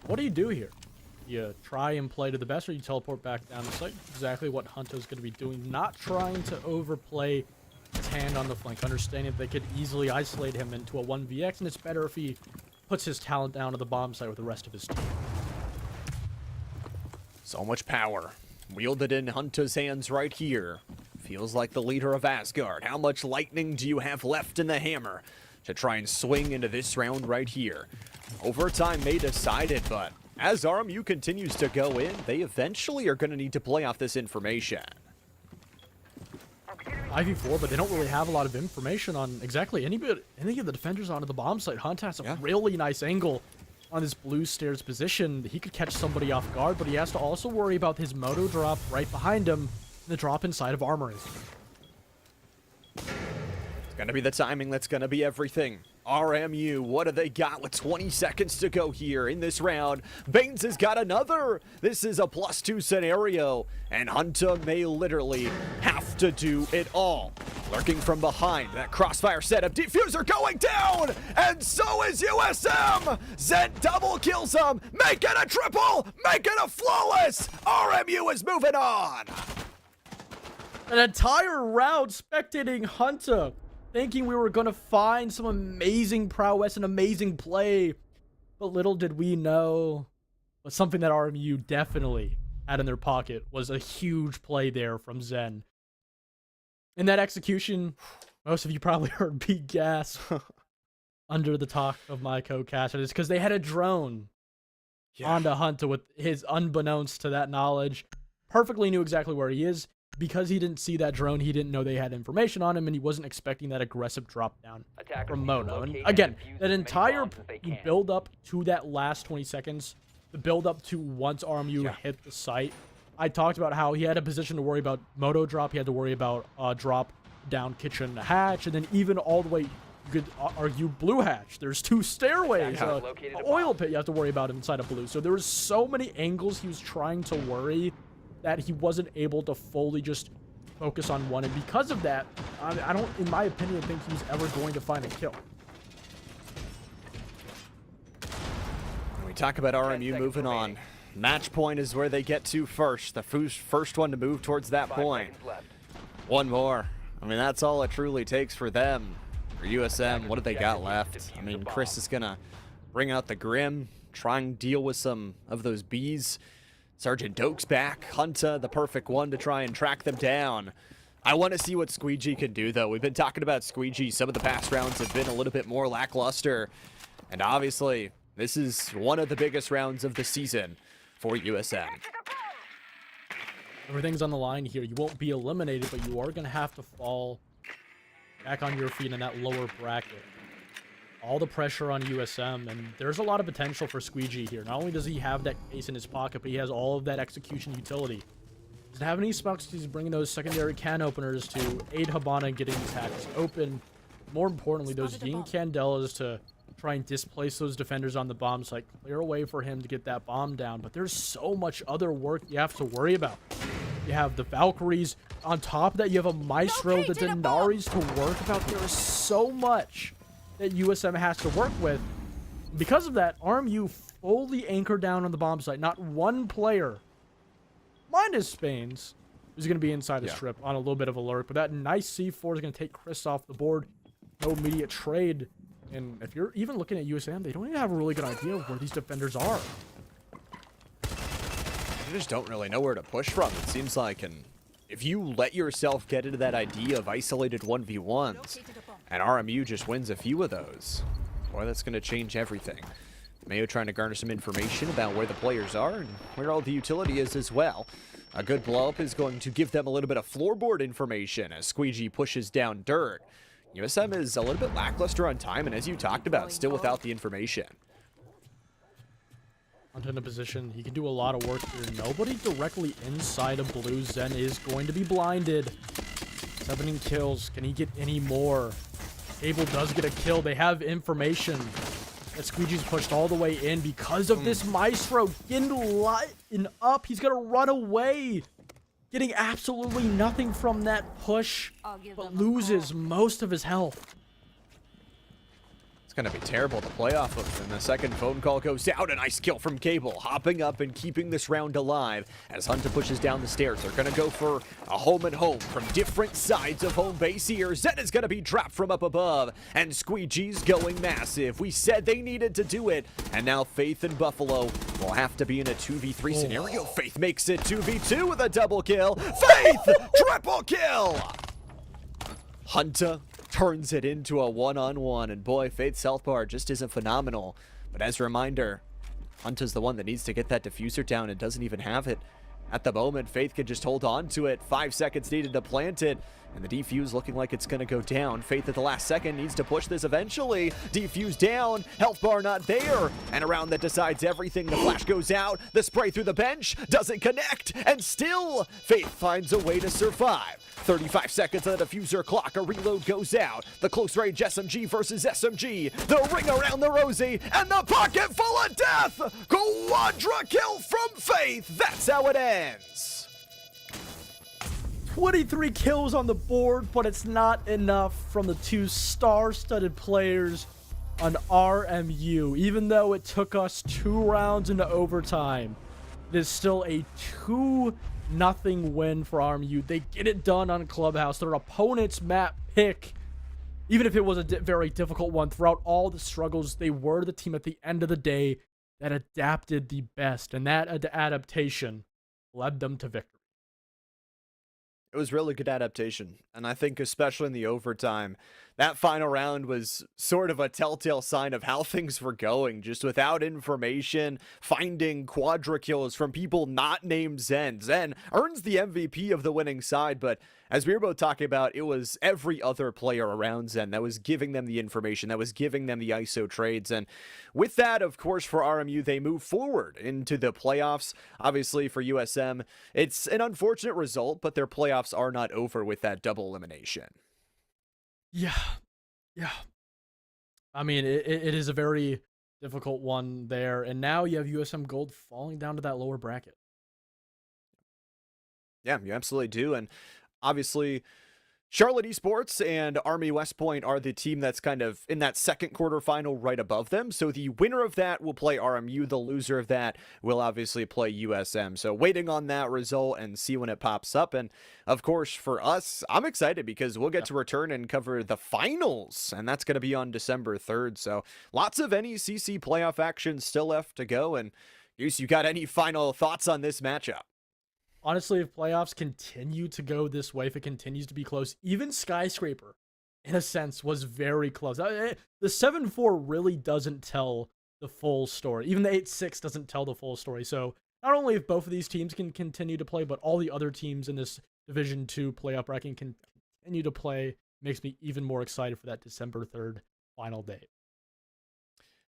[SPEAKER 3] What do you do here? You try and play to the best, or you teleport back down the site. Exactly what Hunto's going to be doing. Not trying to overplay his hand on the flank. Understanding that they could easily isolate him into a 1vx, and it's better if he puts his talent down to the bomb site with the rest of his team.
[SPEAKER 2] So much power wielded in Hunter's hands right here. Feels like the leader of Asgard. How much lightning do you have left in the hammer to try and swing into this round right here? Overtime may decide it, but as RMU continues to go in, they eventually are going to need to play off this information.
[SPEAKER 3] 5v4, but they don't really have a lot of information on exactly any of the defenders onto the bomb site. Hunt has a really nice angle on this blue stairs position. He could catch somebody off guard, but he has to also worry about his moto drop right behind him, and the drop inside of armory.
[SPEAKER 2] It's going to be the timing that's going to be everything. RMU, what do they got with 20 seconds to go here in this round? Baines has got another. This is a +2 scenario, and Hunter may literally have to do it all. Lurking from behind, that crossfire setup, diffuser going down, and so is USM. Zen double kills him, make it a triple, make it a flawless. RMU is moving on.
[SPEAKER 3] An entire round spectating Hunter, thinking we were going to find some amazing prowess and amazing play. But little did we know, but something that RMU definitely had in their pocket was a huge play there from Zen. In that execution, most of you probably heard Pete gasp under the talk of my co-casters, because they had a drone onto Hunter with his, unbeknownst to that knowledge, perfectly knew exactly where he is. Because he didn't see that drone, he didn't know they had information on him, and he wasn't expecting that aggressive drop down from Mono. And again, that entire build up to that last 20 seconds, the build up to once RMU hit the site, I talked about how he had a position to worry about Moto drop, he had to worry about drop down kitchen hatch, and then even all the way, you could argue blue hatch. There's 2 stairways, oil pit you have to worry about inside of blue. So there was so many angles he was trying to worry that he wasn't able to fully just focus on one, and because of that, I don't, in my opinion, think he was ever going to find a kill.
[SPEAKER 2] When we talk about RMU moving on, match point is where they get to first. The first one to move towards that point. One more. I mean, that's all it truly takes for them. For USM, what have they got left? I mean, Chris is gonna bring out the Grim, try and deal with some of those bees. Sergeant Doak's back. Hunter, the perfect one to try and track them down. I want to see what Squeegee can do, though. We've been talking about Squeegee. Some of the past rounds have been a little bit more lackluster. And obviously, this is one of the biggest rounds of the season for USM.
[SPEAKER 3] Everything's on the line here. You won't be eliminated, but you are going to have to fall back on your feet in that lower bracket. All the pressure on USM, and there's a lot of potential for Squeegee here. Not only does he have that case in his pocket, but he has all of that execution utility. Doesn't have any smokes, he's bringing those secondary can openers to aid Habana in getting these hatches open. More importantly, those Yin Candelas to try and displace those defenders on the bomb site, clear a way for him to get that bomb down. But there's so much other work you have to worry about. You have the Valkyries. On top of that, you have a Maestro, the Denaris to work about. There is so much that USM has to work with. Because of that, RMU fully anchored down on the bomb site. Not one player, minus Spain's, is going to be inside the strip on a little bit of a lurk. But that nice C4 is going to take Chris off the board. No immediate trade. And if you're even looking at USM, they don't even have a really good idea of where these defenders are.
[SPEAKER 2] You just don't really know where to push from, it seems like. And if you let yourself get into that idea of isolated 1v1s, and RMU just wins a few of those, boy, that's going to change everything. Mayo trying to garner some information about where the players are and where all the utility is as well. A good blow-up is going to give them a little bit of floorboard information as Squeegee pushes down dirt. USM is a little bit lackluster on time, and as you talked about, still without the information.
[SPEAKER 3] In a position, he can do a lot of work here. Nobody directly inside of blue. Zen is going to be blinded. 17 kills. Can he get any more? Abel does get a kill. They have information that Squeegee's pushed all the way in because of this Maestro getting lighten up. He's going to run away. Getting absolutely nothing from that push, but loses most of his health.
[SPEAKER 2] Gonna be terrible to play off of. And the second phone call goes out. A nice kill from Cable, hopping up and keeping this round alive as Hunter pushes down the stairs. They're gonna go for a home and home from different sides of home base here. Zen is gonna be dropped from up above, and Squeegee's going massive. We said they needed to do it, and now Faith and Buffalo will have to be in a 2v3 scenario. Faith makes it 2v2 with a double kill. Faith, triple kill! Hunter turns it into a one-on-one, and boy, Faith's health bar just isn't phenomenal. But as a reminder, Hunter's the one that needs to get that diffuser down and doesn't even have it. At the moment, Faith can just hold on to it. 5 seconds needed to plant it, and the defuse looking like it's going to go down. Faith at the last second needs to push this eventually. Defuse down, health bar not there, and a round that decides everything. The flash goes out, the spray through the bench doesn't connect, and still Faith finds a way to survive. 35 seconds on the diffuser clock, a reload goes out. The close range SMG versus SMG, the ring around the Rosie, and the pocket full of death! Quadra kill from Faith, that's how it ends!
[SPEAKER 3] 23 kills on the board, but it's not enough from the two star-studded players on RMU. Even though it took us 2 rounds into overtime, it is still a 2-0 win for RMU. They get it done on Clubhouse. Their opponent's map pick, even if it was a very difficult one, throughout all the struggles, they were the team at the end of the day that adapted the best, and that adaptation led them to victory.
[SPEAKER 2] It was really good adaptation, and I think especially in the overtime, that final round was sort of a telltale sign of how things were going, just without information, finding quadra kills from people not named Zen. Zen earns the MVP of the winning side, but as we were both talking about, it was every other player around Zen that was giving them the information, that was giving them the ISO trades, and with that, of course, for RMU, they move forward into the playoffs. Obviously, for USM, it's an unfortunate result, but their playoffs are not over with that double elimination.
[SPEAKER 3] Yeah. I mean, it is a very difficult one there, and now you have USM Gold falling down to that lower bracket.
[SPEAKER 2] Yeah, you absolutely do, and obviously, Charlotte Esports and Army West Point are the team that's kind of in that second quarterfinal right above them. So the winner of that will play RMU. The loser of that will obviously play USM. So waiting on that result and see when it pops up. And of course, for us, I'm excited because we'll get to return and cover the finals. And that's going to be on December 3rd. So lots of NECC playoff action still left to go. And Goose, you got any final thoughts on this matchup?
[SPEAKER 3] Honestly, if playoffs continue to go this way, if it continues to be close, even Skyscraper, in a sense, was very close. The 7-4 really doesn't tell the full story. Even the 8-6 doesn't tell the full story. So not only if both of these teams can continue to play, but all the other teams in this Division 2 playoff bracket can continue to play, makes me even more excited for that December 3rd final day.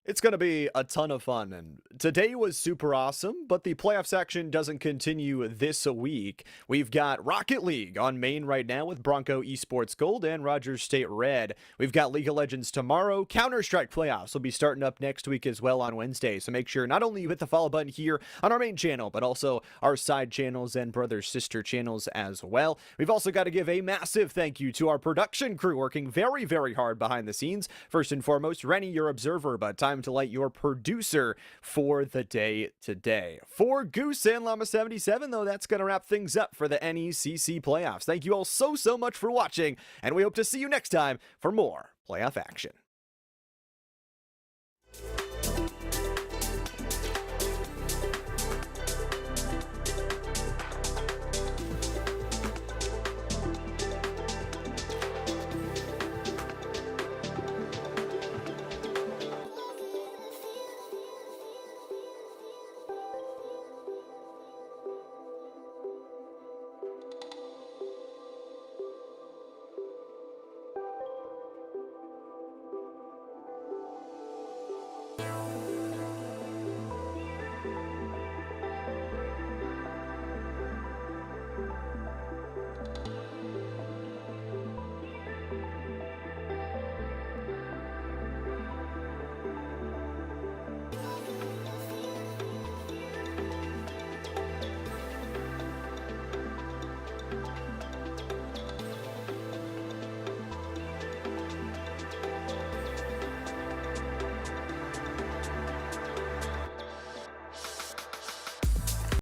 [SPEAKER 2] It's going to be a ton of fun, and today was super awesome, but the playoffs action doesn't continue this week. We've got Rocket League on main right now with Bronco Esports Gold and Rogers State Red. We've got League of Legends tomorrow. Counter-Strike playoffs will be starting up next week as well on Wednesday, so make sure not only you hit the follow button here on our main channel, but also our side channels and brother-sister channels as well. We've also got to give a massive thank you to our production crew working very, very hard behind the scenes. First and foremost, Rennie, your observer, but time to light your producer for the day today. For Goose and Llama77, though, that's going to wrap things up for the NECC playoffs. Thank you all so much for watching, and we hope to see you next time for more playoff action.